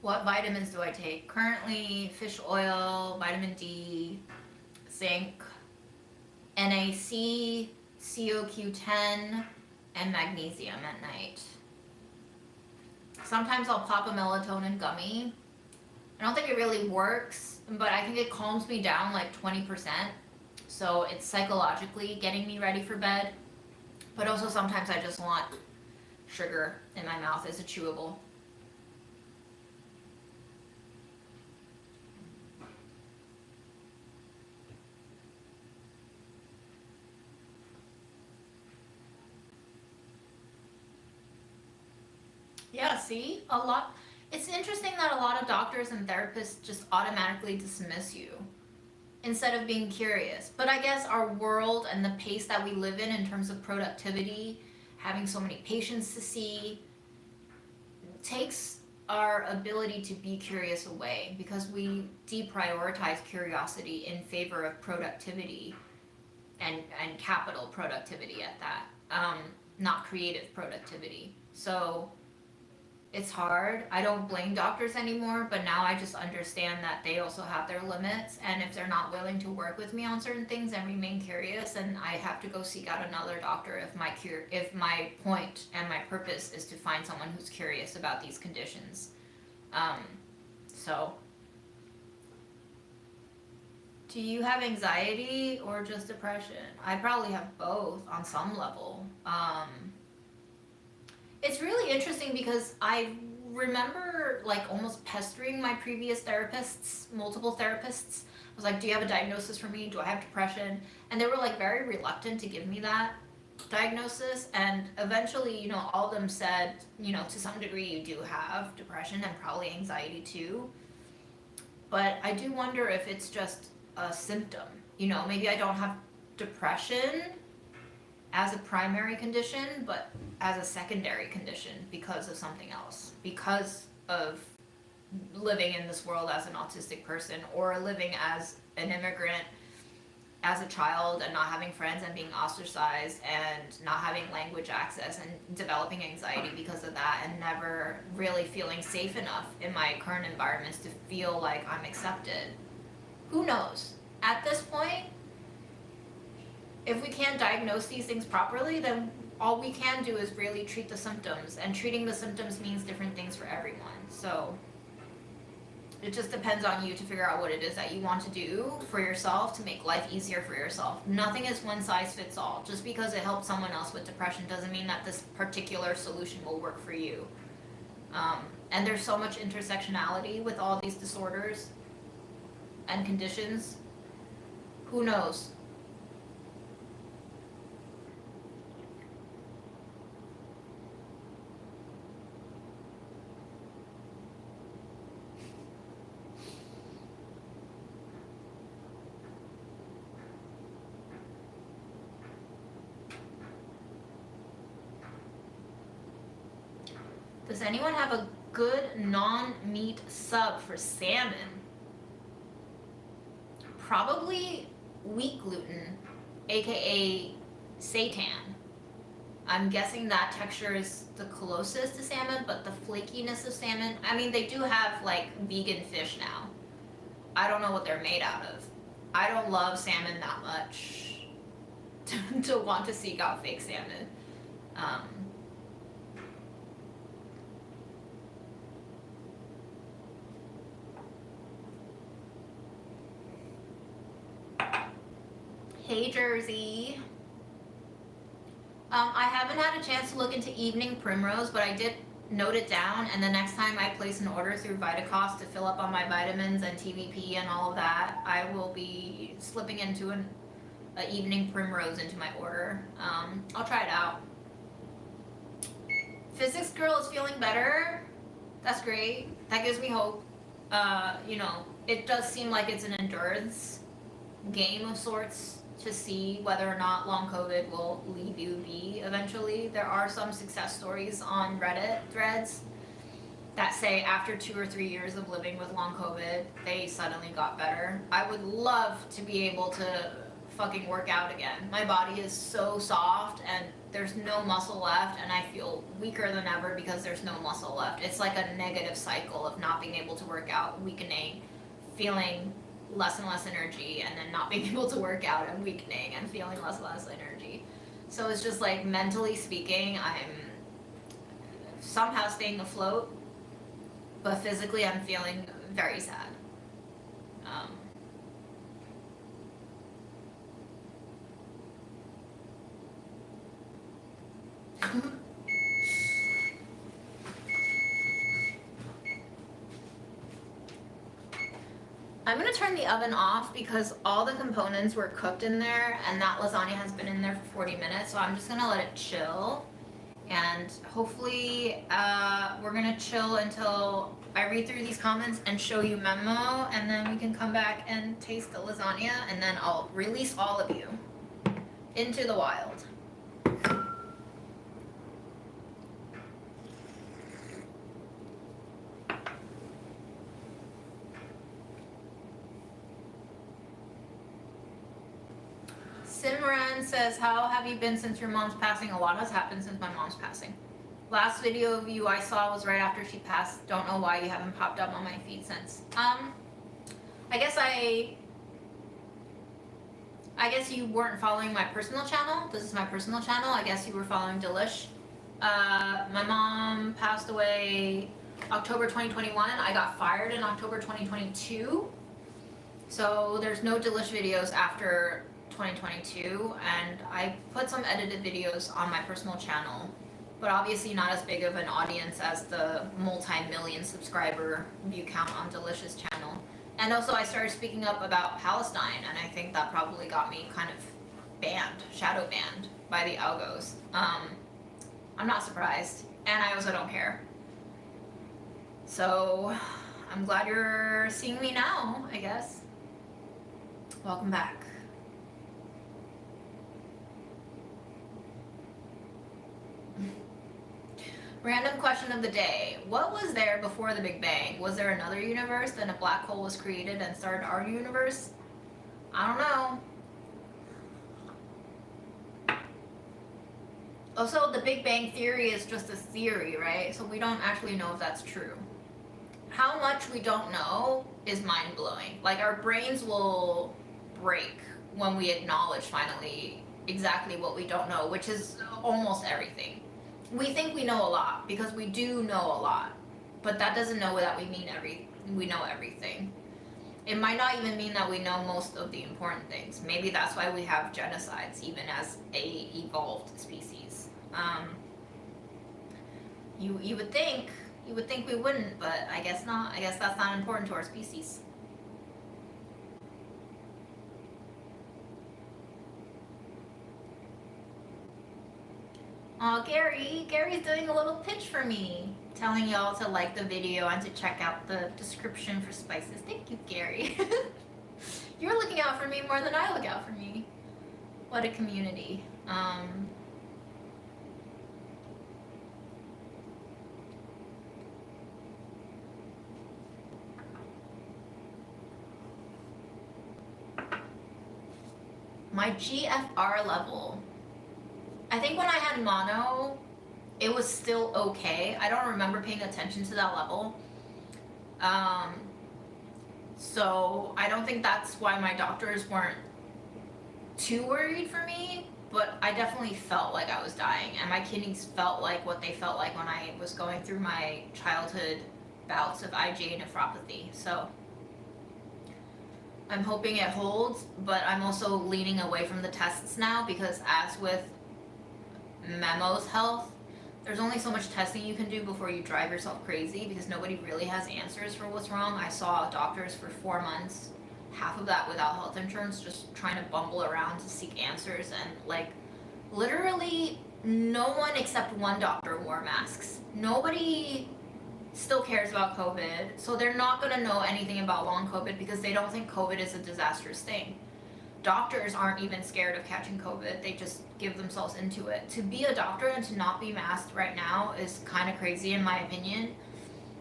What vitamins do I take? Currently, fish oil, vitamin D, zinc, NAC, CoQ10, and magnesium at night. Sometimes I'll pop a melatonin gummy. I don't think it really works, but I think it calms me down like 20%. So it's psychologically getting me ready for bed. But also sometimes I just want sugar in my mouth as a chewable. Yeah, see? It's interesting that a lot of doctors and therapists just automatically dismiss you instead of being curious. But I guess our world and the pace that we live in terms of productivity, having so many patients to see, takes our ability to be curious away because we deprioritize curiosity in favor of productivity and capital productivity at that, not creative productivity. So it's hard. I don't blame doctors anymore, but now I just understand that they also have their limits, and if they're not willing to work with me on certain things and remain curious, then I have to go seek out another doctor if my point and my purpose is to find someone who's curious about these conditions. So do you have anxiety or just depression? I probably have both on some level. It's really interesting because I remember like almost pestering my previous therapists, multiple therapists. I was like, do you have a diagnosis for me? Do I have depression? And they were like very reluctant to give me that diagnosis. And eventually, you know, all of them said, you know, to some degree you do have depression and probably anxiety too. But I do wonder if it's just a symptom. You know, maybe I don't have depression as a primary condition, but as a secondary condition because of something else, because of living in this world as an autistic person or living as an immigrant as a child and not having friends and being ostracized and not having language access and developing anxiety because of that and never really feeling safe enough in my current environments to feel like I'm accepted. Who knows? At this point, if we can't diagnose these things properly, then all we can do is really treat the symptoms, and treating the symptoms means different things for everyone. So it just depends on you to figure out what it is that you want to do for yourself to make life easier for yourself. Nothing is one size fits all. Just because it helps someone else with depression doesn't mean that this particular solution will work for you. And there's so much intersectionality with all these disorders and conditions. Who knows? Does anyone have a good non-meat sub for salmon? Probably wheat gluten, aka seitan. I'm guessing that texture is the closest to salmon, but the flakiness of salmon, I mean, they do have like vegan fish now. I don't know what they're made out of. I don't love salmon that much to want to seek out fake salmon. Um, hey, Jersey. I haven't had a chance to look into evening primrose, but I did note it down, and the next time I place an order through VitaCost to fill up on my vitamins and TVP and all of that, I will be slipping into an evening primrose into my order. I'll try it out. Physics girl is feeling better. That's great. That gives me hope. You know, it does seem like it's an endurance game of sorts to see whether or not long COVID will leave you be eventually. There are some success stories on Reddit threads that say after 2 or 3 years of living with long COVID, they suddenly got better. I would love to be able to fucking work out again. My body is so soft and there's no muscle left, and I feel weaker than ever because there's no muscle left. It's like a negative cycle of not being able to work out, weakening, feeling less and less energy, and then not being able to work out and weakening and feeling less and less energy. So it's just like, mentally speaking, I'm somehow staying afloat, but physically I'm feeling very sad. I'm gonna turn the oven off because all the components were cooked in there, and that lasagna has been in there for 40 minutes, so I'm just gonna let it chill. And hopefully we're gonna chill until I read through these comments and show you Memo, and then we can come back and taste the lasagna, and then I'll release all of you into the wild. Simran says, how have you been since your mom's passing? A lot has happened since my mom's passing. Last video of you I saw was right after she passed. Don't know why you haven't popped up on my feed since. I guess you weren't following my personal channel. This is my personal channel. I guess you were following Delish. My mom passed away October 2021. I got fired in October 2022. So there's no Delish videos after 2022, and I put some edited videos on my personal channel, but obviously not as big of an audience as the multi-million subscriber view count on Delicious channel. And also I started speaking up about Palestine, and I think that probably got me kind of banned, shadow banned by the algos. I'm not surprised, and I also don't care. So I'm glad you're seeing me now, I guess. Welcome back. Random question of the day. What was there before the Big Bang? Was there another universe, then a black hole was created and started our universe? I don't know. Also, the Big Bang Theory is just a theory, right? So we don't actually know if that's true. How much we don't know is mind-blowing. Like, our brains will break when we acknowledge finally exactly what we don't know, which is almost everything. We think we know a lot because we do know a lot, but that doesn't know that we know everything. It might not even mean that we know most of the important things. Maybe that's why we have genocides even as a evolved species. You would think we wouldn't, but I guess not. I guess that's not important to our species. Oh, Gary's doing a little pitch for me, telling y'all to like the video and to check out the description for spices. Thank you, Gary. You're looking out for me more than I look out for me. What a community. My GFR level. I think when I had mono, it was still okay. I don't remember paying attention to that level. So I don't think that's why my doctors weren't too worried for me. but I definitely felt like I was dying, and my kidneys felt like what they felt like when I was going through my childhood bouts of IgA nephropathy. So I'm hoping it holds, but I'm also leaning away from the tests now because, as with Memo's health, there's only so much testing you can do before you drive yourself crazy because nobody really has answers for what's wrong. I saw doctors for 4 months, half of that without health insurance, just trying to bumble around to seek answers, and like literally no one except one doctor wore masks. Nobody still cares about COVID, so they're not going to know anything about long COVID because they don't think COVID is a disastrous thing. Doctors aren't even scared of catching COVID, they just give themselves into it. To be a doctor and to not be masked right now is kind of crazy in my opinion.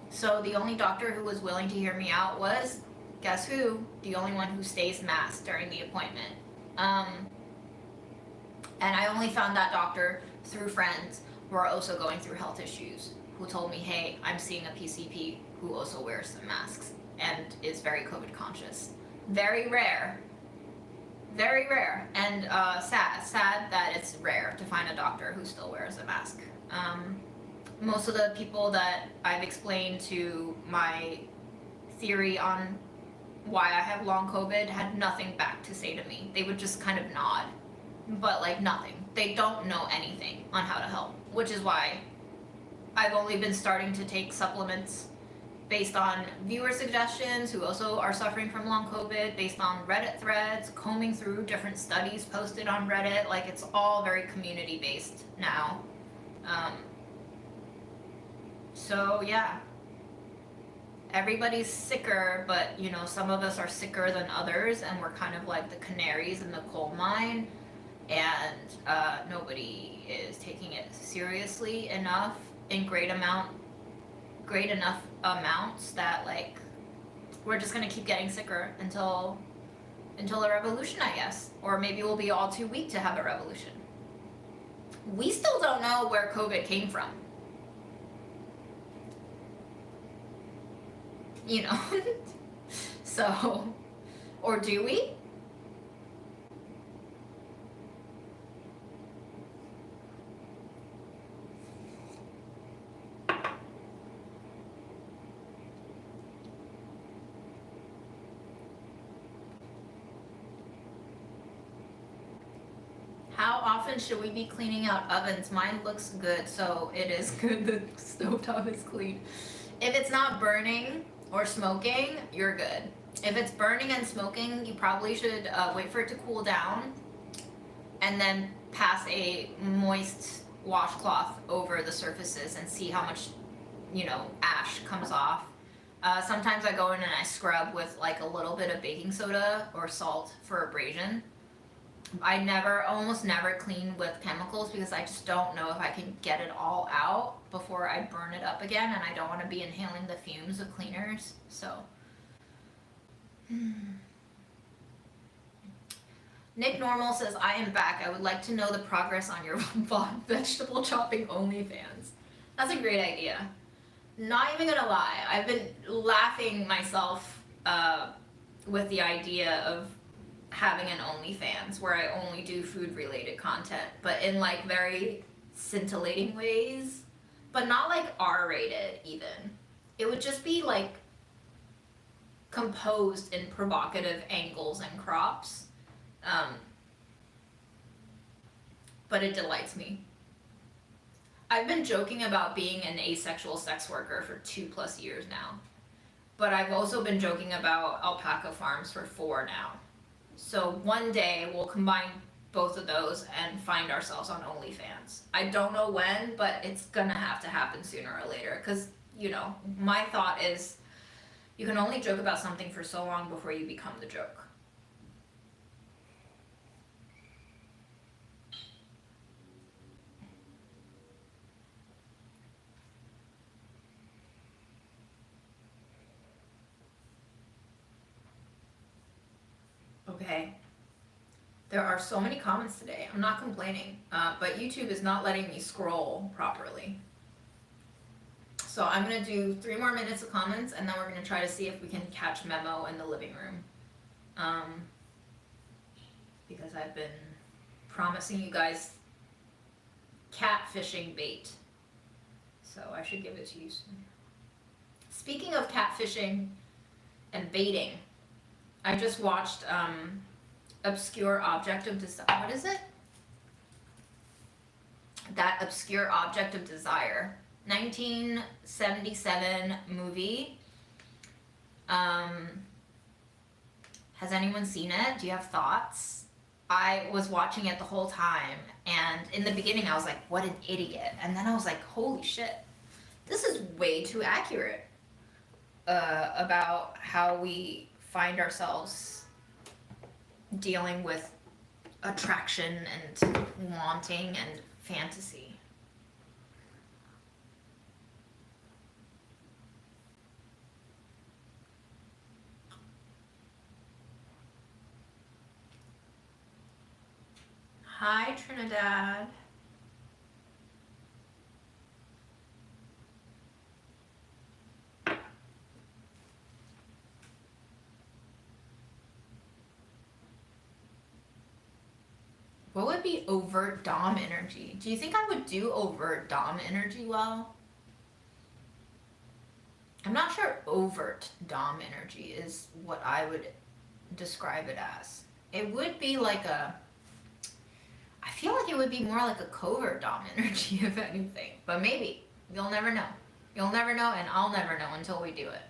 So the only doctor who was willing to hear me out was, guess who? The only one who stays masked during the appointment. And I only found that doctor through friends who are also going through health issues, who told me, hey, I'm seeing a PCP who also wears some masks and is very COVID conscious. Very rare, and sad that it's rare to find a doctor who still wears a mask. Most of the people that I've explained to my theory on why I have long COVID had nothing back to say to me. They would just kind of nod, but like nothing. They don't know anything on how to help, which is why I've only been starting to take supplements based on viewer suggestions who also are suffering from long COVID, based on Reddit threads, combing through different studies posted on Reddit. Like, it's all very community based now. So yeah, everybody's sicker, but you know, some of us are sicker than others, and we're kind of like the canaries in the coal mine, and nobody is taking it seriously enough in great enough amounts that like we're just gonna keep getting sicker until a revolution, I guess. Or maybe we'll be all too weak to have a revolution. We still don't know where COVID came from. You know? So, or do we? How often should we be cleaning out ovens? Mine looks good, so it is good. The stovetop is clean. If it's not burning or smoking, you're good. If it's burning and smoking, you probably should wait for it to cool down and then pass a moist washcloth over the surfaces and see how much, you know, ash comes off. Sometimes I go in and I scrub with like a little bit of baking soda or salt for abrasion. I almost never clean with chemicals because I just don't know if I can get it all out before I burn it up again, and I don't want to be inhaling the fumes of cleaners, so. Nick Normal says, I am back. I would like to know the progress on your vegetable chopping OnlyFans. That's a great idea. Not even gonna lie, I've been laughing myself with the idea of having an OnlyFans where I only do food related content, but in like very scintillating ways, but not like R-rated even. It would just be like composed in provocative angles and crops, but it delights me. I've been joking about being an asexual sex worker for 2+ years now, but I've also been joking about alpaca farms for 4 now. So one day we'll combine both of those and find ourselves on OnlyFans. I don't know when, but it's gonna have to happen sooner or later, because, you know, my thought is you can only joke about something for so long before you become the joke. Okay. There are so many comments today. I'm not complaining, but YouTube is not letting me scroll properly. So I'm gonna do 3 more minutes of comments, and then we're gonna try to see if we can catch Memo in the living room. Because I've been promising you guys catfishing bait. So I should give it to you soon. Speaking of catfishing and baiting, I just watched Obscure Object of Desire. What is it? That Obscure Object of Desire. 1977 movie. Has anyone seen it? Do you have thoughts? I was watching it the whole time, and in the beginning I was like, what an idiot. And then I was like, holy shit, this is way too accurate about how we find ourselves dealing with attraction and wanting and fantasy. Hi, Trinidad. What would be overt Dom energy? Do you think I would do overt Dom energy well? I'm not sure overt Dom energy is what I would describe it as. It would be like a... I feel like it would be more like a covert Dom energy, if anything. But maybe. You'll never know. You'll never know, and I'll never know until we do it.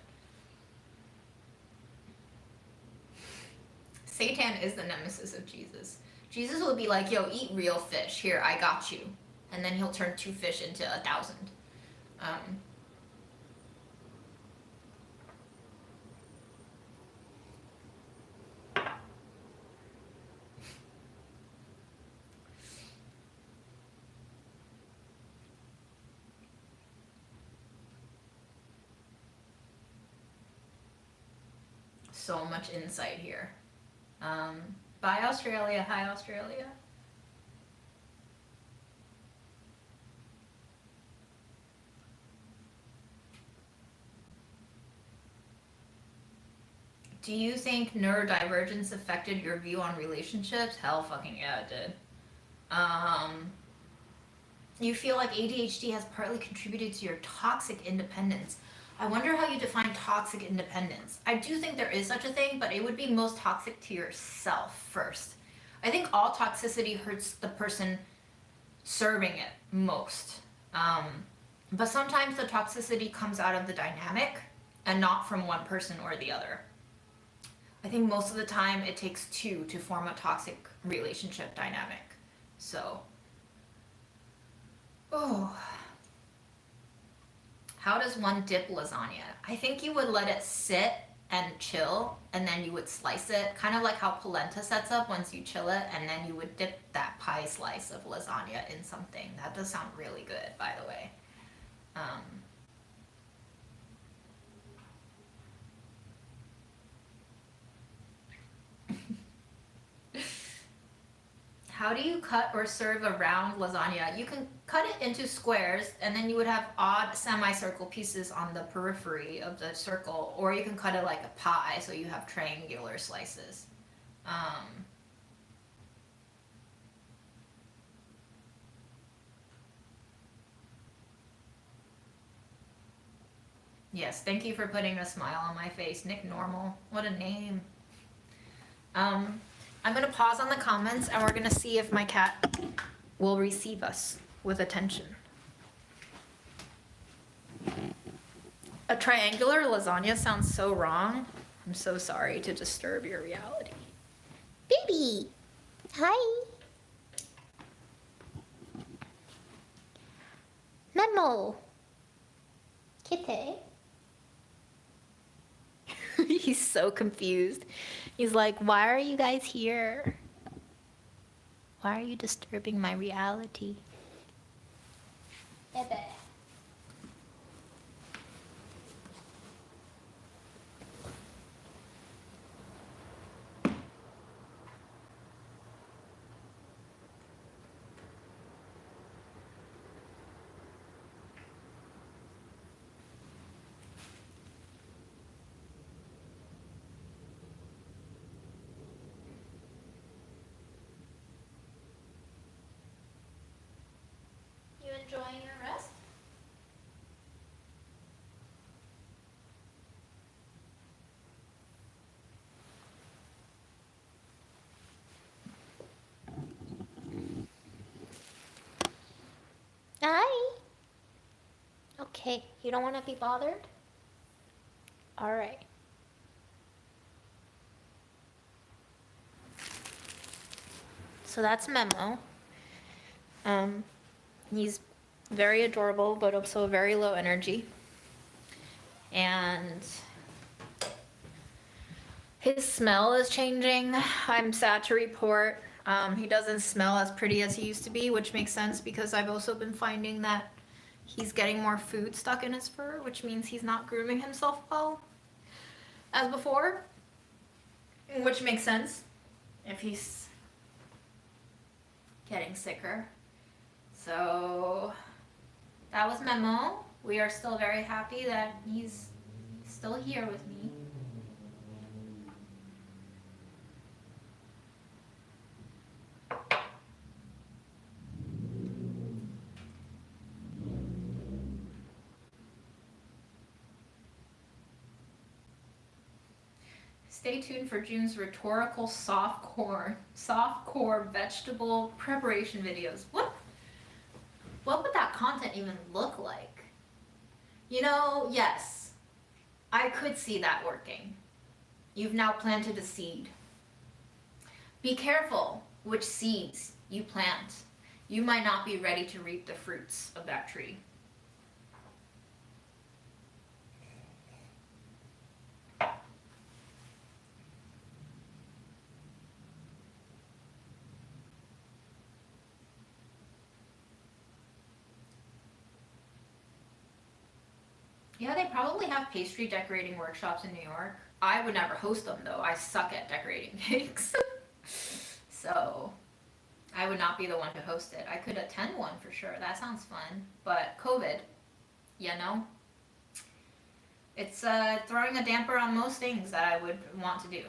Satan is the nemesis of Jesus. Jesus will be like, yo, eat real fish. Here, I got you. And then he'll turn 2 fish into 1,000. So much insight here. Bye, Australia. Hi, Australia. Do you think neurodivergence affected your view on relationships? Hell fucking yeah, it did. You feel like ADHD has partly contributed to your toxic independence. I wonder how you define toxic independence. I do think there is such a thing, but it would be most toxic to yourself first. I think all toxicity hurts the person serving it most. But sometimes the toxicity comes out of the dynamic and not from one person or the other. I think most of the time it takes 2 to form a toxic relationship dynamic. So, how does one dip lasagna? I think you would let it sit and chill, and then you would slice it, kind of like how polenta sets up once you chill it, and then you would dip that pie slice of lasagna in something. That does sound really good, by the way. How do you cut or serve a round lasagna? You can cut it into squares, and then you would have odd semicircle pieces on the periphery of the circle, or you can cut it like a pie, so you have triangular slices. Yes, thank you for putting a smile on my face. Nick Normal, what a name. I'm gonna pause on the comments, and we're gonna see if my cat will receive us with attention. A triangular lasagna sounds so wrong. I'm so sorry to disturb your reality. Baby! Hi! Memo! Kitty? He's so confused. He's like, why are you guys here? Why are you disturbing my reality? Bebe. enjoying your rest? Hi. Okay, you don't want to be bothered? All right. So that's Memo. He's very adorable, but also very low energy. And his smell is changing. I'm sad to report. He doesn't smell as pretty as he used to be, which makes sense because I've also been finding that he's getting more food stuck in his fur, which means he's not grooming himself well as before, which makes sense if he's getting sicker. So that was Memo. We are still very happy that he's still here with me. Stay tuned for June's rhetorical softcore vegetable preparation videos. What would that content even look like? You know, yes, I could see that working. You've now planted a seed. Be careful which seeds you plant. You might not be ready to reap the fruits of that tree. Yeah, they probably have pastry decorating workshops in New York. I would never host them though. I suck at decorating cakes. So I would not be the one to host it. I could attend one for sure. That sounds fun. But COVID, you know? It's throwing a damper on most things that I would want to do.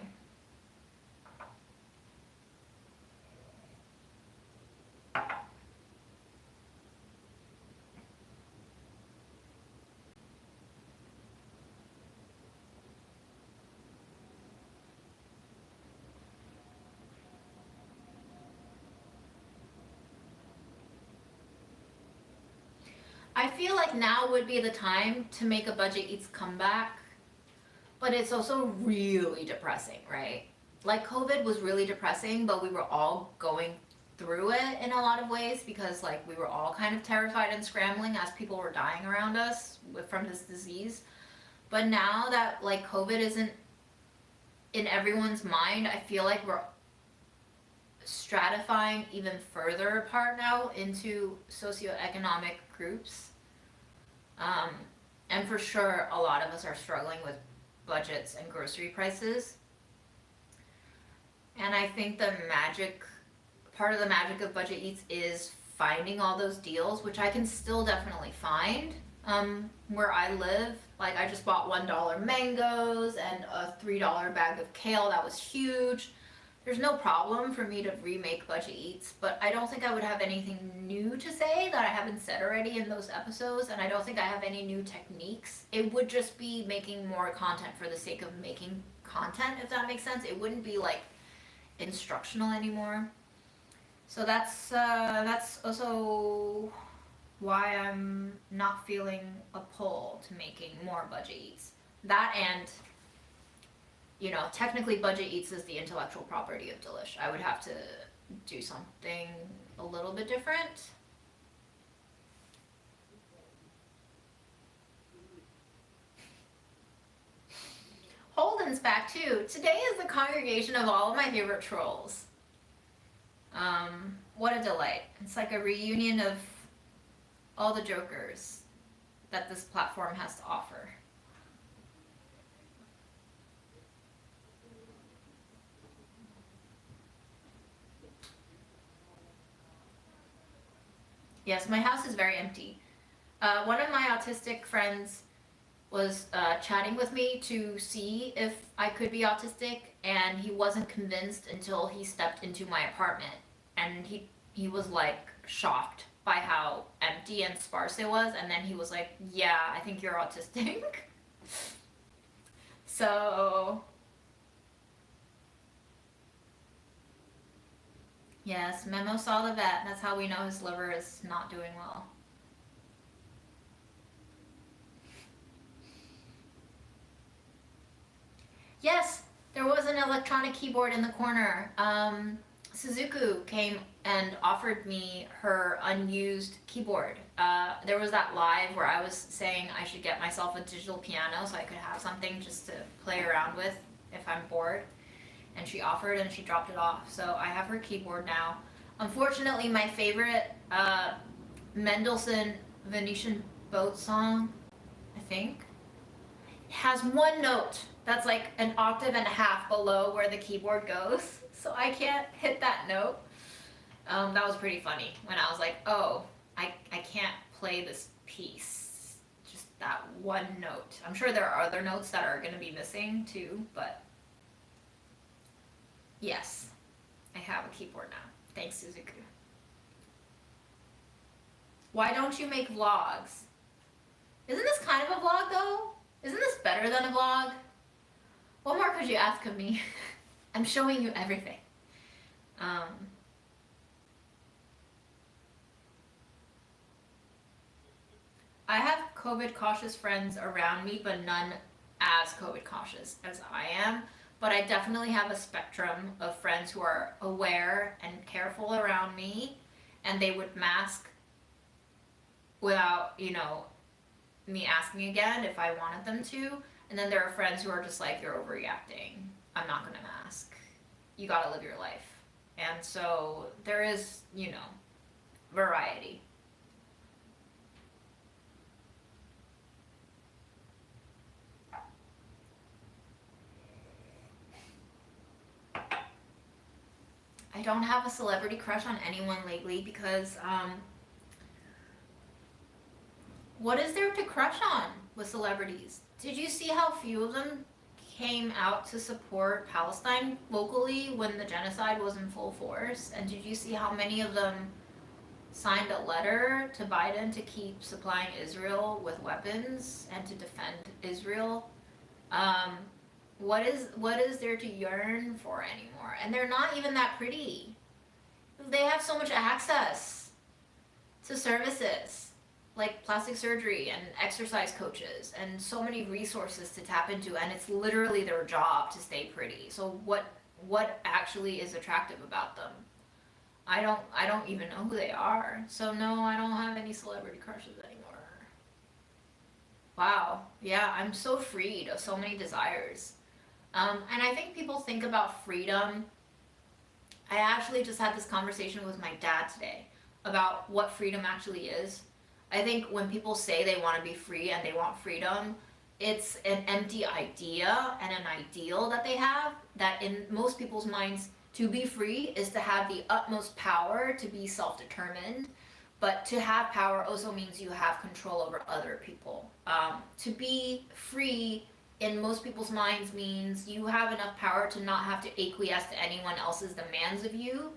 I feel like now would be the time to make a Budget Eats comeback, but it's also really depressing, right? Like COVID was really depressing, but we were all going through it in a lot of ways because like we were all kind of terrified and scrambling as people were dying around us from this disease. But now that like COVID isn't in everyone's mind, I feel like we're stratifying even further apart now into socioeconomic groups. And for sure, a lot of us are struggling with budgets and grocery prices. And I think part of the magic of Budget Eats is finding all those deals, which I can still definitely find where I live. Like I just bought $1 mangoes and a $3 bag of kale that was huge. There's no problem for me to remake Budget Eats, but I don't think I would have anything new to say that I haven't said already in those episodes, and I don't think I have any new techniques. It would just be making more content for the sake of making content, if that makes sense. It wouldn't be like instructional anymore. So that's also why I'm not feeling a pull to making more Budget Eats. That and you know, technically Budget Eats is the intellectual property of Delish. I would have to do something a little bit different. Holden's back too. Today is the congregation of all of my favorite trolls. What a delight. It's like a reunion of all the jokers that this platform has to offer. Yes, my house is very empty. One of my autistic friends was chatting with me to see if I could be autistic, and he wasn't convinced until he stepped into my apartment, and he was like shocked by how empty and sparse it was, and then he was like, yeah, I think you're autistic. So, yes, Memo saw the vet. That's how we know his liver is not doing well. Yes, there was an electronic keyboard in the corner. Suzuku came and offered me her unused keyboard. There was that live where I was saying I should get myself a digital piano so I could have something just to play around with if I'm bored. And she offered and she dropped it off. So I have her keyboard now. Unfortunately, my favorite Mendelssohn Venetian Boat song, I think, has one note that's like an octave and a half below where the keyboard goes. So I can't hit that note. That was pretty funny when I was like, oh, I can't play this piece. Just that one note. I'm sure there are other notes that are going to be missing too, but yes, I have a keyboard now. Thanks, Suzuku. Why don't you make vlogs? Isn't this kind of a vlog though? Isn't this better than a vlog? What more could you ask of me? I'm showing you everything. I have COVID cautious friends around me, but none as COVID cautious as I am. But I definitely have a spectrum of friends who are aware and careful around me, and they would mask without, me asking again if I wanted them to. And then there are friends who are just like, you're overreacting. I'm not gonna mask. You gotta live your life. And so there is, variety. I don't have a celebrity crush on anyone lately because, what is there to crush on with celebrities? Did you see how few of them came out to support Palestine locally when the genocide was in full force? And did you see how many of them signed a letter to Biden to keep supplying Israel with weapons and to defend Israel? What is there to yearn for anymore? And they're not even that pretty. They have so much access to services like plastic surgery and exercise coaches and so many resources to tap into, and it's literally their job to stay pretty. So what actually is attractive about them? I don't even know who they are. So no, I don't have any celebrity crushes anymore. Wow. Yeah, I'm so freed of so many desires. And I think people think about freedom. I actually just had this conversation with my dad today about what freedom actually is. I think when people say they want to be free and they want freedom, it's an empty idea and an ideal that they have, that in most people's minds, to be free is to have the utmost power to be self-determined. But to have power also means you have control over other people. To be free in most people's minds means you have enough power to not have to acquiesce to anyone else's demands of you.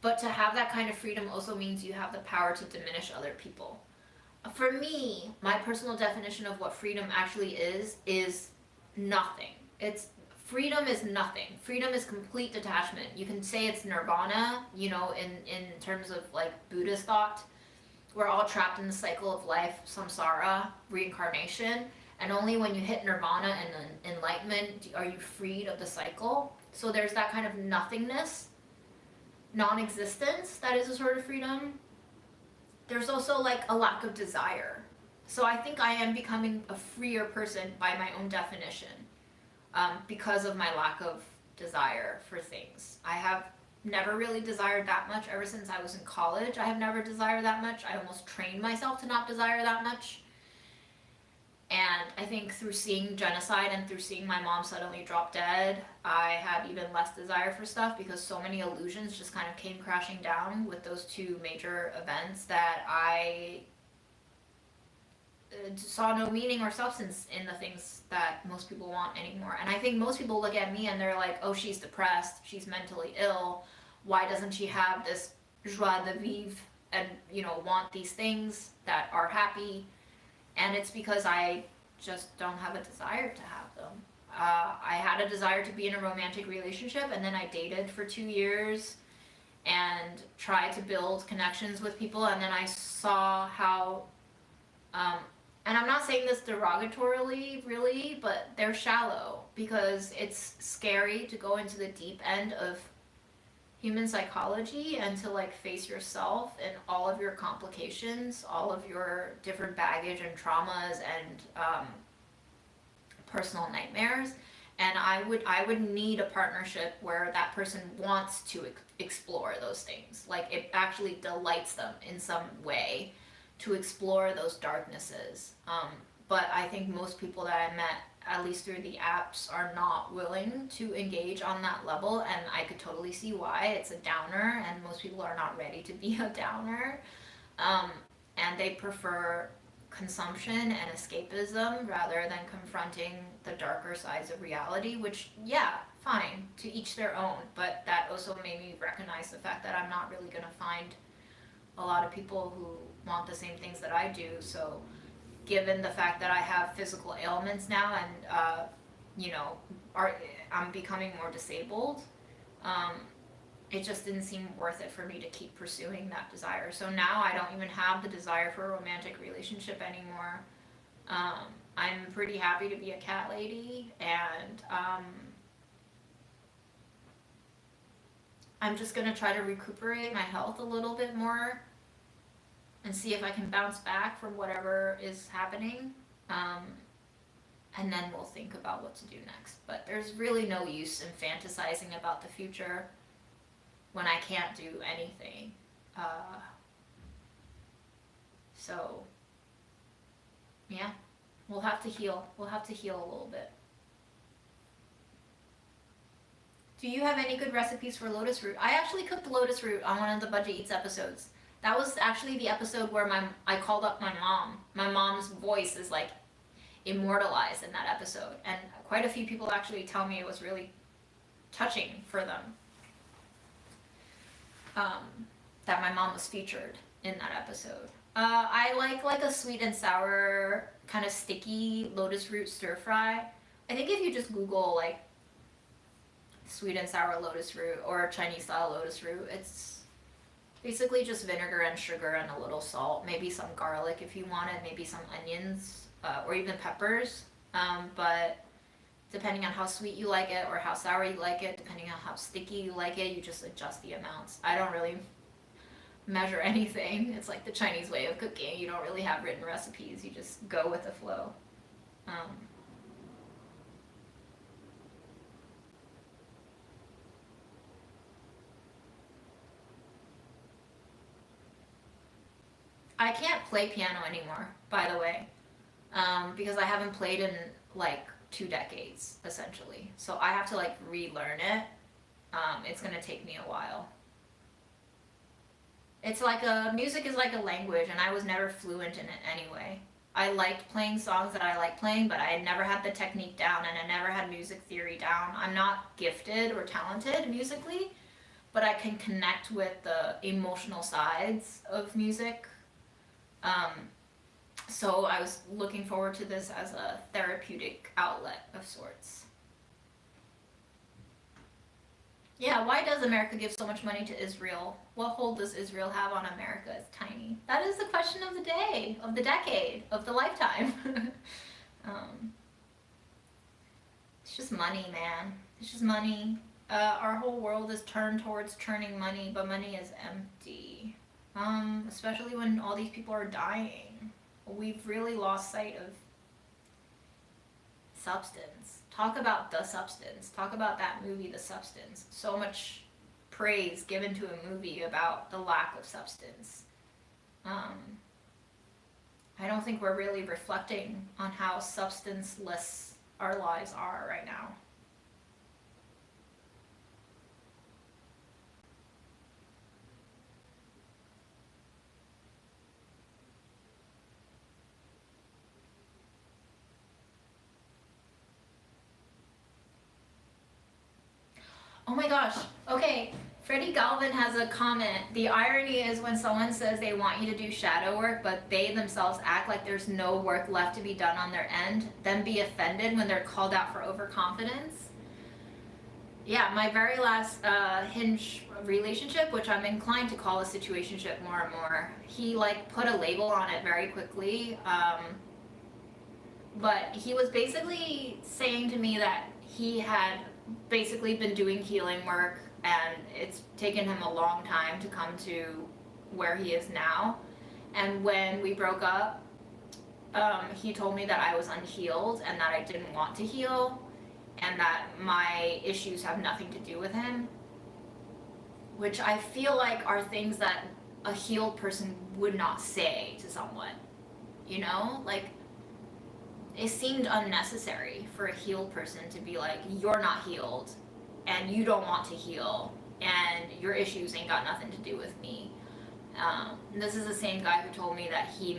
But to have that kind of freedom also means you have the power to diminish other people. For me, my personal definition of what freedom actually is nothing. Freedom is nothing. Freedom is complete detachment. You can say it's nirvana, in terms of like Buddhist thought. We're all trapped in the cycle of life, samsara, reincarnation, and only when you hit nirvana and enlightenment are you freed of the cycle. So there's that kind of nothingness, non-existence, that is a sort of freedom. There's also like a lack of desire. So I think I am becoming a freer person by my own definition. Because of my lack of desire for things. I have never really desired that much ever since I was in college. I have never desired that much. I almost trained myself to not desire that much. And I think through seeing genocide and through seeing my mom suddenly drop dead, I had even less desire for stuff because so many illusions just kind of came crashing down with those two major events that I saw no meaning or substance in the things that most people want anymore. And I think most people look at me and they're like, oh, she's depressed, she's mentally ill, why doesn't she have this joie de vivre and want these things that are happy, and it's because I just don't have a desire to have them. I had a desire to be in a romantic relationship, and then I dated for 2 years and tried to build connections with people, and then I saw how, and I'm not saying this derogatorily, really, but they're shallow, because it's scary to go into the deep end of human psychology and to like face yourself and all of your complications, all of your different baggage and traumas and personal nightmares. And I would need a partnership where that person wants to explore those things, like it actually delights them in some way to explore those darknesses. But I think most people that I met, at least through the apps, are not willing to engage on that level, and I could totally see why. It's a downer, and most people are not ready to be a downer. And they prefer consumption and escapism rather than confronting the darker sides of reality, which, yeah, fine, to each their own, but that also made me recognize the fact that I'm not really going to find a lot of people who want the same things that I do. So given the fact that I have physical ailments now and I'm becoming more disabled, it just didn't seem worth it for me to keep pursuing that desire. So now I don't even have the desire for a romantic relationship anymore. I'm pretty happy to be a cat lady, and I'm just gonna try to recuperate my health a little bit more and see if I can bounce back from whatever is happening. And then we'll think about what to do next. But there's really no use in fantasizing about the future when I can't do anything. So, yeah, we'll have to heal. We'll have to heal a little bit. Do you have any good recipes for lotus root? I actually cooked lotus root on one of the Budget Eats episodes. That was actually the episode where I called up my mom. My mom's voice is like immortalized in that episode, and quite a few people actually tell me it was really touching for them. That my mom was featured in that episode. I like a sweet and sour, kind of sticky lotus root stir fry. I think if you just Google like sweet and sour lotus root or Chinese style lotus root, it's basically just vinegar and sugar and a little salt, maybe some garlic if you wanted, maybe some onions, or even peppers. But depending on how sweet you like it or how sour you like it, depending on how sticky you like it, you just adjust the amounts. I don't really measure anything. It's like the Chinese way of cooking. You don't really have written recipes. You just go with the flow. I can't play piano anymore, by the way, because I haven't played in like 2 decades, essentially. So I have to like relearn it. It's gonna take me a while. It's like music is like a language, and I was never fluent in it anyway. I liked playing songs that I like playing, but I had never had the technique down, and I never had music theory down. I'm not gifted or talented musically, but I can connect with the emotional sides of music. So I was looking forward to this as a therapeutic outlet of sorts. Yeah, why does America give so much money to Israel? What hold does Israel have on America? It's tiny. That is the question of the day, of the decade, of the lifetime. It's just money, man. It's just money. Our whole world is turned towards churning money, but money is empty. Especially when all these people are dying. We've really lost sight of substance. Talk about The Substance. Talk about that movie, The Substance. So much praise given to a movie about the lack of substance. I don't think we're really reflecting on how substanceless our lives are right now. Oh my gosh. Okay, Freddie Galvin has a comment. The irony is when someone says they want you to do shadow work, but they themselves act like there's no work left to be done on their end, then be offended when they're called out for overconfidence. Yeah, my very last hinge relationship, which I'm inclined to call a situationship more and more, he like put a label on it very quickly. But he was basically saying to me that he had basically been doing healing work and it's taken him a long time to come to where he is now. And when we broke up, he told me that I was unhealed and that I didn't want to heal and that my issues have nothing to do with him, which I feel like are things that a healed person would not say to someone, you know? Like, it seemed unnecessary for a healed person to be like, you're not healed and you don't want to heal and your issues ain't got nothing to do with me. This is the same guy who told me that he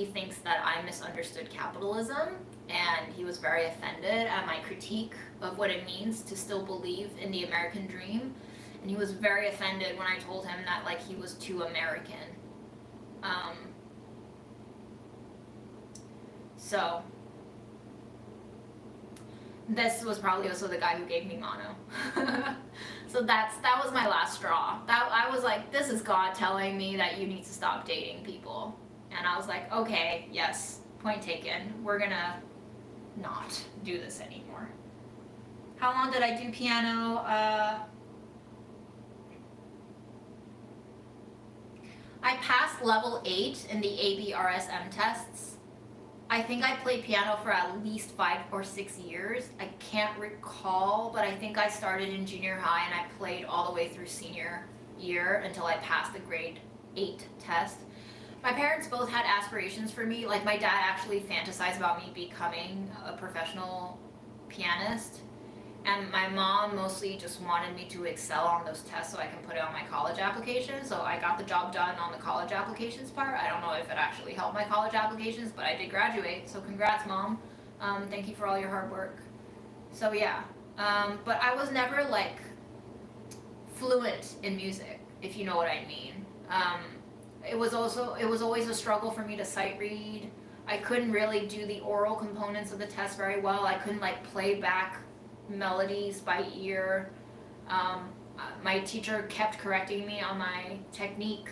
thinks that I misunderstood capitalism, and he was very offended at my critique of what it means to still believe in the American dream, and he was very offended when I told him that like he was too American. So this was probably also the guy who gave me mono. So that was my last straw. I was like, this is God telling me that you need to stop dating people. And I was like, okay, yes, point taken. We're gonna not do this anymore. How long did I do piano? I passed level 8 in the ABRSM tests. I think I played piano for at least 5 or 6 years. I can't recall, but I think I started in junior high and I played all the way through senior year until I passed the grade 8 test. My parents both had aspirations for me. Like, my dad actually fantasized about me becoming a professional pianist. And my mom mostly just wanted me to excel on those tests so I can put it on my college application. So I got the job done on the college applications part. I don't know if it actually helped my college applications, but I did graduate. So congrats, Mom. Thank you for all your hard work. So yeah, but I was never like fluent in music, if you know what I mean. It was always a struggle for me to sight read. I couldn't really do the oral components of the test very well. I couldn't like play back melodies by ear. My teacher kept correcting me on my technique.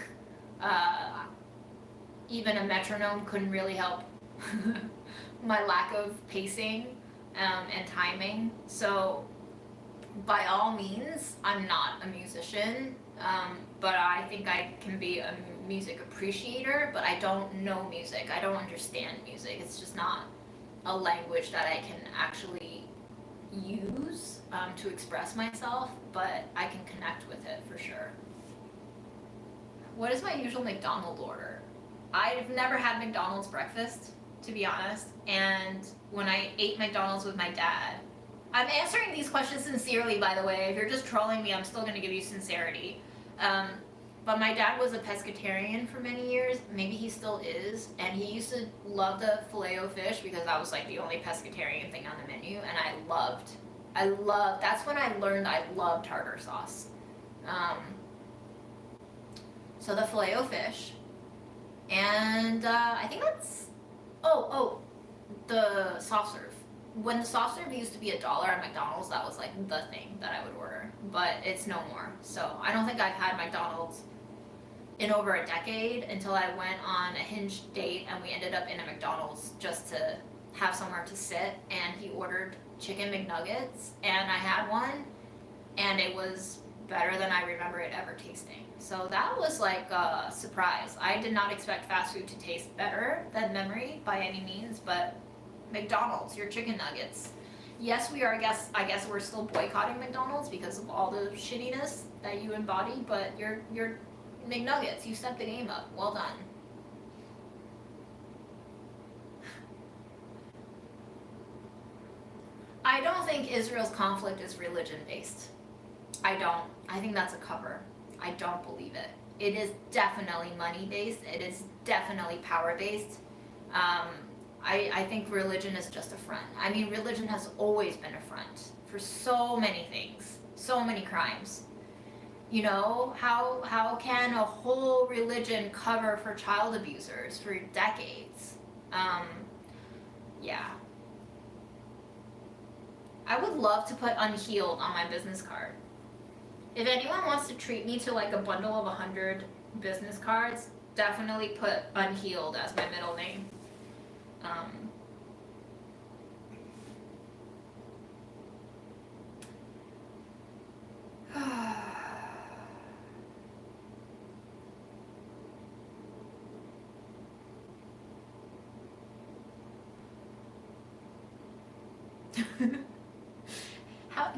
Even a metronome couldn't really help my lack of pacing and timing. So by all means, I'm not a musician, but I think I can be a music appreciator, but I don't know music. I don't understand music. It's just not a language that I can actually use to express myself, but I can connect with it for sure. What is my usual McDonald's order? I've never had McDonald's breakfast, to be honest, and when I ate McDonald's with my dad, I'm answering these questions sincerely, by the way. If you're just trolling me, I'm still going to give you sincerity. But my dad was a pescatarian for many years. Maybe he still is. And he used to love the Filet-O-Fish because that was like the only pescatarian thing on the menu. And I loved, that's when I learned I loved tartar sauce. So the Filet-O-Fish. And I think that's, the soft serve. When the soft serve used to be $1 at McDonald's, that was like the thing that I would order. But it's no more. So I don't think I've had McDonald's in over a decade until I went on a Hinge date and we ended up in a McDonald's just to have somewhere to sit, and he ordered chicken McNuggets and I had one and it was better than I remember it ever tasting. So that was like a surprise. I did not expect fast food to taste better than memory by any means, but McDonald's, your chicken nuggets. Yes, we are, I guess we're still boycotting McDonald's because of all the shittiness that you embody, but your McNuggets, you stepped the game up. Well done. I don't think Israel's conflict is religion-based. I don't. I think that's a cover. I don't believe it. It is definitely money-based. It is definitely power-based. I think religion is just a front. I mean, religion has always been a front for so many things, so many crimes. You know, how can a whole religion cover for child abusers for decades? Yeah. I would love to put unhealed on my business card. If anyone wants to treat me to like a bundle of 100 business cards, definitely put unhealed as my middle name.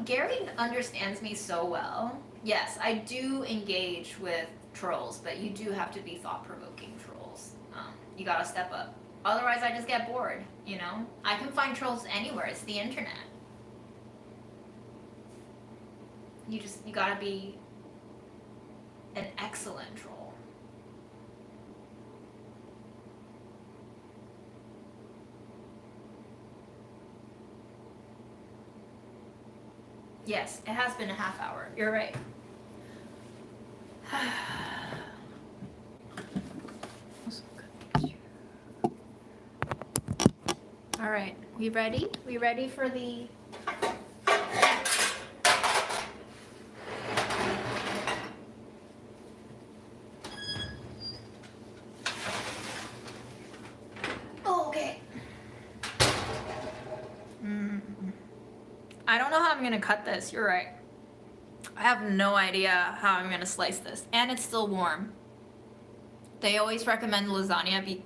Gary understands me so well. Yes, I do engage with trolls, but you do have to be thought-provoking trolls. You gotta step up. Otherwise, I just get bored, you know? I can find trolls anywhere. It's the internet. You gotta be an excellent troll. Yes, it has been a half hour. You're right. All right, we ready? We ready for the... Okay. I don't know how I'm gonna cut this, you're right. I have no idea how I'm gonna slice this. And it's still warm. They always recommend lasagna be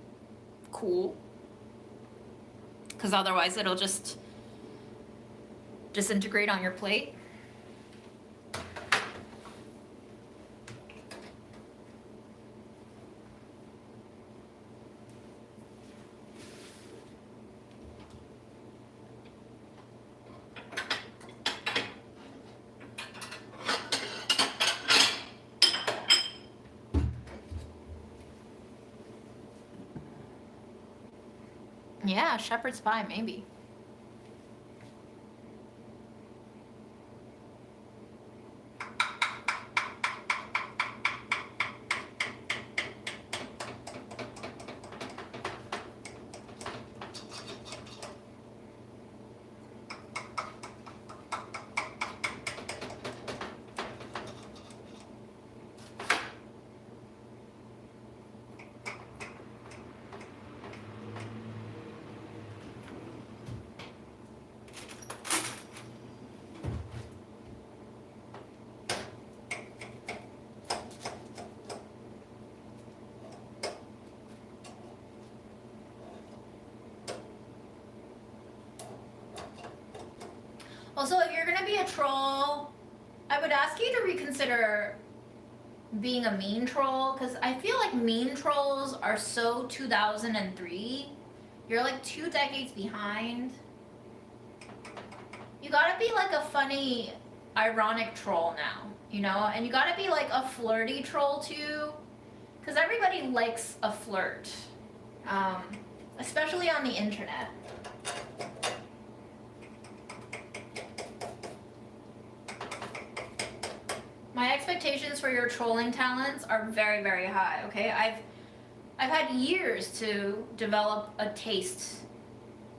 cool, because otherwise it'll just disintegrate on your plate. Yeah, shepherd's pie, maybe. Also, if you're gonna be a troll, I would ask you to reconsider being a mean troll, because I feel like mean trolls are so 2003. You're like 2 decades behind. You gotta be like a funny, ironic troll now, you know? And you gotta be like a flirty troll too, because everybody likes a flirt, especially on the internet. My expectations for your trolling talents are very, very high, okay? I've had years to develop a taste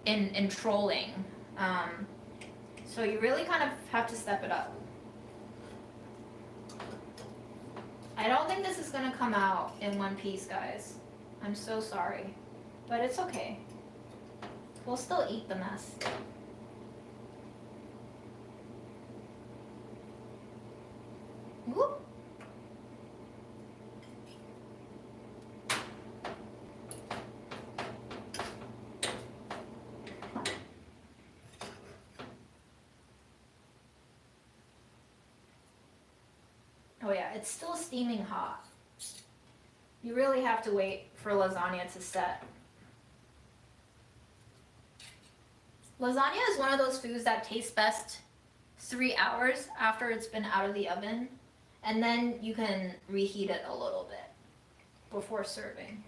in trolling. So you really kind of have to step it up. I don't think this is gonna come out in one piece, guys. I'm so sorry. But it's okay. We'll still eat the mess. Whoop. Oh yeah, it's still steaming hot. You really have to wait for lasagna to set. Lasagna is one of those foods that tastes best 3 hours after it's been out of the oven. And then you can reheat it a little bit before serving.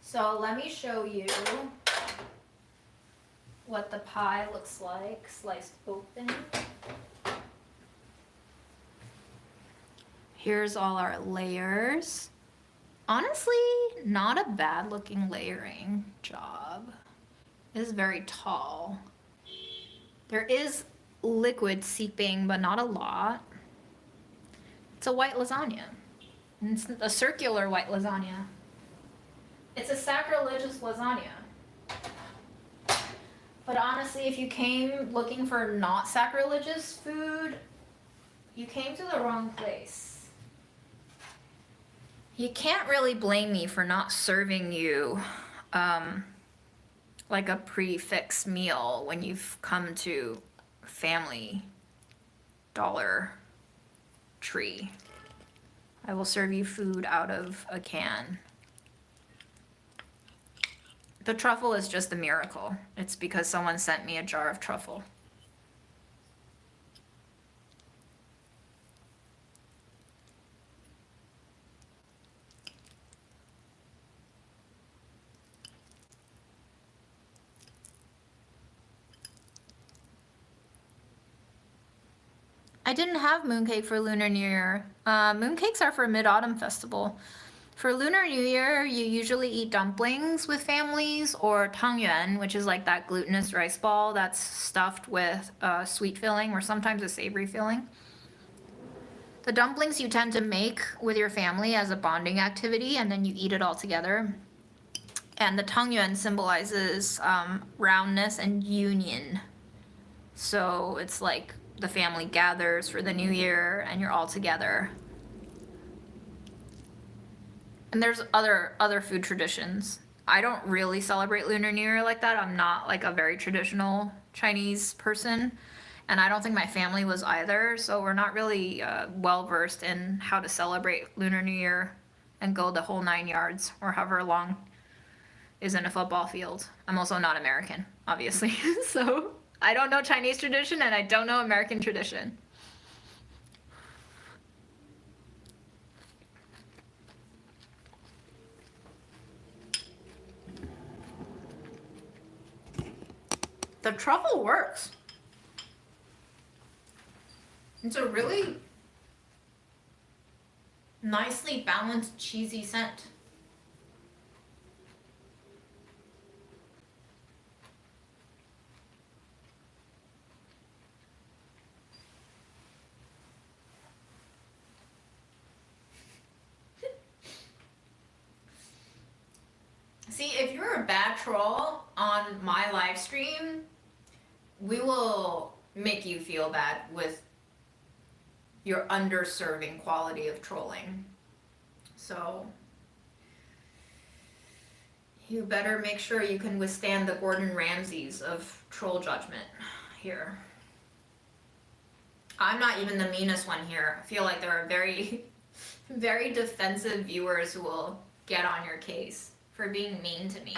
So let me show you what the pie looks like sliced open. Here's all our layers. Honestly, not a bad looking layering job. It is very tall. There is liquid seeping, but not a lot. It's a white lasagna. And it's a circular white lasagna. It's a sacrilegious lasagna. But honestly, if you came looking for not sacrilegious food, you came to the wrong place. You can't really blame me for not serving you like a prefix meal when you've come to Family Dollar Tree. I will serve you food out of a can. The truffle is just a miracle. It's because someone sent me a jar of truffle. I didn't have mooncake for Lunar New Year. Mooncakes are for Mid-Autumn Festival. For Lunar New Year, you usually eat dumplings with families or tangyuan, which is like that glutinous rice ball that's stuffed with a sweet filling or sometimes a savory filling. The dumplings you tend to make with your family as a bonding activity, and then you eat it all together. And the tangyuan symbolizes roundness and union. So it's like the family gathers for the new year and you're all together. And there's other food traditions. I don't really celebrate Lunar New Year like that. I'm not like a very traditional Chinese person, and I don't think my family was either, so we're not really well versed in how to celebrate Lunar New Year and go the whole 9 yards or however long is in a football field. I'm also not American, obviously, so I don't know Chinese tradition and I don't know American tradition. The truffle works. It's a really nicely balanced cheesy scent. See, if you're a bad troll on my live stream, we will make you feel bad with your underserving quality of trolling. So you better make sure you can withstand the Gordon Ramsays of troll judgment here. I'm not even the meanest one here. I feel like there are very, very defensive viewers who will get on your case for being mean to me.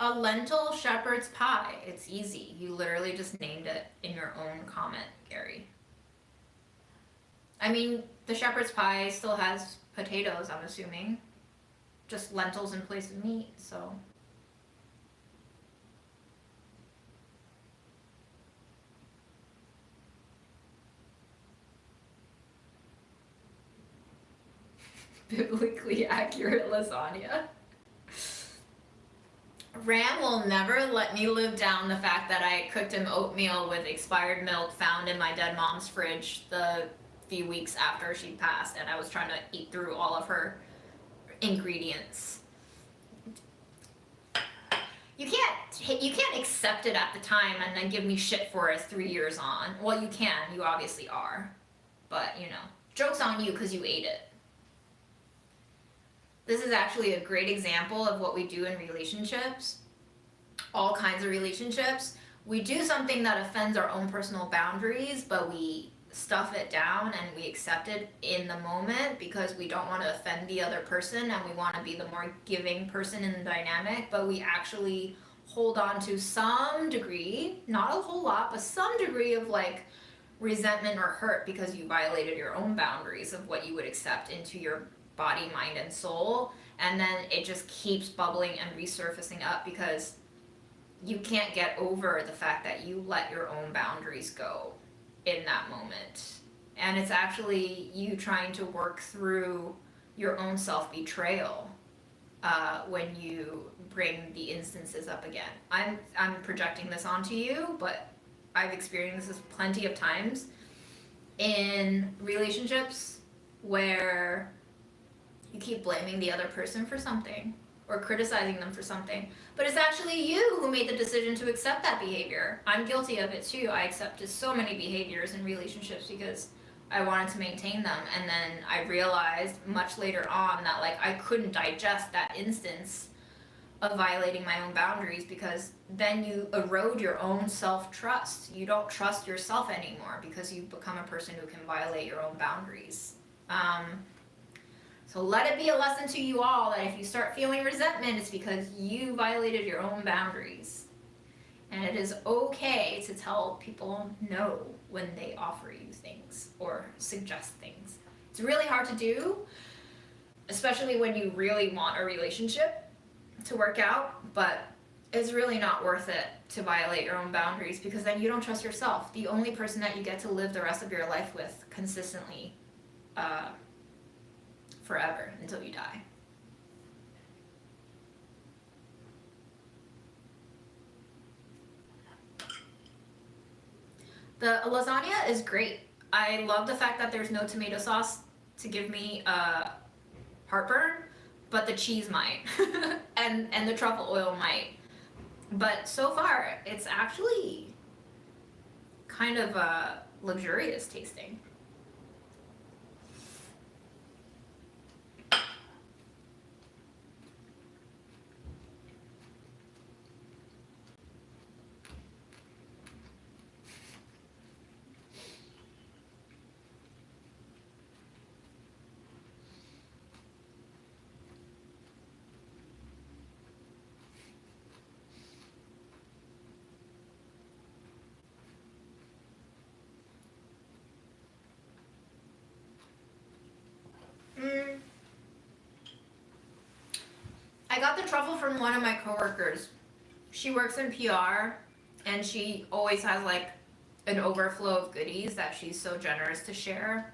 A lentil shepherd's pie. It's easy. You literally just named it in your own comment, Gary. I mean, the shepherd's pie still has potatoes, I'm assuming. Just lentils in place of meat, so. Biblically accurate lasagna. Ram will never let me live down the fact that I cooked him oatmeal with expired milk found in my dead mom's fridge the few weeks after she passed, and I was trying to eat through all of her ingredients. You can't accept it at the time and then give me shit for it 3 years on. Well, you can. You obviously are. But, you know, joke's on you because you ate it. This is actually a great example of what we do in relationships, all kinds of relationships. We do something that offends our own personal boundaries, but we stuff it down and we accept it in the moment because we don't want to offend the other person and we want to be the more giving person in the dynamic, but we actually hold on to some degree, not a whole lot, but some degree of like resentment or hurt because you violated your own boundaries of what you would accept into your body, mind, and soul. And then it just keeps bubbling and resurfacing up because you can't get over the fact that you let your own boundaries go in that moment. And it's actually you trying to work through your own self-betrayal when you bring the instances up again. I'm projecting this onto you, but I've experienced this plenty of times in relationships where you keep blaming the other person for something or criticizing them for something, but it's actually you who made the decision to accept that behavior. I'm guilty of it too. I accepted so many behaviors in relationships because I wanted to maintain them, and then I realized much later on that like I couldn't digest that instance of violating my own boundaries, because then you erode your own self-trust. You don't trust yourself anymore because you've become a person who can violate your own boundaries. So let it be a lesson to you all that if you start feeling resentment, it's because you violated your own boundaries. And it is okay to tell people no when they offer you things or suggest things. It's really hard to do, especially when you really want a relationship to work out, but it's really not worth it to violate your own boundaries because then you don't trust yourself. The only person that you get to live the rest of your life with consistently forever until you die. The lasagna is great. I love the fact that there's no tomato sauce to give me heartburn, but the cheese might, and the truffle oil might. But so far, it's actually kind of luxurious tasting. I got the truffle from one of my coworkers. She works in PR, and she always has like an overflow of goodies that she's so generous to share.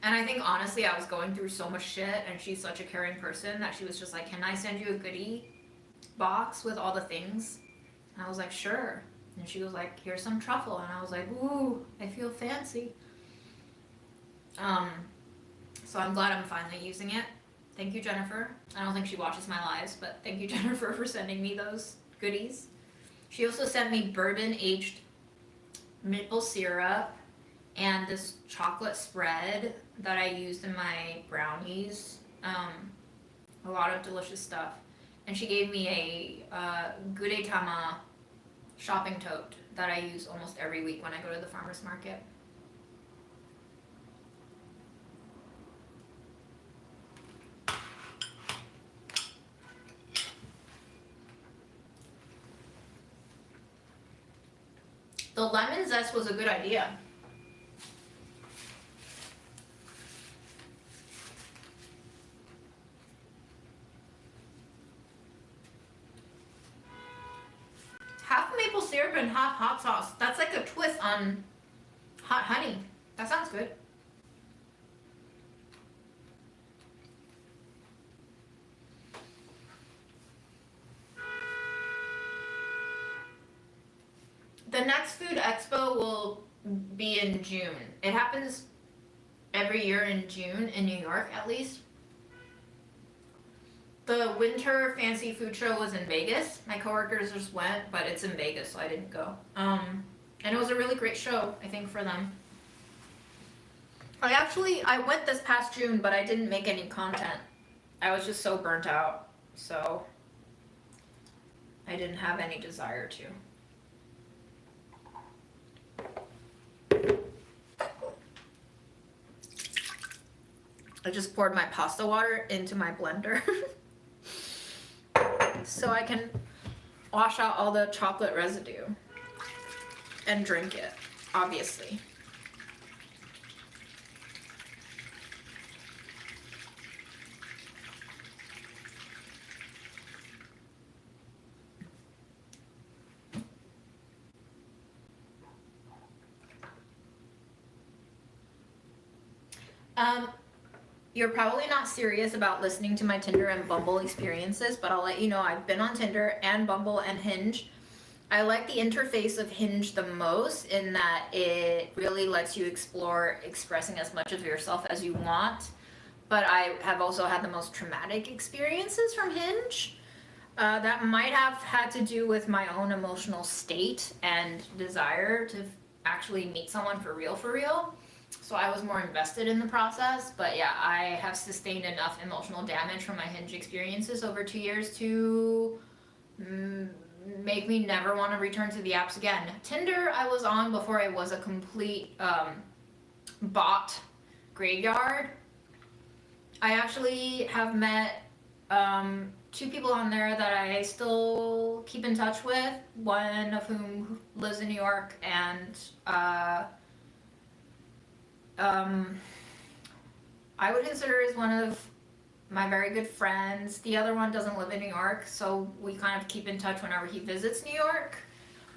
And I think honestly I was going through so much shit, and she's such a caring person that she was just like, can I send you a goodie box with all the things? And I was like, sure. And she was like, here's some truffle. And I was like, ooh, I feel fancy. So I'm glad I'm finally using it. Thank you, Jennifer. I don't think she watches my lives, but thank you, Jennifer, for sending me those goodies. She also sent me bourbon-aged maple syrup and this chocolate spread that I used in my brownies. A lot of delicious stuff. And she gave me a Gudetama shopping tote that I use almost every week when I go to the farmer's market. The lemon zest was a good idea. Half maple syrup and half hot sauce. That's like a twist on hot honey. That sounds good. The next food expo will be in June. It happens every year in June in New York, at least. The winter fancy food show was in Vegas. My coworkers just went, but it's in Vegas, so I didn't go. And it was a really great show, I think, for them. I went this past June, but I didn't make any content. I was just so burnt out, so I didn't have any desire to. I just poured my pasta water into my blender so I can wash out all the chocolate residue and drink it. obviously. Um, you're probably not serious about listening to my Tinder and Bumble experiences, but I'll let you know I've been on Tinder and Bumble and Hinge. I like the interface of Hinge the most in that it really lets you explore expressing as much of yourself as you want. But I have also had the most traumatic experiences from Hinge. That might have had to do with my own emotional state and desire to actually meet someone for real, for real. So I was more invested in the process. But yeah, I have sustained enough emotional damage from my Hinge experiences over 2 years to make me never want to return to the apps again. Tinder, I was on before it was a complete bot graveyard. I actually have met two people on there that I still keep in touch with, one of whom lives in New York, and I would consider is one of my very good friends. The other one doesn't live in New York, so we kind of keep in touch whenever he visits New York.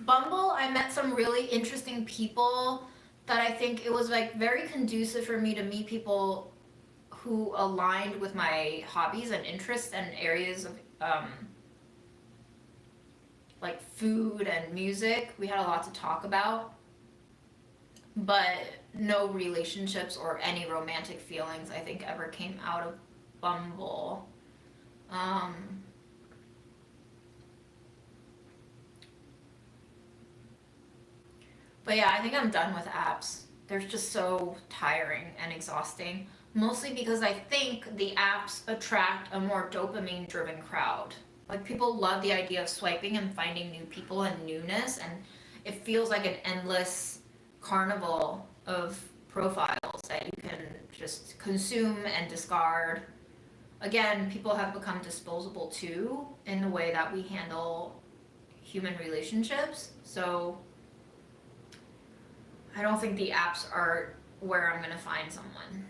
Bumble, I met some really interesting people that I think it was like very conducive for me to meet people who aligned with my hobbies and interests and areas of like food and music. We had a lot to talk about, but no relationships or any romantic feelings I think ever came out of Bumble. But yeah, I think I'm done with apps. They're just so tiring and exhausting. Mostly because I think the apps attract a more dopamine driven crowd. Like people love the idea of swiping and finding new people and newness, and it feels like an endless carnival of profiles that you can just consume and discard. Again, people have become disposable too in the way that we handle human relationships. So I don't think the apps are where I'm gonna find someone.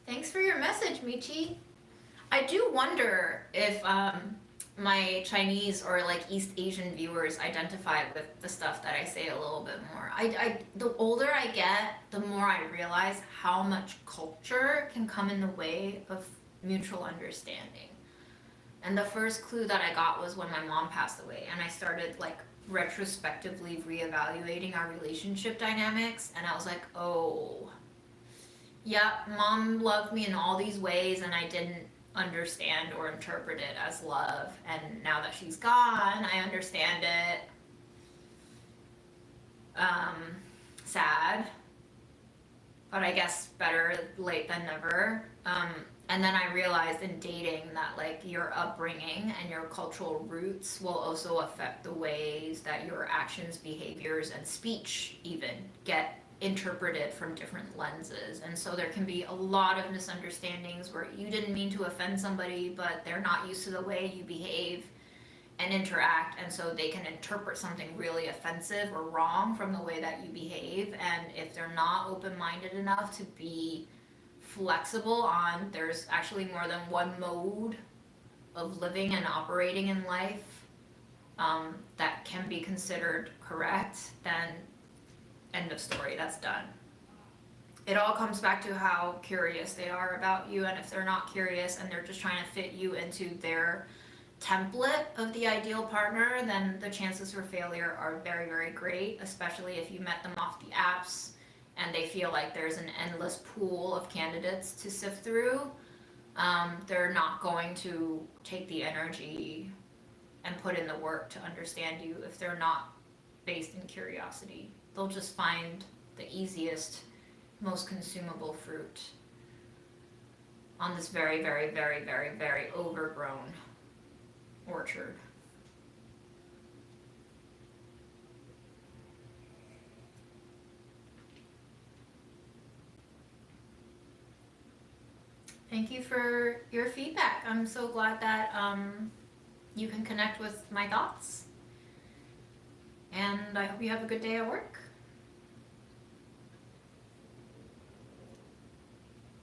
Thanks for your message, Michi. I do wonder if my Chinese or like East Asian viewers identify with the stuff that I say a little bit more. The older I get, the more I realize how much culture can come in the way of mutual understanding. And the first clue that I got was when my mom passed away, and I started like retrospectively reevaluating our relationship dynamics, and I was like, oh, yeah, mom loved me in all these ways, and I didn't understand or interpret it as love. And now that she's gone, I understand it. Sad, but I guess better late than never. And then I realized in dating that like your upbringing and your cultural roots will also affect the ways that your actions, behaviors, and speech even get interpreted from different lenses. And so there can be a lot of misunderstandings where you didn't mean to offend somebody, but they're not used to the way you behave and interact, and so they can interpret something really offensive or wrong from the way that you behave. And if they're not open-minded enough to be flexible on there's actually more than one mode of living and operating in life that can be considered correct, then end of story, that's done. It all comes back to how curious they are about you, and if they're not curious and they're just trying to fit you into their template of the ideal partner, then the chances for failure are very, very great, especially if you met them off the apps and they feel like there's an endless pool of candidates to sift through. They're not going to take the energy and put in the work to understand you if they're not based in curiosity. They'll just find the easiest most consumable fruit on this very, very, very, very, very overgrown orchard. Thank you for your feedback. I'm so glad that you can connect with my thoughts. And I hope you have a good day at work.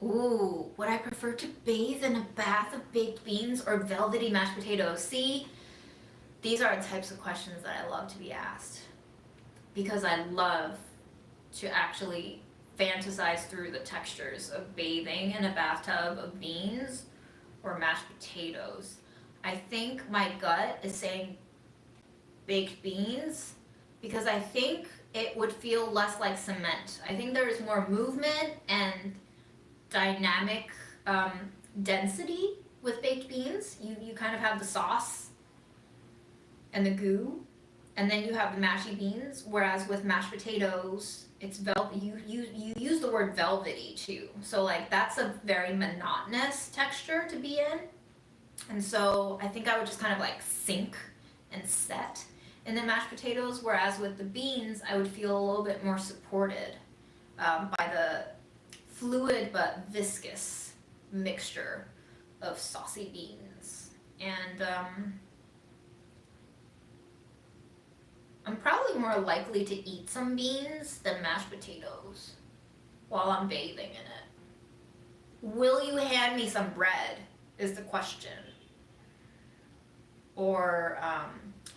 Ooh, would I prefer to bathe in a bath of baked beans or velvety mashed potatoes? See, these are the types of questions that I love to be asked, because I love to actually fantasize through the textures of bathing in a bathtub of beans or mashed potatoes. I think my gut is saying baked beans because I think it would feel less like cement. I think there is more movement and dynamic density with baked beans. You kind of have the sauce and the goo, and then you have the mashy beans, whereas with mashed potatoes, it's you use the word velvety too. So like that's a very monotonous texture to be in. And so I think I would just kind of like sink and set in the mashed potatoes, whereas with the beans, I would feel a little bit more supported by the fluid but viscous mixture of saucy beans. And I'm probably more likely to eat some beans than mashed potatoes while I'm bathing in it. Will you hand me some bread is the question. Or,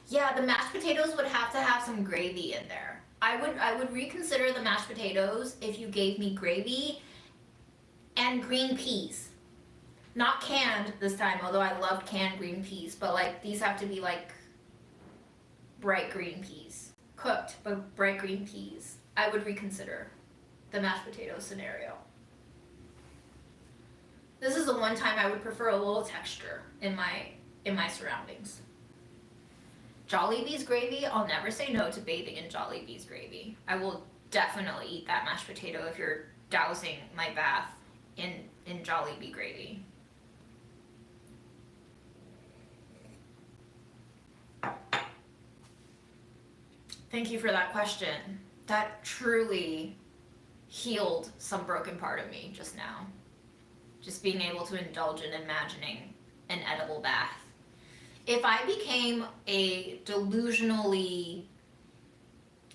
yeah, the mashed potatoes would have to have some gravy in there. I would reconsider the mashed potatoes if you gave me gravy and green peas. Not canned this time, although I loved canned green peas, but like these have to be like bright green peas. Cooked, but bright green peas. I would reconsider the mashed potato scenario. This is the one time I would prefer a little texture in my surroundings. Jollibee's gravy, I'll never say no to bathing in Jollibee's gravy. I will definitely eat that mashed potato if you're dousing my bath in Jollibee gravy. Thank you for that question. That truly healed some broken part of me just now. Just being able to indulge in imagining an edible bath. If I became a delusionally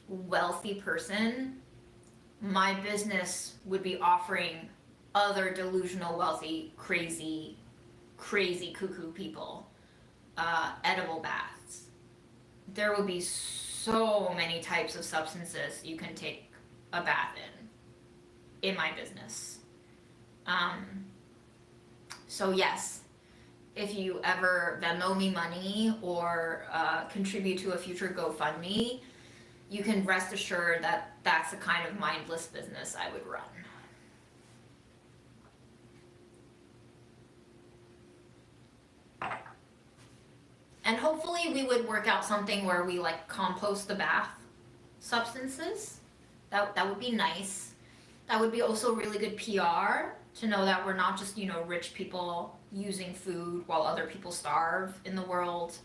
wealthy person, my business would be offering other delusional, wealthy, crazy cuckoo people edible baths. There would be so many types of substances you can take a bath in my business. So yes, if you ever Venmo me money or contribute to a future GoFundMe, you can rest assured that that's the kind of mindless business I would run. And hopefully we would work out something where we like compost the bath substances. That would be nice. That would be also really good PR to know that we're not just, rich people using food while other people starve in the world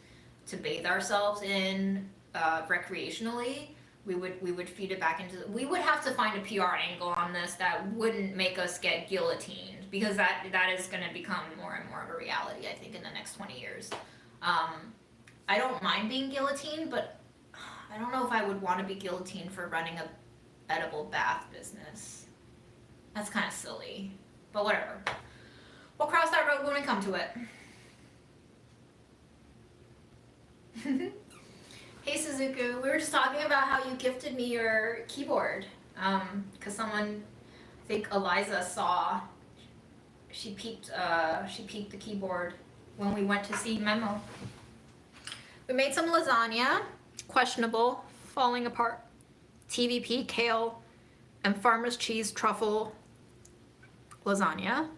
to bathe ourselves in recreationally. We would feed it back into we would have to find a PR angle on this that wouldn't make us get guillotined, because that is going to become more and more of a reality, I think, in the next 20 years. I don't mind being guillotined, but I don't know if I would want to be guillotined for running a edible bath business. That's kind of silly, but whatever. We'll cross that road when we come to it. Hey Suzuku, we were just talking about how you gifted me your keyboard, because someone, I think Eliza, saw, she peeked the keyboard when we went to see Memo. We made some lasagna, questionable, falling apart, TVP, kale, and farmer's cheese truffle lasagna.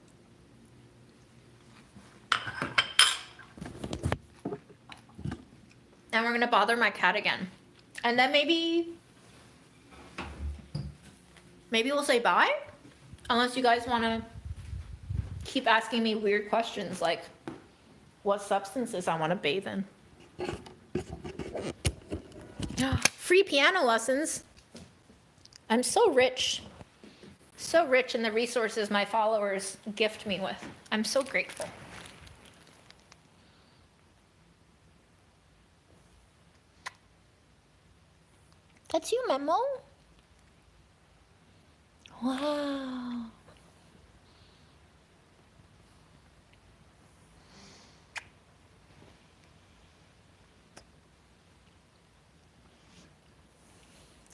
And we're gonna bother my cat again. And then maybe we'll say bye? Unless you guys want to keep asking me weird questions like what substances I want to bathe in. Free piano lessons. I'm so rich. So rich in the resources my followers gift me with. I'm so grateful. That's you, Memo? Wow.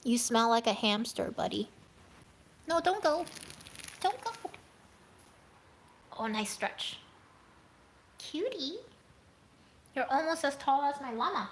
You smell like a hamster, buddy. No, don't go. Don't go. Oh, nice stretch. Cutie. You're almost as tall as my llama.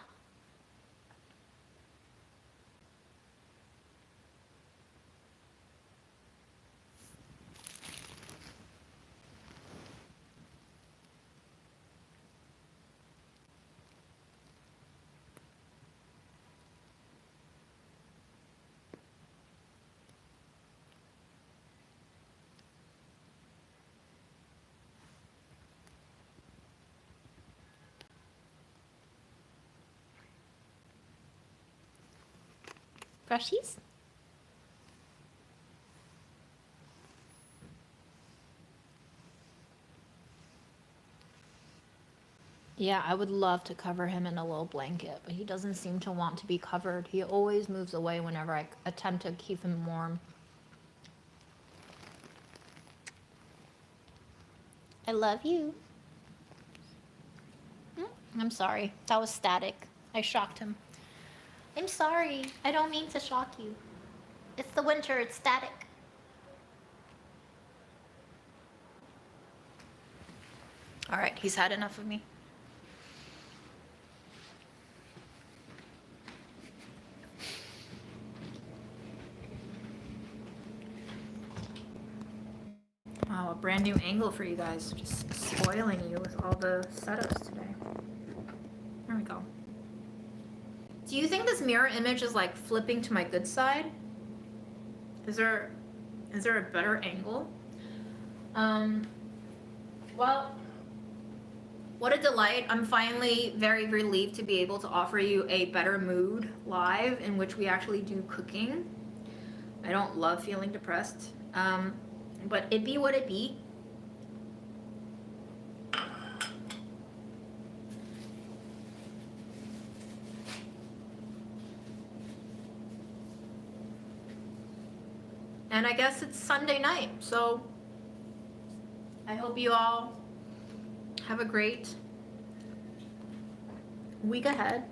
Brushies? Yeah, I would love to cover him in a little blanket, but he doesn't seem to want to be covered. He always moves away whenever I attempt to keep him warm. I love you. I'm sorry. That was static. I shocked him. I'm sorry. I don't mean to shock you. It's the winter. It's static. All right. He's had enough of me. Wow, a brand new angle for you guys. Just spoiling you with all the setups today. There we go. Do you think this mirror image is like flipping to my good side? Is there a better angle? Well, what a delight. I'm finally very relieved to be able to offer you a better mood live in which we actually do cooking. I don't love feeling depressed, but it be what it be. And I guess it's Sunday night, so I hope you all have a great week ahead.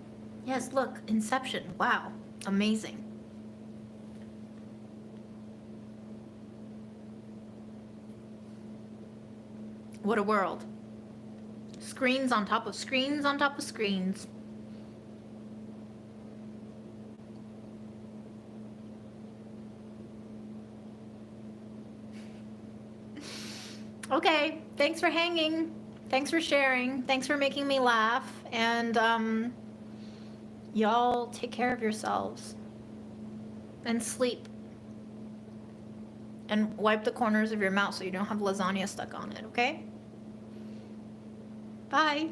Yes, look, Inception. Wow, amazing. What a world. Screens on top of screens on top of screens. Okay, thanks for hanging. Thanks for sharing. Thanks for making me laugh. And y'all take care of yourselves. And sleep. And wipe the corners of your mouth so you don't have lasagna stuck on it, okay? Bye.